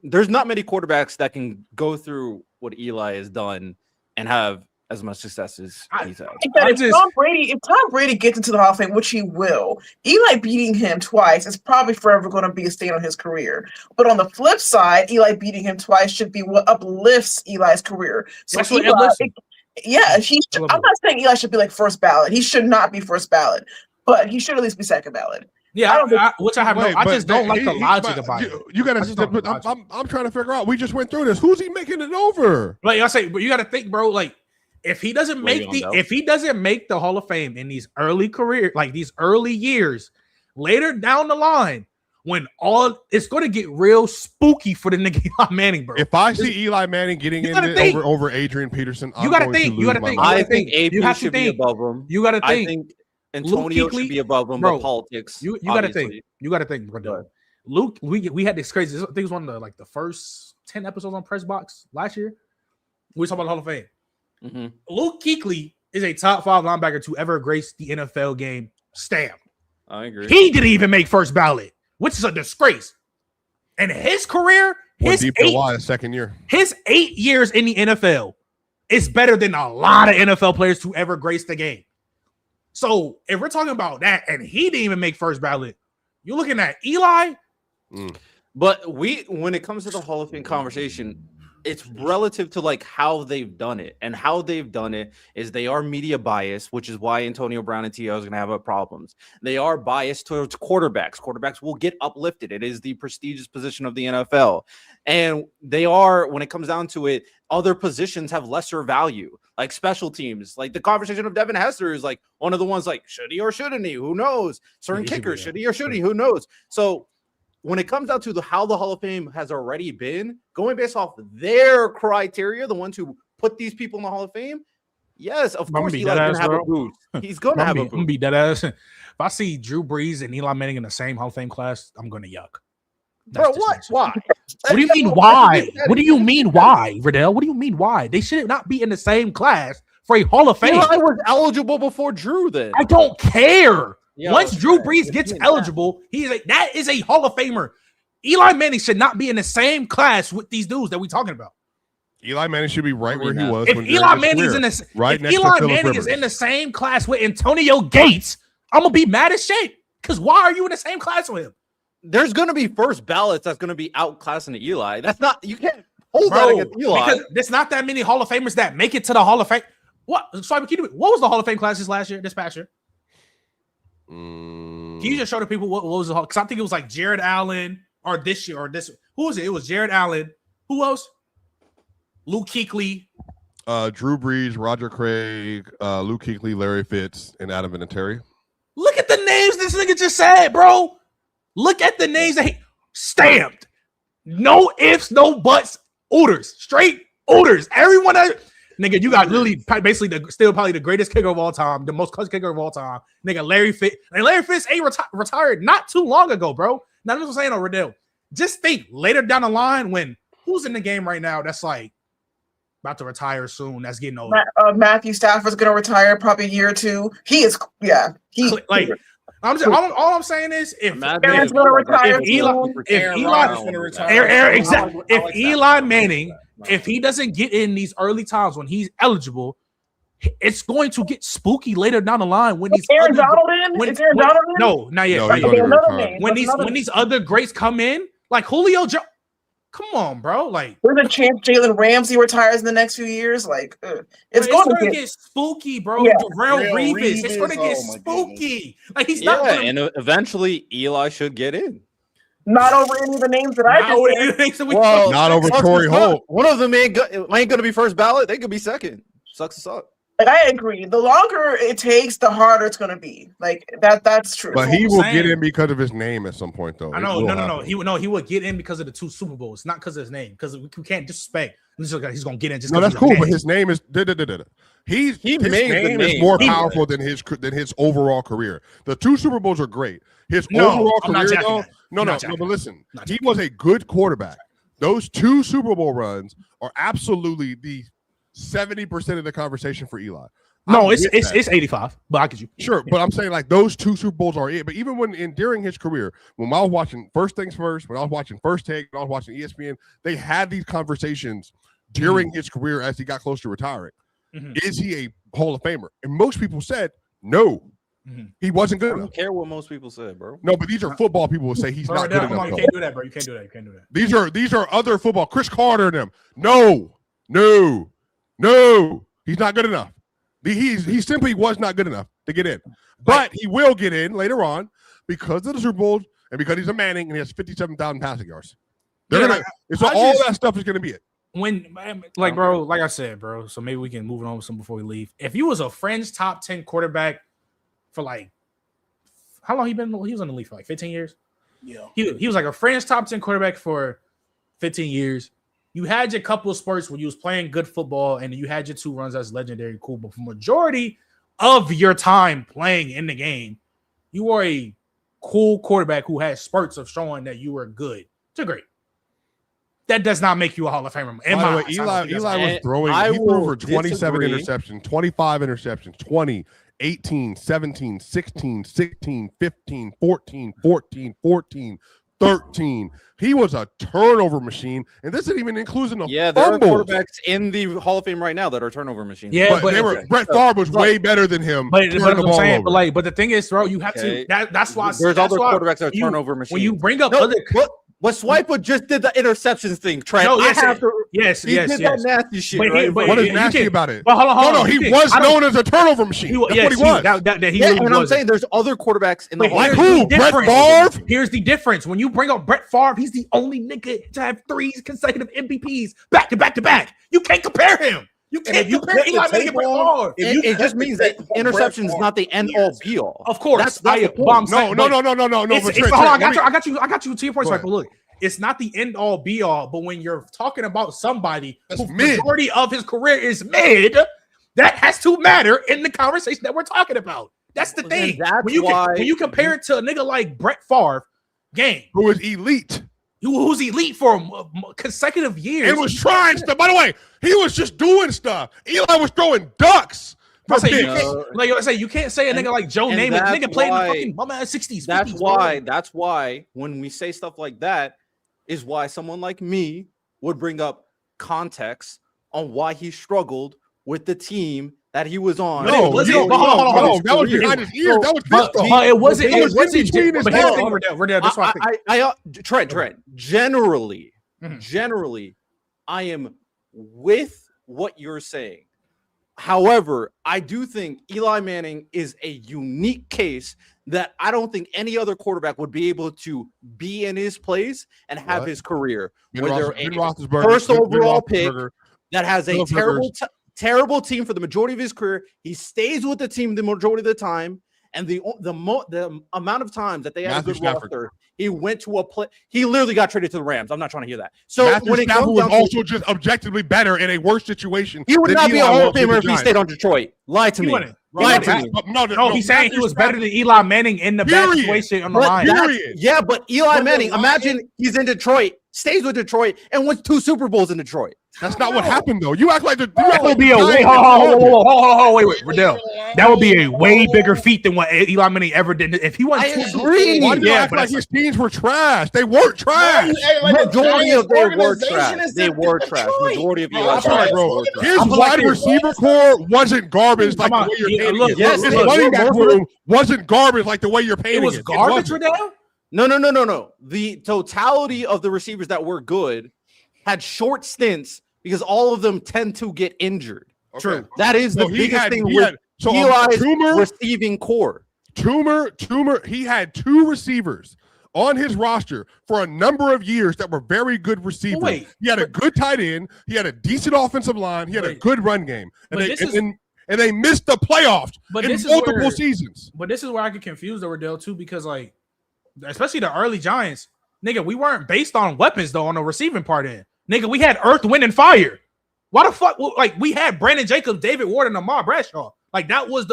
There's not many quarterbacks that can go through what Eli has done and have as much success as he's had. If Tom Brady gets into the Hall of Fame, which he will, Eli beating him twice is probably forever going to be a stain on his career. But on the flip side, Eli beating him twice should be what uplifts Eli's career. So Eli, I'm not saying Eli should be like first ballot. He should not be first ballot, but he should at least be second ballot. Yeah, I just don't like the logic about it. You got to. I'm trying to figure out. We just went through this. Who's he making it over? Like I say, but you got to think, bro. Like if he doesn't make the Hall of Fame in these early career, like these early years, later down the line, when it's going to get real spooky for the nigga Eli Manning, bro. If I see Eli Manning getting in over Adrian Peterson, you got to think. I think AP should be above him. You got to think. I think Antonio should be above him, but politics. You got to think. You got to think, bro. Luke, we had this crazy. I think it was one of the first 10 episodes on Press Box last year. We were talking about the Hall of Fame. Mm-hmm. Luke Kuechly is a top 5 linebacker to ever grace the NFL game. Stamp. I agree. He didn't even make first ballot, which is a disgrace. And his career, his 2nd year. His 8 years in the NFL is better than a lot of NFL players to ever grace the game. So if we're talking about that, and he didn't even make first ballot, you're looking at Eli. But when it comes to the Hall of Fame conversation, it's relative to like how they've done it, and how they've done it is they are media biased, which is why Antonio Brown and T.O. is going to have problems. They are biased towards quarterbacks. Quarterbacks will get uplifted. It is the prestigious position of the NFL. And they are, when it comes down to it, other positions have lesser value, like special teams. Like the conversation of Devin Hester is like one of the ones like, should he or shouldn't he? Who knows? Certain kickers, should he or shouldn't he? Who knows? So when it comes down to how the Hall of Fame has already been, going based off their criteria, the ones who put these people in the Hall of Fame, yes, of course, Eli's going to have a boost. He's going to have a boost. I'm going to be dead ass. If I see Drew Brees and Eli Manning in the same Hall of Fame class, I'm going to yuck. Bro, what? Why? What do you mean, why? What do you mean, why, Riddell? What do you mean, why? They should not be in the same class for a Hall of Fame. Eli was eligible before Drew then. I don't care. Yeah, once Drew Brees gets eligible, that is a Hall of Famer. Eli Manning should not be in the same class with these dudes that we're talking about. Eli Manning should be right where he was. If Eli Manning is in the right next Eli to Manning is in the same class with Antonio Gates, I'm gonna be mad as shit. Because why are you in the same class with him? There's gonna be first ballots that's gonna be outclassing Eli. That's not, you can't hold that against Eli. Because there's not that many Hall of Famers that make it to the Hall of Fame. What? Sorry, what was the Hall of Fame classes this past year? Can you just show the people what was the Hall? Because I think it was like Jared Allen or this year or this. Who was it? It was Jared Allen. Who else? Luke Kuechly. Drew Brees, Roger Craig, Luke Kuechly, Larry Fitz, and Adam Vinatieri. Look at the names this nigga just said, bro. Look at the names that he stamped. No ifs, no buts. Orders. Straight orders. Everyone nigga, you got literally basically still probably the greatest kicker of all time, the most clutch kicker of all time. Nigga, Larry Fitz. And Larry Fitz ain't retired not too long ago, bro. Now, I'm just saying, Riddell. Just think later down the line when who's in the game right now that's like about to retire soon, that's getting old. Matthew Stafford's going to retire probably a year or two. He is, yeah. Like, all I'm saying is if Aaron's going to retire, if Eli Manning, if he doesn't get in these early times when he's eligible, it's going to get spooky later down the line when these Aaron Donald in? Is Aaron Donald in? No, not yet. When these other greats come in, like Julio Jones. Come on, bro. Like, there's a chance Jalen Ramsey retires in the next few years. Like, it's going to get spooky, bro. Yeah. Darrell Revis. It's going to get spooky. Like, he's not. And eventually Eli should get in. Not over any of the names that I just said. Well, not over Torrey Holt. One of them ain't going to be first ballot. They could be second. Sucks to suck. Like, I agree. The longer it takes, the harder it's going to be. Like that's true. But he will get in because of his name at some point, though. I know. No. He would get in because of the 2 Super Bowls, not because of his name. Because we can't disrespect. He's going to get in just. No, that's cool. But his name is. His name is more powerful than his overall career. The 2 Super Bowls are great. His overall career, though. No. But listen, he was a good quarterback. Those 2 Super Bowl runs are absolutely the 70% of the conversation for Eli. No, it's 85, but I get you. Sure, but I'm saying like those 2 Super Bowls are it. But even during his career, when I was watching First Things First, when I was watching First Take, when I was watching ESPN, they had these conversations during his career as he got close to retiring. Is he a Hall of Famer? And most people said no. He wasn't good enough. I don't care what most people said, bro. No, but these are football people who say he's not good enough. You can't do that, bro. You can't do that. These are other football. Chris Carter and them. No, he's not good enough. He simply was not good enough to get in. But he will get in later on because of the Super Bowls and because he's a Manning and he has 57,000 passing yards. All that stuff is gonna be it. Bro, like I said, bro. So maybe we can move on with some before we leave. If you was a fringe top 10 quarterback for like how long he was in the league for like 15 years? Yeah. He was like a fringe top 10 quarterback for 15 years. You had your couple of spurts where you was playing good football and you had your 2 runs that's legendary, cool. But for majority of your time playing in the game, you were a cool quarterback who had spurts of showing that you were good to great. that does not make you a Hall of Famer. By the way, Eli was throwing. He threw for 27 interceptions, 25 interceptions, 20, 18, 17, 16, 16, 15, 14, 14, 14, 13. He was a turnover machine, and this isn't even including there fumbles. are quarterbacks in the Hall of Fame right now that are turnover machines. Yeah, but Brett Favre was way better than him. But I'm saying, but the thing is, bro, you have to. That's why there's other quarterbacks that are turnover machines. When you bring up other. But Swiper just did the interceptions thing, Trent. No, yes, he did that nasty shit. Right? What is nasty about it? Well, hold on. He was known as a turnover machine. That's what he was. And I'm saying there's other quarterbacks in the like who? Brett Favre? Here's the difference. When you bring up Brett Favre, he's the only nigga to have 3 consecutive MVPs back to back to back. You can't compare him. You can't compare Eli Manning and Brett Favre. It just means that interception is not the end all be all. Of course, no. I got you to your point, Swiper. Look, it's not the end all be all, but when you're talking about somebody who the majority of his career is mid, that has to matter in the conversation that we're talking about. That's the thing. When you compare it to a nigga like Brett Favre, who is elite. Who's elite for consecutive years. And was trying stuff. By the way, he was just doing stuff. Eli was throwing ducks. You can't say a nigga like Joe Namath. Nigga played in the fucking bum ass 60s. That's why when we say stuff like that is why someone like me would bring up context on why he struggled with the team that he was on. No, that was behind his ears. That was pissed off. It wasn't between his legs. Trent. Generally, I am with what you're saying. However, I do think Eli Manning is a unique case that I don't think any other quarterback would be able to be in his place and have his career. Where they're a first overall pick that has a terrible team for the majority of his career. He stays with the team the majority of the time. And the amount of times that they had a good roster, he went to a play. He literally got traded to the Rams. I'm not trying to hear that. So when it comes was also just objectively better in a worse situation. He would not be a Hall of Famer if he stayed on Detroit. Lie to me. No, he's saying he was better than Eli Manning in the bad situation on the line. Yeah, but Eli Manning, imagine he's in Detroit, stays with Detroit, and wins 2 Super Bowls in Detroit. That's not what happened, though. You act like that would be wait, Riddell. That would be a way bigger feat than what Eli Manning ever did. If he won, I agree. Why do you act like his teams were trash? They weren't trash. Majority of them were trash. They were trash. Majority of Eli's bro. His wide receiver core wasn't garbage like the way you're painting it. Yes, his running back room wasn't garbage like the way you're painting it. It was garbage, Riddell? No. The totality of the receivers that were good had short stints because all of them tend to get injured. True. That is the biggest thing with Eli's receiving core. Toomer, he had 2 receivers on his roster for a number of years that were very good receivers. He had a good tight end. He had a decent offensive line. He had a good run game. And they missed the playoffs in multiple seasons. But this is where I get confused over Dale too, because like, especially the early Giants, nigga, we weren't based on weapons though on the receiving part end. Nigga, we had Earth, Wind, and Fire. Why the fuck? Like we had Brandon Jacobs, David Ward, and Ahmad Bradshaw. Like that was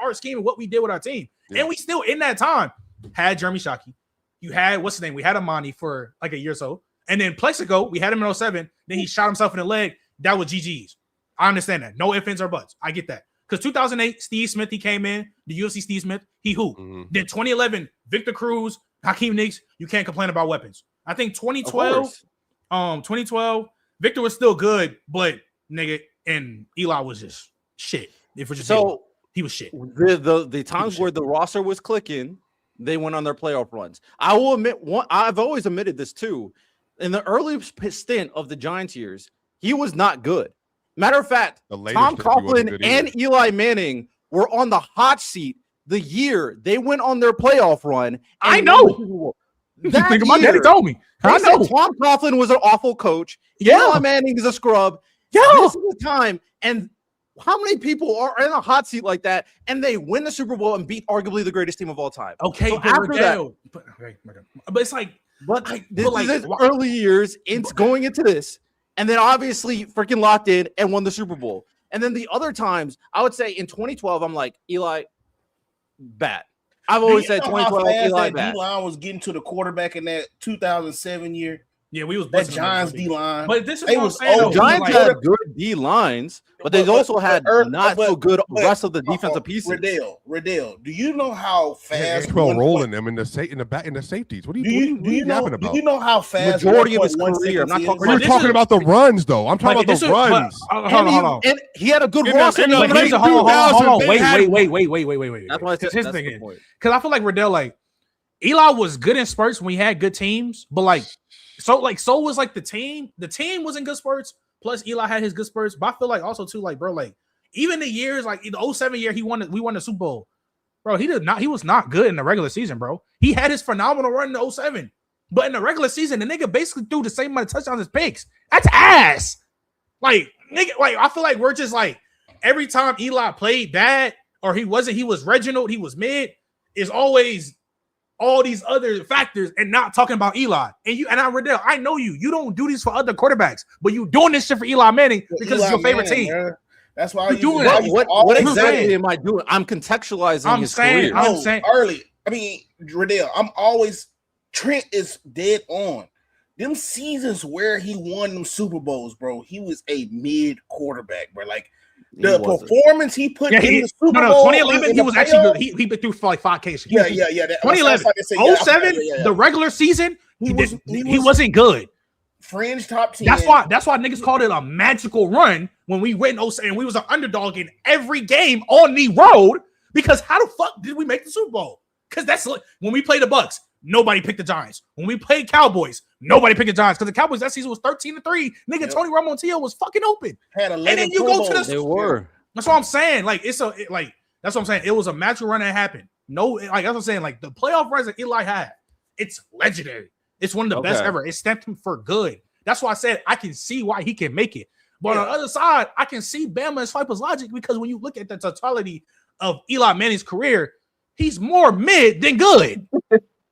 our scheme and what we did with our team. Yeah. And we still in that time had Jeremy Shockey. You had what's his name? We had Amani for like a year or so, and then Plexico, we had him in 07. Then he shot himself in the leg. That was GG's. I understand that. No ifs, ands, or buts. I get that. Because 2008, Steve Smith, he came in. The UFC Steve Smith, he hooped. Mm-hmm. Then 2011, Victor Cruz, Hakeem Nicks. You can't complain about weapons. I think 2012, Victor was still good, but nigga, and Eli was just shit. He was shit. The times where the roster was clicking, they went on their playoff runs. I will admit, I've always admitted this too. In the early stint of the Giants years, he was not good. Matter of fact, Tom Coughlin and Eli Manning were on the hot seat the year they went on their playoff run. I know. That year, my daddy told me. I know. Tom Coughlin was an awful coach. Yeah. Eli Manning is a scrub. Yeah. This is the time. And how many people are in a hot seat like that and they win the Super Bowl and beat arguably the greatest team of all time? Okay, so after that, but it's like, this is early years. It's going into this, and then obviously freaking locked in and won the Super Bowl. And then the other times, I would say in 2012, I'm like Eli, bad. I've always said 2012 Eli bad. D-line was getting to the quarterback in that 2007 year. Yeah, we was That blitzing Giants them. D line. But this is They what I'm was saying. old. though. Giants like- had good D lines, but they also had not so good rest of the defensive pieces. Riddell, do you know how fast rolling them in the safeties? What are you yapping about? Do you know how fast Majority of his career? I'm not talking You're about talking about the runs, though. I'm talking about the runs. Hold on. And he had a good In roster. the But late here's a hold 2000s, on. they Wait. had- Wait. That's why I said Here's that's the thing the is, point. because I feel like Riddell, like Eli was good in spurts when we had good teams, but so was like the team. The team was in good spurts. Plus Eli had his good spurts, but I feel like also too, like bro, like even the years like the 07 year we won the Super Bowl, bro. He was not good in the regular season, bro. He had his phenomenal run in the 07, but in the regular season, the nigga basically threw the same amount of touchdowns as picks. That's ass. Like nigga, like I feel like we're just like every time Eli played bad or he was Reginald, he was mid, is always all these other factors and not talking about Eli. And I'm Riddell. I know you. You don't do this for other quarterbacks, but you doing this shit for Eli Manning because it's your favorite team. Man. That's why you doing that. What exactly am I doing? I'm contextualizing his career. I'm saying early. I mean, Riddell, Trent is dead on. Them seasons where he won them Super Bowls, bro, he was a mid quarterback, bro. Like the performance he put in the Super Bowl. 2011, he was actually good. He threw for like 5K. Yeah. 2011, 07, the regular season, he wasn't good. Fringe top 10. That's why niggas called it a magical run when we went in 07 and we was an underdog in every game on the road. Because how the fuck did we make the Super Bowl? Because that's when we played the Bucks, nobody picked the Giants. When we played Cowboys, nobody picked the Giants because the Cowboys that season was 13-3. Nigga, yep. Tony Romo was fucking open. And then you go to the. They were. That's what I'm saying. Like that's what I'm saying. It was a magical run that happened. No, like that's what I'm saying. Like the playoff runs that Eli had, it's legendary. It's one of the best ever. It stamped him for good. That's why I said I can see why he can make it. But on the other side, I can see Bama and Swiper's logic because when you look at the totality of Eli Manning's career, he's more mid than good.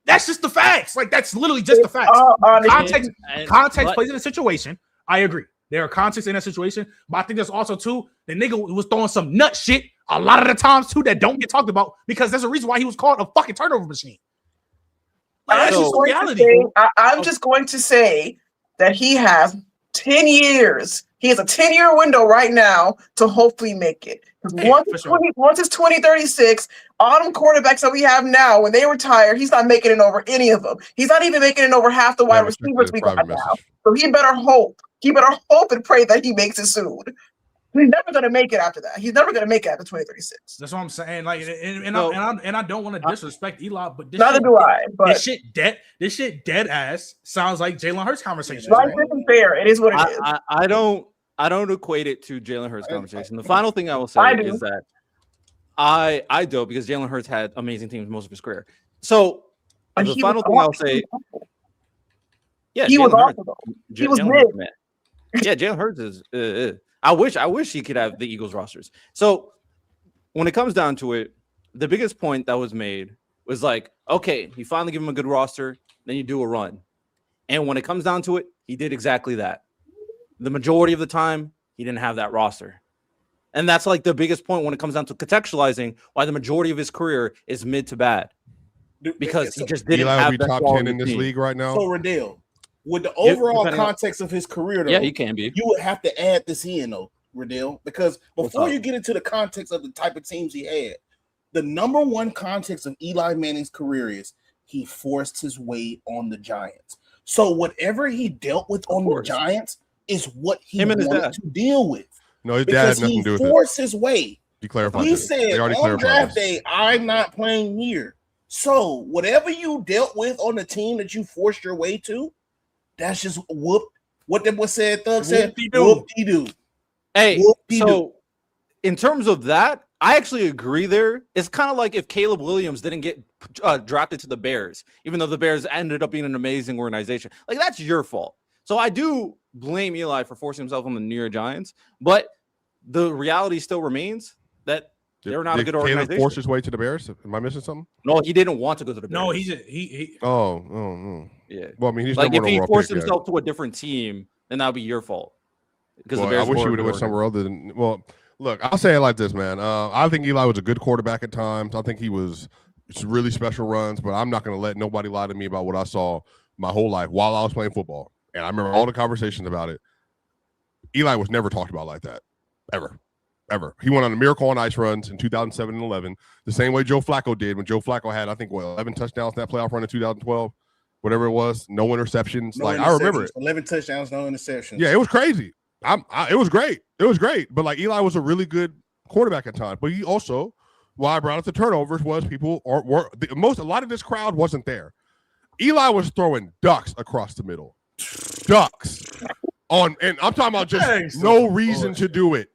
That's just the facts. Like that's literally just the facts. Context plays in the situation. I agree. There are contexts in that situation, but I think there's also too the nigga was throwing some nut shit a lot of the times too that don't get talked about because there's a reason why he was called a fucking turnover machine. Like, that's just reality. I'm just going to say that he has 10 years. He has a 10-year window right now to hopefully make it. Once it's 2036, all them quarterbacks that we have now, when they retire, he's not making it over any of them. He's not even making it over half the wide receivers we got now. So he better hope. He better hope and pray that he makes it soon. He's never going to make it after that. He's never going to make it after 2036. That's what I'm saying. Like, and I don't want to disrespect Eli, but neither do I. But this shit dead ass sounds like Jalen Hurts conversation. Life isn't fair. It is what it is. I don't equate it to Jalen Hurts conversation. The final thing I will say is that I do because Jalen Hurts had amazing teams most of his career. So the final thing I'll say, yeah, he was awesome. He was mid. Yeah, Jalen Hurts is. I wish he could have the Eagles rosters. So when it comes down to it, the biggest point that was made was like, okay, you finally give him a good roster, then you do a run. And when it comes down to it, he did exactly that. The majority of the time, he didn't have that roster. And that's like the biggest point when it comes down to contextualizing why the majority of his career is mid to bad. Because he just didn't have that top 10 in this league right now. So Riddell, with the overall context of his career, though, yeah, he can be. You would have to add this in, though, Riddell, because before you get into the context of the type of teams he had, the number one context of Eli Manning's career is he forced his way on the Giants. So whatever he dealt with on the Giants is what he wanted to deal with. No, his dad had nothing to do with it. He forced his way. He clarified. He said on draft day, I'm not playing here. So whatever you dealt with on the team that you forced your way to, that's just what Thug said. Whoop-de-doo. Hey, so in terms of that, I actually agree there. It's kind of like if Caleb Williams didn't get drafted to the Bears, even though the Bears ended up being an amazing organization. Like, that's your fault. So I do blame Eli for forcing himself on the New York Giants, but the reality still remains that they're not a good organization. Caleb forced his way to the Bears? Am I missing something? No, he didn't want to go to the Bears. No, he. Oh. Yeah. Well, I mean, he's like if he forced himself to a different team, then that would be your fault. Because the Bears I wish he would have went somewhere other than. Well, look, I'll say it like this, man. I think Eli was a good quarterback at times. I think he was really special runs, but I'm not going to let nobody lie to me about what I saw my whole life while I was playing football. and I remember all the conversations about it. Eli was never talked about like that, ever. He went on the Miracle on Ice runs in 2007 and 11, the same way Joe Flacco did when Joe Flacco had, I think, 11 touchdowns in that playoff run in 2012, whatever it was, no interceptions. I remember it. 11 touchdowns, no interceptions. Yeah, it was crazy. It was great. It was great. But Eli was a really good quarterback at times. But he also, why I brought up the turnovers was a lot of this crowd wasn't there. Eli was throwing ducks across the middle. Ducks. And I'm talking about just no reason to do it.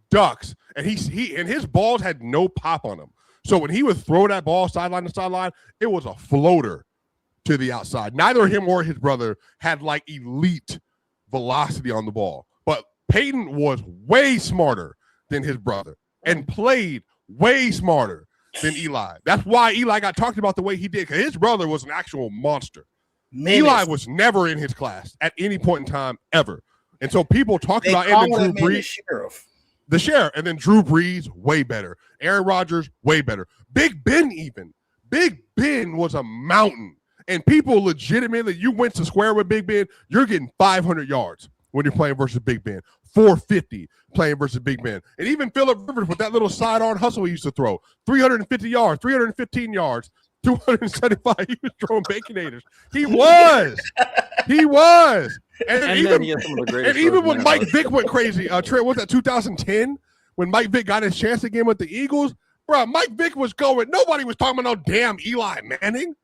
Ducks, and his balls had no pop on them. So when he would throw that ball sideline to sideline, it was a floater to the outside. Neither him or his brother had elite velocity on the ball. But Peyton was way smarter than his brother and played way smarter than Eli. That's why Eli got talked about the way he did, because his brother was an actual monster. Eli was never in his class at any point in time ever. And so people talked about and then Drew Brees. The sheriff, and then Drew Brees, way better. Aaron Rodgers, way better. Big Ben even. Big Ben was a mountain. And people legitimately, you went to square with Big Ben, you're getting 500 yards when you're playing versus Big Ben. 450 playing versus Big Ben. And even Phillip Rivers with that little sidearm hustle he used to throw. 350 yards, 315 yards, 275. He was throwing Baconators. He was. And even when Mike Vick went crazy, Trent, was that 2010 when Mike Vick got his chance again with the Eagles? Bro, Mike Vick was going. Nobody was talking about no damn Eli Manning.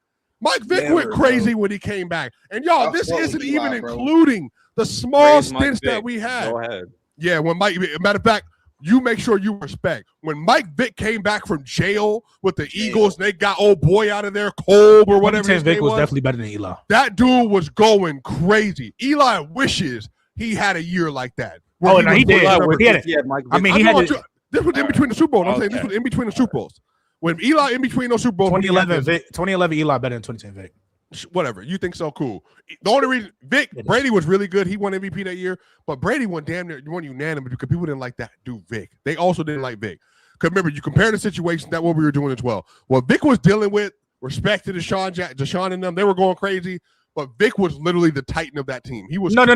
Mike Vick went crazy when he came back. And y'all, this isn't even including the small stints that we had. Go ahead. Yeah, when matter of fact, you make sure you respect. When Mike Vick came back from jail with the Eagles, and they got old boy out of there, Kolb or whatever his name was definitely better than Eli. That dude was going crazy. Eli wishes he had a year like that. Oh, no, he did. This was in between the Super Bowls. I'm saying this was in between the Super Bowls. When Eli in between those Super Bowls. 2011 Eli better than 2010 Vic. Whatever. You think so? Cool. The only reason Brady was really good. He won MVP that year, but Brady won damn near unanimous because people didn't like that dude Vic. They also didn't like Vic. Because remember, you compare the situation that what we were doing as well. What Vic was dealing with, respect to Deshaun and them, they were going crazy. But Vic was literally the titan of that team. He was no. Whoa. No,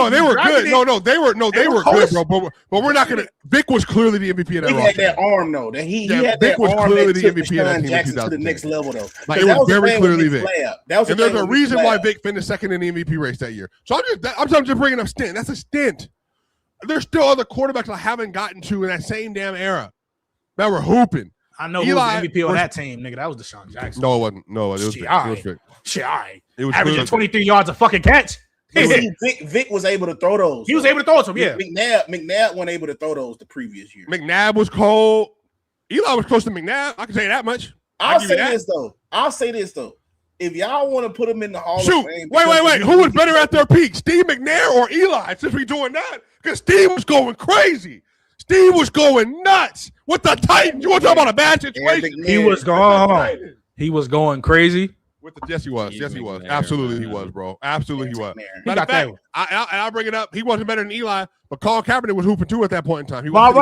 they were good. They were good, bro. But we're not gonna. Vic was clearly the MVP of that. He had that arm though. He had Vic that was arm clearly that the took MVP of that team Jackson in 2010. to the next level though. Like it was very clearly Vic. And there's a reason why Vic finished second in the MVP race that year. So I'm just bringing up stint. That's a stint. There's still other quarterbacks I haven't gotten to in that same damn era that were hooping. I know who was the MVP on that team, nigga. That was Deshaun Jackson. No, it wasn't. No, it was Vic. It was averaging 23 yards a fucking catch. Vic was able to throw those. He was able to throw them, yeah. McNabb wasn't able to throw those the previous year. McNabb was cold. Eli was close to McNabb. I can say that much. I'll say this though. If y'all want to put him in the Hall of Fame, wait. Who was better at their peak, Steve McNair or Eli? Since we doing that, because Steve was going crazy. Steve was going nuts with the Titans. You want to talk about a bad situation? He was going crazy. Yes, he was. Absolutely, he was, bro. Absolutely, he was. Matter of fact, I'll bring it up. He wasn't better than Eli, but Colin Kaepernick was hooping too at that point in time. He was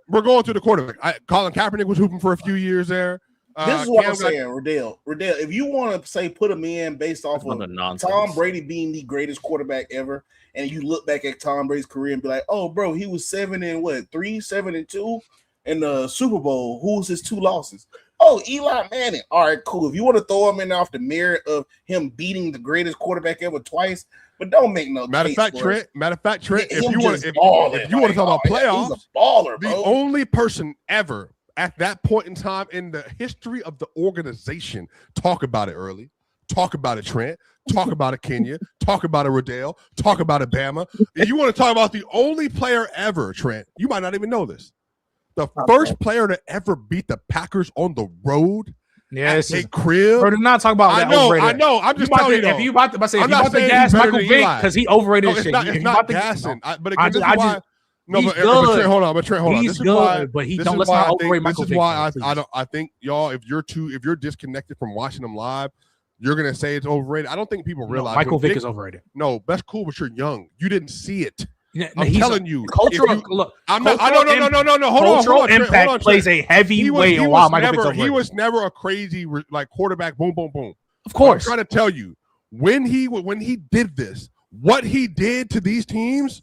we're going through the quarterback. Colin Kaepernick was hooping for a few years there. This is what I'm saying, Riddell. If you want to say put him in based off of Tom Brady being the greatest quarterback ever, and you look back at Tom Brady's career and be like, oh, bro, he was 7-2 in the Super Bowl. Who's his 2 losses? Oh, Eli Manning. All right, cool. If you want to throw him in off the merit of him beating the greatest quarterback ever twice, but don't make no matter of fact, Trent. If you want to talk about playoffs, he's a baller, bro. The only person ever at that point in time in the history of the organization, talk about it early, talk about it, Trent, talk about it, Kenya, talk about it, Riddell, talk about it, Bama. If you want to talk about the only player ever, Trent, you might not even know this. The first player to ever beat the Packers on the road at a crib. Bro, do not talk about that. I know. I'm just telling you. If you about to gas Michael Vick because he overrated shit. It's not gassing. But again, this is why. No, but Trent, hold on. He's good, but let's not overrate Michael Vick. This is why I think y'all, if you're disconnected from watching them live, you're gonna say it's overrated. I don't think people realize Michael Vick is overrated. No, that's cool, but you're young. You didn't see it. I'm telling you, cultural. Look, I'm not. No. Cultural Hold on, impact plays a heavy weight on why Michael Vick's overrated. He was never a crazy like quarterback. Boom, boom, boom. Of course, I'm trying to tell you when he did this, what he did to these teams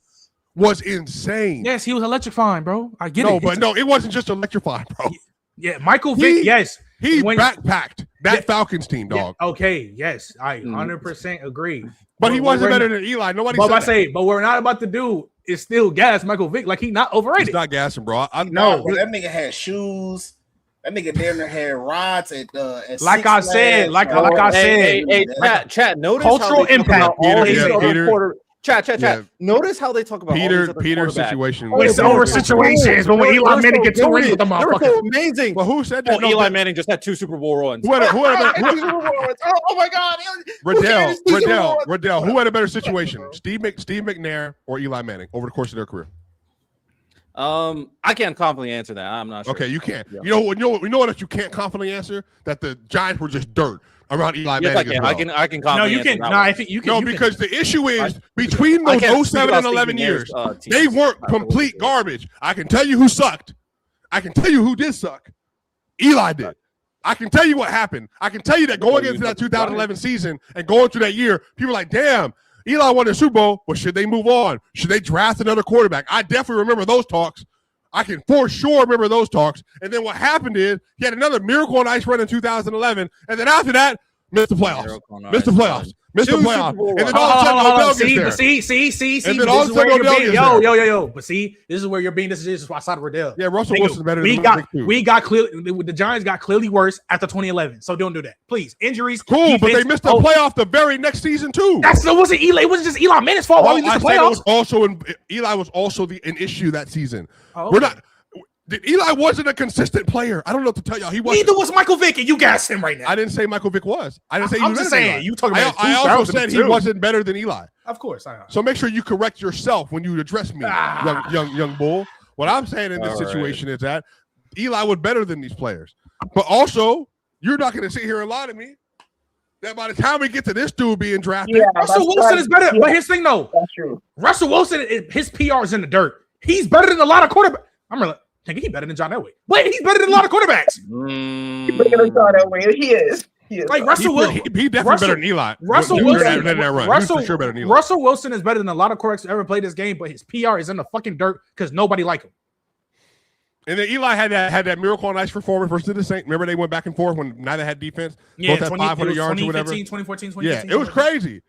was insane. Yes, he was electrifying, bro. I get it. No, but no, it wasn't just electrifying, bro. Yeah, Michael Vick. Yes, he backpacked that Falcons team, dog. Yeah, okay, yes, I 100% agree. But he wasn't better than Eli. Nobody said that. But we're not about to do is still gas Michael Vick like he's not overrated. He's not gassing, bro. No, that nigga had shoes. That nigga damn near had rods at like I said. Hey, chat. Notice cultural impact. Chat. Notice how they talk about Peter's situation. It's over situations, but when Eli Manning gets two rings with the motherfucker, amazing. Well, who said that? Eli Manning just had 2 Super Bowl runs. Oh my God, Riddell. Who had a better situation, Steve McNair or Eli Manning over the course of their career? I can't confidently answer that. I'm not sure. Okay, you can't. Yeah. You know what you can't confidently answer? That the Giants were just dirt around Eli Manning. I can confidently. No, you can. No, I think you can. No, because the issue is between those 07 and 11 years, they weren't complete garbage. I can tell you who sucked. I can tell you who did suck. Eli did. I can tell you what happened. I can tell you that going into that 2011 season and going through that year, people were like, damn, Eli won the Super Bowl, but should they move on? Should they draft another quarterback? I definitely remember those talks. I can for sure remember those talks. And then what happened is he had another Miracle on Ice run in 2011. And then after that, missed the playoffs. And then all of a sudden, Odell gets there. See. And then all of a sudden, Odell gets there. Yo. But see, this is where you're being. This is outside of Riddell. Yeah, Russell Wilson's better than the Giants got clearly worse after 2011. So don't do that, please. Injuries. Cool, but they missed the playoff the very next season too. It wasn't Eli. It wasn't just Eli Manning's fault. Why we missed the playoffs? Eli was also an issue that season. We're not. Eli wasn't a consistent player. I don't know what to tell y'all. He wasn't. Neither was Michael Vick, and you gassed him right now. I didn't say Michael Vick was. I didn't say he was better than Eli. You talking about I also said he wasn't better than Eli. Of course. So make sure you correct yourself when you address me, young bull. What I'm saying in this situation is that Eli was better than these players. But also, you're not going to sit here and lie to me that by the time we get to this dude being drafted, Russell Wilson is better. But his thing, though, that's true. Russell Wilson, his PR is in the dirt. He's better than a lot of quarterbacks. I'm really thinking he's better than John Elway. But he's better than a lot of quarterbacks. He's better than John Elway. He is. Like Russell Wilson. He definitely better than Eli. Russell Wilson. For sure better than Eli. Russell Wilson is better than a lot of quarterbacks who ever played this game, but his PR is in the fucking dirt because nobody like him. And then Eli had that Miracle on Ice performance versus the Saints. Remember they went back and forth when neither had defense. Yeah, both had 500 yards or whatever. 2014, 2015. Yeah, it was crazy.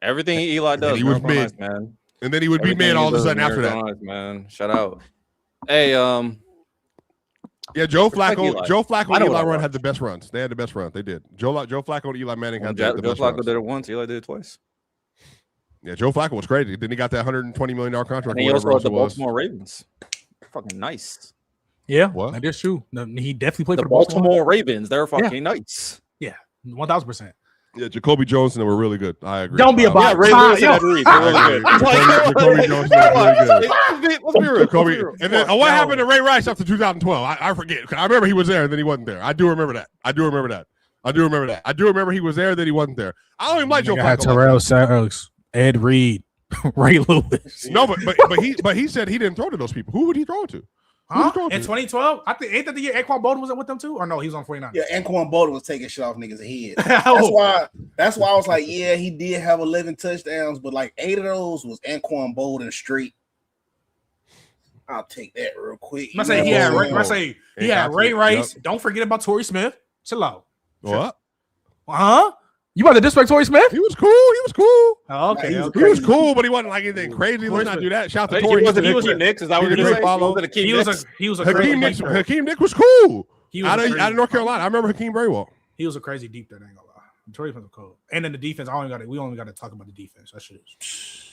Everything Eli does, he was mid, man. And then he would be mid all of a sudden after that. Man, shout out. Hey, yeah, Joe Flacco and Eli run had the best runs. They had the best runs. They did. Joe Flacco and Eli Manning had the best runs. Joe Flacco did it once. Eli did it twice. Yeah, Joe Flacco was crazy. Then he got that $120 million contract. And he also had the Baltimore Ravens. Fucking nice. Yeah, that is true. He definitely played for the Baltimore Ravens. They're fucking nice. Yeah, 1,000%. Yeah, Jacoby Jones and they were really good. I agree. Don't be about Ray Lewis and Ed Reed. They're really good. Jacoby Jones Let's be real. And then what happened to Ray Rice after 2012? I forget. I remember he was there and then he wasn't there. I do remember that. I do remember he was there, then he wasn't there. I don't even like Joe Flacco. Terrell Suggs, Ed Reed, Ray Lewis. No, but he said he didn't throw to those people. Who would he throw to? Huh? In 2012, I think ain't that the year Anquan Bolden was with them too, or no? He was on 49. Yeah, Anquan Bolden was taking shit off niggas' head. That's why I was like, yeah, he did have 11 touchdowns, but like 8 of those was Anquan Bolden straight. I'll take that real quick. I say he had Ray Rice. Yep. Don't forget about Torrey Smith. Chill out. What? Huh? You about to disrespect Torrey Smith? He was cool. Oh, okay. He was cool, but he wasn't like anything crazy. Let's not do that. Shout out to Torrey. He was a Knicks. Is that what you're going to say? He was a crazy Hakeem Nicks was cool. Out of North Carolina. I remember Hakeem very well. He was a crazy deep threat. I ain't gonna lie. Torrey Smith was cool. And then the defense. We only got to talk about the defense. That shit is.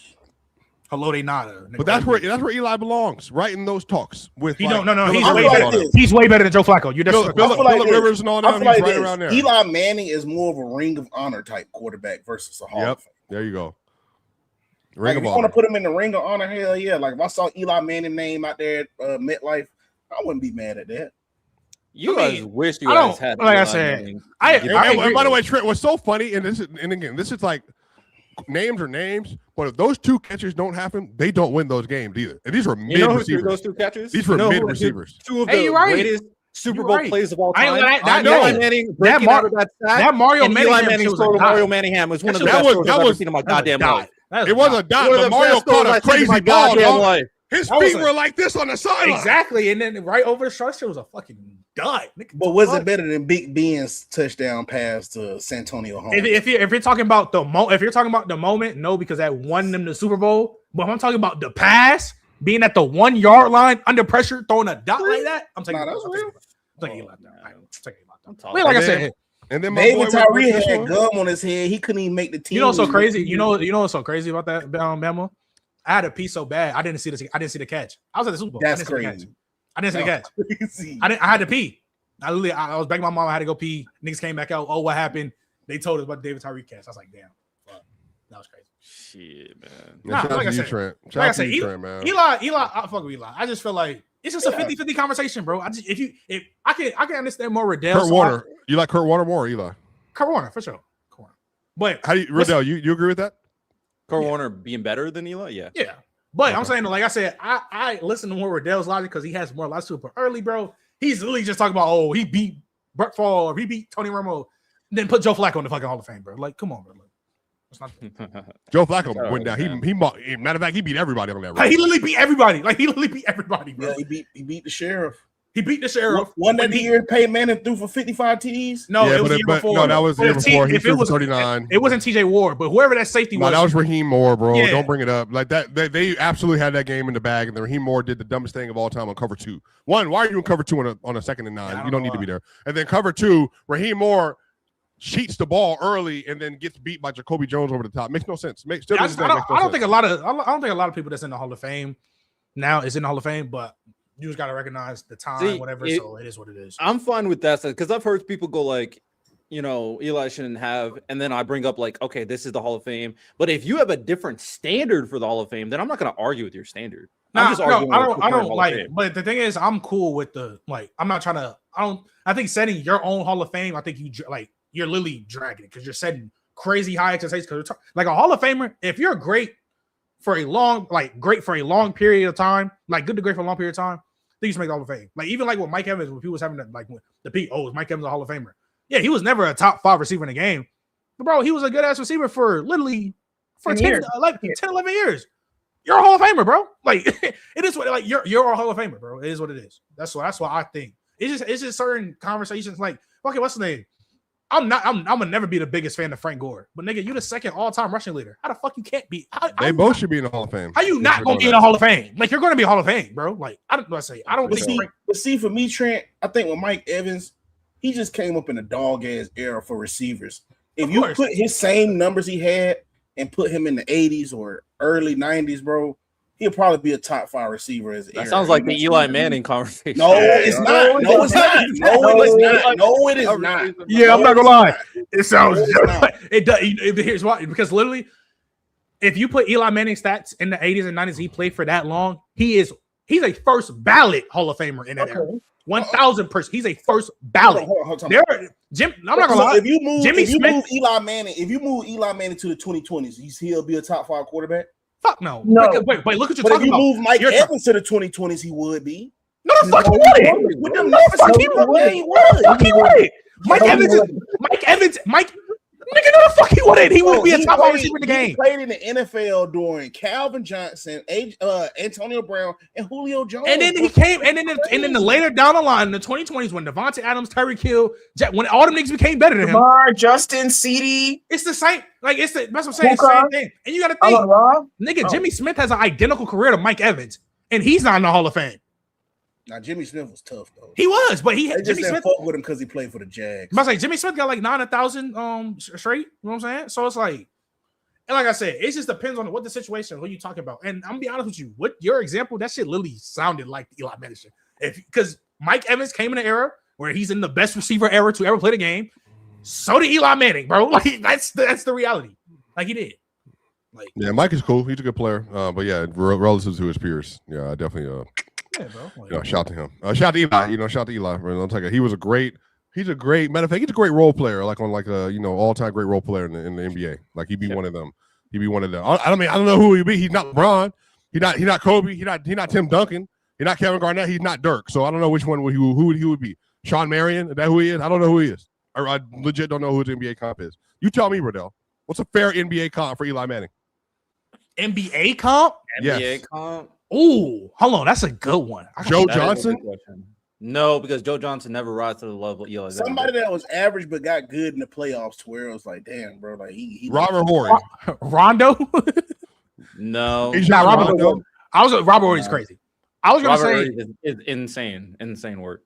Hello, they nada. But that's where Eli belongs, right in those talks. With he's way better than Joe Flacco. You just Phillip Rivers and all that. He's right around there. Eli Manning is more of a Ring of Honor type quarterback versus a Hall of Fame. There you go. Ring of Honor. If you want to put him in the Ring of Honor, hell yeah. Like if I saw Eli Manning name out there at MetLife, I wouldn't be mad at that. You guys wish you guys had. Like I said, by the way, Trent, what's so funny, and this is like names are names, but if those two catches don't happen, they don't win those games either. And these were mid receivers. Those two catches. These were mid receivers. Two of the greatest Super Bowl plays of all time. I know. Eli Manning breaking out of that sack. That Mario Manningham was one of the best throws I've ever seen in my goddamn life. It was a dot, but Mario caught a crazy ball, dog. His feet were like this on the sideline. Exactly, and then right over the structure was a fucking dud. But was it better than Big Ben's touchdown pass to Santonio Holmes? If you're talking about the moment, no, because that won them the Super Bowl. But if I'm talking about the pass being at the 1 yard line under pressure, throwing a dot like that, I'm taking Eli. Like I said. And then David Tyree had gum on his head. He couldn't even make the team. You know what's so crazy? You know what's so crazy about that, Bama? I had a pee so bad I didn't see the catch. I was at the Super Bowl. That's crazy. I didn't see the catch. I had to pee. I was begging my mom. I had to go pee. Niggas came back out. Oh, what happened? They told us about David Tyree catch. I was like, damn, fuck. That was crazy. Shit, man. Like I said, Eli, I fuck with Eli. I just feel like it's just a 50-50 conversation, bro. If I can understand more Riddell. Kurt Warner. You like Kurt Warner more or Eli? Kurt Warner, for sure. But how do you, Riddell, you agree with that? Kurt Warner being better than Eli? Yeah. But I'm saying, like I said, I listen to more Riddell's logic because he has more logic to it. But early, bro, he's literally just talking about, he beat Brett Favre, or he beat Tony Romo, then put Joe Flacco in the fucking Hall of Fame, bro. Like, come on, bro. It's not Joe Flacco went down. He matter of fact, he beat everybody on that. He literally beat everybody. Like, he literally beat everybody, bro. Yeah, he beat the sheriff. He beat the sheriff. One that year Peyton Manning threw for 55 TDs. No, it was the year before. No, that was the year before. He threw for 39. It wasn't TJ Ward, but whoever that safety was. No, that was Raheem Moore, bro. Yeah. Don't bring it up. Like that, they absolutely had that game in the bag, and then Raheem Moore did the dumbest thing of all time on cover 2. One, why are you in cover 2 on a 2nd and 9? You don't need to be there. And then cover 2, Raheem Moore cheats the ball early and then gets beat by Jacoby Jones over the top. Makes no sense. I don't think a lot of people that's in the Hall of Fame now is in the Hall of Fame, but you just got to recognize the time, whatever. So it is what it is. I'm fine with that because I've heard people go like, Eli shouldn't have, and then I bring up like, okay, this is the Hall of Fame. But if you have a different standard for the Hall of Fame, then I'm not going to argue with your standard. I don't like. But the thing is, I'm cool with I'm not trying to. I think setting your own Hall of Fame. I think you're literally dragging it because you're setting crazy high expectations. Because like a Hall of Famer, if you're great for a long period of time, like good to great for a long period of time, then you should make the Hall of Fame. Like even like with Mike Evans, when people was having the peak, is Mike Evans a Hall of Famer? Yeah, he was never a top 5 receiver in the game, but bro, he was a good ass receiver for literally 10, 11 years. You're a Hall of Famer, bro. Like it is what you're a Hall of Famer, bro. It is what it is. That's why I think it's just certain conversations like, okay, what's the name? I'm gonna never be the biggest fan of Frank Gore, but nigga, you the 2nd all-time rushing leader. How the fuck you can't be? They both should be in the Hall of Fame. How you not gonna be in the Hall of Fame? Like you're gonna be Hall of Fame, bro. Like I don't think. But see, for me, Trent, I think with Mike Evans, he just came up in a dog ass era for receivers. If you put his same numbers he had and put him in the 80s or early 90s, bro, he'll probably be a top 5 receiver as that sounds like the Eli Manning conversation. No, it's not. No, it's not. No, it is not. Yeah, I'm not gonna lie. It sounds it does. Here's why. Because literally, if you put Eli Manning stats in the 80s and 90s, he played for that long. He's a first ballot Hall of Famer in that era. 1,000%. He's a first ballot. Hold on. I'm not gonna lie. If you move Eli Manning to the 2020s, he'll be a top 5 quarterback. Fuck no. Wait, look what you're talking about. If you move Mike Evans to the 2020s, he would be. No, the fuck he wouldn't. With them numbers, he would. Mike Evans. Nigga, no, the fuck he wouldn't. He would be a top 5 receiver in the game. He played in the NFL during Calvin Johnson, Antonio Brown, and Julio Jones. And then he came, and then the later down the line in the 2020s when Devontae Adams, Tyreek Hill, when all them niggas became better than him. Lamar, Justin, CeeDee. It's the same. Like that's what I'm saying. It's the same thing. And you got to think, nigga, Jimmy Smith has an identical career to Mike Evans, and he's not in the Hall of Fame. Now Jimmy Smith was tough though. He was, but Jimmy Smith fuck with him because he played for the Jags. I was like, Jimmy Smith got like 9,000 straight. You know what I'm saying? So it's like, and like I said, it just depends on what the situation, what you talking about. And I'm gonna be honest with you, what your example, that shit literally sounded like Eli Manning shit. Because Mike Evans came in an era where he's in the best receiver era to ever play the game. So did Eli Manning, bro. Like that's the reality. Like he did. Like Mike is cool. He's a good player. But yeah, relative to his peers, I definitely. Yeah, bro. Shout to him. Shout to Eli. Shout to Eli. He was a great. He's a great. Matter of fact, he's a great role player. Like on all-time great role player in the NBA. Like he'd be one of them. He'd be one of them. I mean, I don't know who he'd be. He's not LeBron. He's not Kobe. He's not Tim Duncan. He's not Kevin Garnett. He's not Dirk. So I don't know which one who he would be. Sean Marion? Is that who he is? I don't know who he is. I legit don't know who his NBA comp is. You tell me, Riddell. What's a fair NBA comp for Eli Manning? NBA comp? Yes. comp. Ooh, hold on. That's a good one. Joe That is a Johnson? good question. No, because Joe Johnson never rose to the level of Eli. Somebody that was average but got good in the playoffs to where it was like, damn, bro, like he Robert Horry. Rondo? No. Nah, Robert. Robert Horry's crazy. I was gonna Robert say is insane work.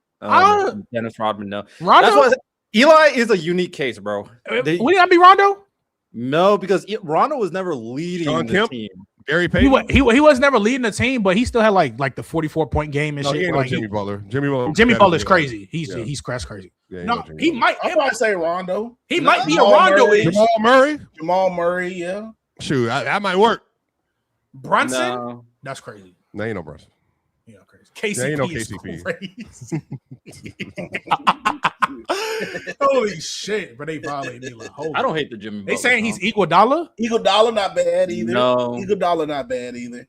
Dennis Rodman, no. Rondo. That's why Eli is a unique case, bro. Would he not be Rondo? No, because Rondo was never leading Sean the Kemp? team. Gary Payton. He was never leading the team, but he still had like the 44-point game and No, shit. he ain't no Like, Jimmy Butler. Jimmy Butler's crazy. He's crazy. Yeah, No, Jimmy he Butler. might. I'd probably say Rondo. He might be a Jamal Rondo. Murray. Jamal Murray. Yeah. Shoot, that might work. Brunson. No. That's crazy. No, ain't no Brunson. Yeah, crazy. KCP There ain't no is KCP. crazy. Holy shit, but they violated me. Like, I don't hate the Jimmy. They Butler saying he's comp. Iguodala. Iguodala not bad either. No. Iguodala not bad either.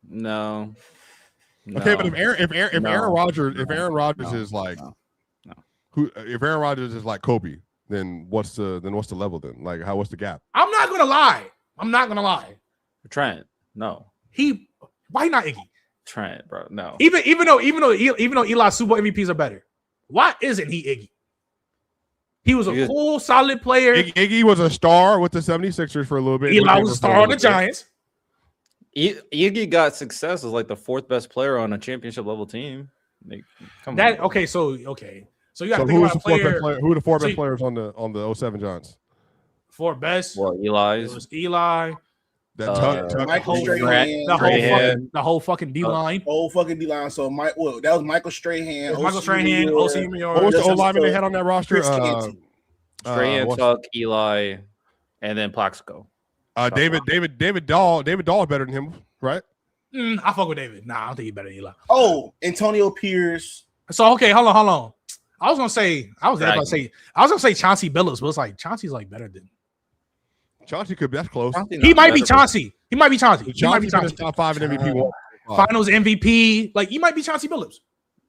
No. Okay, but if No. Aaron Rodgers is like if Aaron Rodgers is like Kobe, then what's the level then? Like what's the gap? I'm not gonna lie. Trent, no. Why not Iggy? Trent, bro, no. Even though Eli's Super Bowl MVPs are better, why isn't he Iggy? He was a cool, solid player. Iggy was a star with the 76ers for a little bit. Eli was a star on the Giants. Iggy got success as like the fourth best player on a championship level team. Like, come on. So you got So to think about a player. Who are the four best players on the 07 Giants? Four best. Well, It was Eli. That Michael The whole fucking D line. Whole fucking D line. So that was Michael Strahan. Michael Strahan, OC Muir. What was the old lineman they had on that roster? Strahan, Tuck, Eli, and then Plaxico. David Dahl is better than him, right? I fuck with David. Nah, I don't think he's better than Eli. Oh, Antonio Pierce. So okay, hold on. I was gonna say Chauncey Billups, but it's like Chauncey's like better than Chauncey could be. That's close. He might be Chauncey. He might be Chauncey. Top 5 in MVP. Finals MVP. Like he might be Chauncey Billups.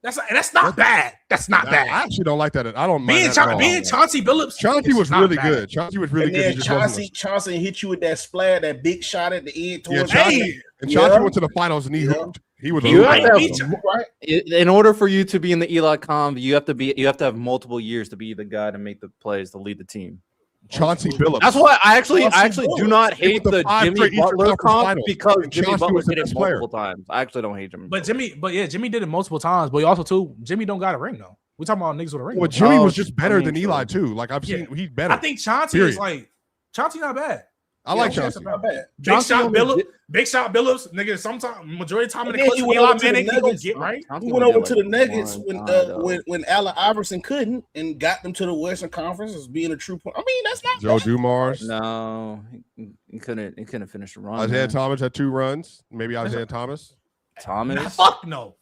That's not bad. That's not bad. I actually don't like that. I don't being mind being Chauncey Billups. Chauncey was really good. Chauncey was really good. Chauncey hit you with that splat, that big shot at the end towards Chauncey went to the finals and he hooped. He was in order for you to be in the Eli comp, you have to have multiple years to be the guy to make the plays to lead the team. Chauncey Billups. That's why I actually do not hate the Jimmy Butler comp because Jimmy Butler did it multiple times. I actually don't hate Jimmy. Jimmy did it multiple times, but also too, Jimmy don't got a ring though. We're talking about niggas with a ring. Well, Jimmy was just better than Eli too. Like I've seen, he's better. I think Chauncey is like Chauncey not bad. I like Chauncey. Not bad. Big shot Billups, nigga. Sometimes majority of the time in the clutch, Eli Manning he gonna get right. He went over to the Nuggets when Allen Iverson couldn't and got them to the Western Conference as being a true point. I mean, that's not Joe bad. Dumars. No, he couldn't finish the run. Isaiah Thomas had 2 runs. Maybe Isaiah Thomas. Fuck no.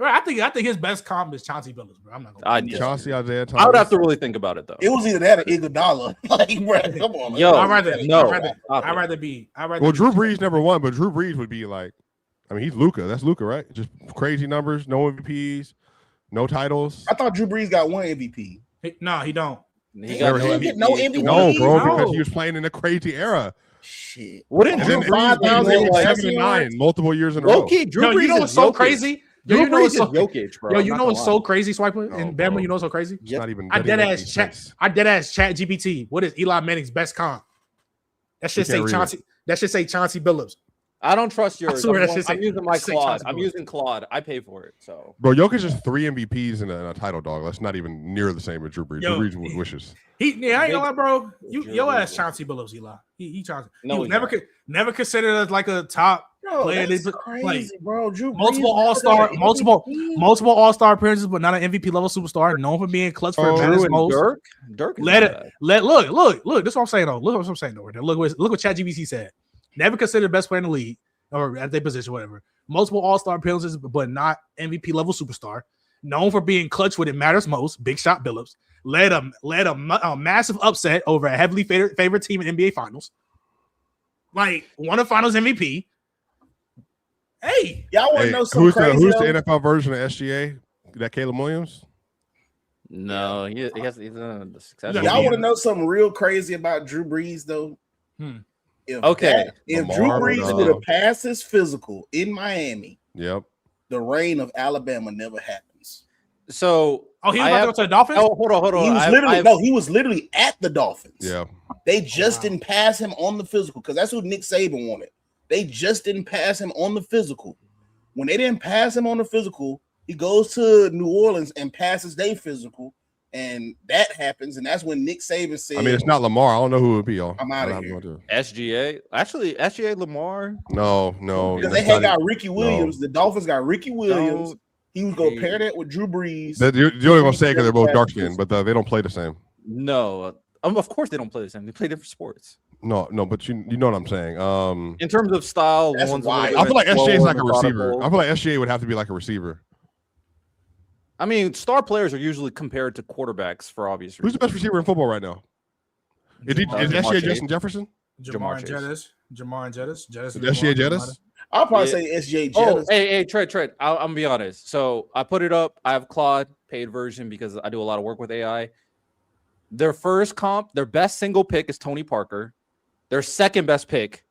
Right, I think his best comp is Chauncey Billups, bro. I'm not gonna Chauncey, Isaiah Thomas. I would have to really think about it though. It was either that or Iguodala. Like, bro, come on. Yo, I'd rather be. Well, Drew Brees never won, but Drew Brees would be like, I mean, he's Luka. That's Luka, right? Just crazy numbers, no MVPs, no titles. I thought Drew Brees got 1 MVP. No, he don't. He didn't get no MVP. No, bro, because he was playing in a crazy era. Shit. Wouldn't Drew Brees be 7 and 9 multiple years in a row? Okay, Drew Brees you know what's so crazy? Drew Brees is Jokic, bro. Yo, you know what's so crazy, Swiper? And Bama, you know what's so crazy? It's not even. I dead ass chat GPT. What is Eli Manning's best comp? That should say Chauncey. That should say Chauncey Billups. I don't trust yours. I'm using using my Claude. I'm using Claude. I pay for it. So, bro, Jokic is 3 MVPs and a title dog. That's not even near the same as Drew Brees. Drew Brees wishes. I ain't gonna lie, bro. Your ass Chauncey Billups, Eli. He Chauncey. No, he never considered as like a top player. That's crazy, bro. Drew multiple All-Star, multiple All-Star appearances, but not an MVP level superstar. Known for being clutch for most. Dirk. Look. This is what I'm saying though. Look what I'm saying over there. Look what ChatGPT said. Never considered best player in the league or at their position, whatever. Multiple All-Star appearances, but not MVP level superstar. Known for being clutch when it matters most. Big shot Billups. led a massive upset over a heavily favorite team in NBA Finals. Like won a Finals MVP. Hey, y'all want to know something crazy? Who's the NFL version of SGA? That Caleb Williams? No, he's the success. Y'all want to know something real crazy about Drew Brees though? If Drew Brees would have passed his physical in Miami, the reign of Alabama never happens. So, he was about to go to the Dolphins. Oh, hold on. He was literally at the Dolphins. Yeah, they just didn't pass him on the physical because that's who Nick Saban wanted. They just didn't pass him on the physical. When they didn't pass him on the physical, he goes to New Orleans and passes their physical, and that happens. And that's when Nick Saban said, I mean, it's not Lamar. I don't know who it would be, y'all. I'm out of here. SGA. Actually, SGA Lamar. No. Because they had got Ricky Williams. No. The Dolphins got Ricky Williams. He was going to pair that with Drew Brees. You're only going to say because they're both dark skinned, but they don't play the same. No. Of course they don't play the same. They play different sports. No, but you know what I'm saying. In terms of style, I feel like SGA is like a receiver. I feel like SGA would have to be like a receiver. I mean, star players are usually compared to quarterbacks for obvious reasons. Who's the best receiver in football right now? Is SGA Justin Jefferson? Jamar Jettis. SGA Jettis? I'll probably say SGA Jettis. Hey, Trent. I'm going to be honest. So I put it up. I have Claude paid version because I do a lot of work with AI. Their first comp, their best single pick is Tony Parker. Their second best pick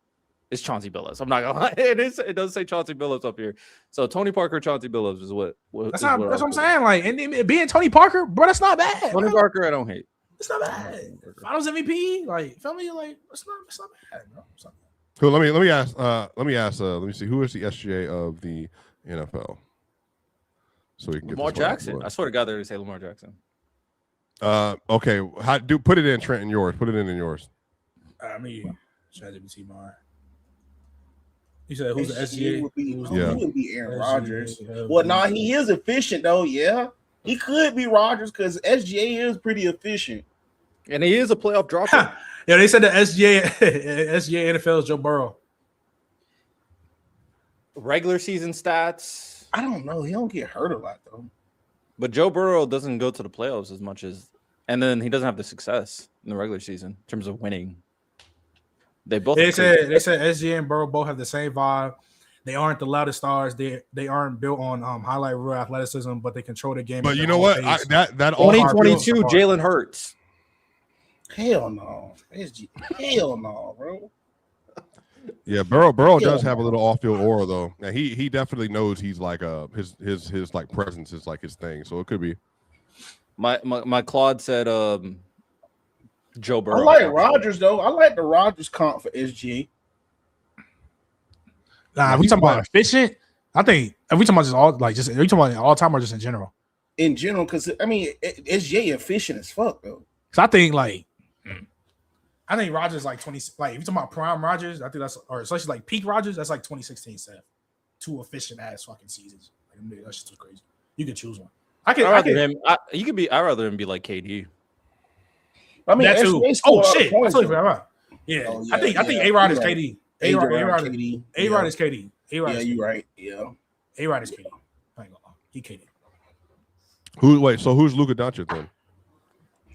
is Chauncey Billups. I'm not gonna lie. It does say Chauncey Billups up here. So Tony Parker, Chauncey Billups is what. That's what I'm saying. Like, and being Tony Parker, bro, that's not bad. Tony Parker, I don't hate. It's not bad. Finals MVP, like, feel me, like, it's not bad, bro. Cool. Let me ask. Let me see. Who is the SGA of the NFL? So we can get Lamar Jackson. I swear to God, they're gonna say Lamar Jackson. Okay. Put it in Trent in yours. Put it in yours. I mean, ChatGPT mine. You said who's the SGA? He would be Aaron Rodgers. Well, he is efficient though. Yeah, he could be Rodgers because SGA is pretty efficient, and he is a playoff dropper. Yeah, they said the SGA NFL is Joe Burrow. Regular season stats. I don't know. He don't get hurt a lot though. But Joe Burrow doesn't go to the playoffs as much as, and then he doesn't have the success in the regular season in terms of winning. They said SGA and Burrow both have the same vibe. They aren't the loudest stars. They aren't built on highlight reel athleticism, but they control the game. But you know what? That 2022 Jalen Hurts. Hell no, hell no, bro. Yeah, Burrow does have a little off-field aura though. Now he definitely knows he's like his like presence is like his thing. So it could be. My Claude said Joe Burrow. I like Rodgers though. I like the Rodgers comp for SGA. Nah, we talking about efficient. I think we talking about are you talking about all time or just in general? In general, because I mean SGA efficient as fuck though. So I think Rodgers like 20. Like if you talking about prime Rodgers, I think that's or especially like peak Rodgers, that's like 2016 Seth. 2 efficient ass fucking seasons. Like, that's just too crazy. You can choose one. I'd rather him be like KD. I mean, that too. Oh shit! I totally forgot. Yeah, I think A-Rod is KD. A-Rod is KD. Yeah, you right. Yeah, A-Rod is KD. I ain't gonna lie. He KD. So who's Luka Doncic then?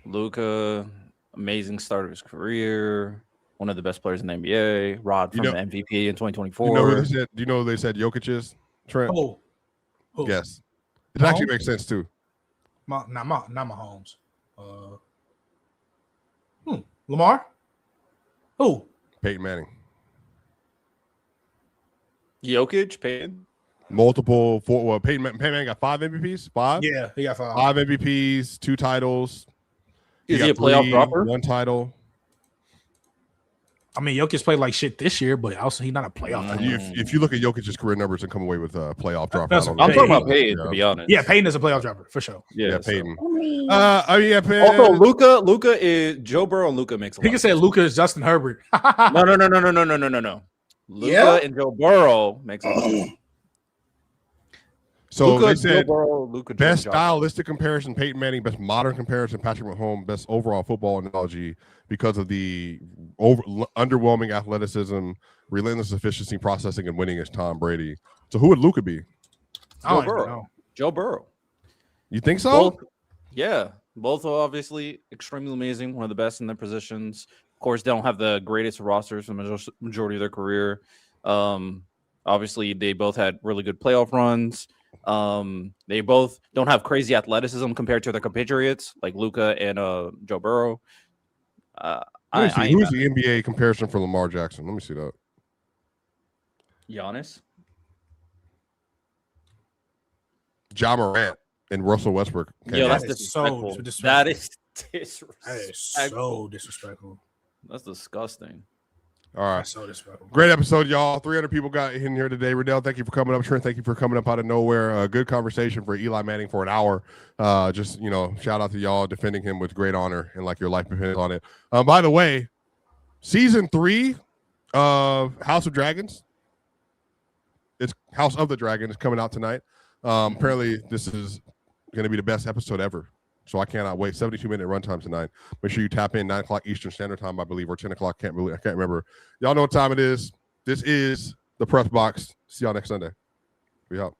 Luka, amazing start of his career. One of the best players in the NBA. Rod from the MVP in 2024. You know who they said? Do you know who they said Jokic is? Trent. Who? Yes. It actually makes sense too. Not Mahomes. Lamar? Who? Peyton Manning. Jokic, Peyton. Peyton Manning got 5 MVPs? 5? Yeah, he got 5. 5 MVPs, 2 titles. Is he a playoff dropper? 1 title. I mean, Jokic played like shit this year, but also he's not a playoff. If you look at Jokic's career numbers and come away with a playoff dropper, I'm talking about Peyton, to be honest. Yeah, Peyton is a playoff dropper for sure. Yeah, Peyton. Peyton. Also, Luka is Joe Burrow and Luka makes a lot. He can say Luka is Justin Herbert. No. Luka and Joe Burrow makes a lot. So they said best stylistic comparison, Peyton Manning, best modern comparison, Patrick Mahomes, best overall football analogy because of the underwhelming athleticism, relentless efficiency, processing, and winning is Tom Brady. So who would Luka be? Joe Burrow. You think so? Yeah. Both are obviously extremely amazing, one of the best in their positions. Of course, they don't have the greatest rosters for the majority of their career. Obviously, they both had really good playoff runs. They both don't have crazy athleticism compared to their compatriots like Luka and Joe Burrow. Let me see. Who's the NBA comparison for Lamar Jackson? Let me see that. Giannis. Ja Morant and Russell Westbrook. Yeah, that's disrespectful. That is disrespectful. That is so disrespectful. That's disgusting. All right. That's so disrespectful. Great episode, y'all. 300 people got in here today. Riddell, thank you for coming up. Trent, thank you for coming up out of nowhere. Good conversation for Eli Manning for an hour. Just, shout out to y'all defending him with great honor and like your life depends on it. By the way, season 3 of House of Dragons. It's House of the Dragon is coming out tonight. Apparently, this is going to be the best episode ever. So I cannot wait. 72-minute runtime tonight. Make sure you tap in 9 o'clock Eastern Standard Time, I believe, or 10 o'clock. I can't remember. Y'all know what time it is. This is the Press Box. See y'all next Sunday. We out.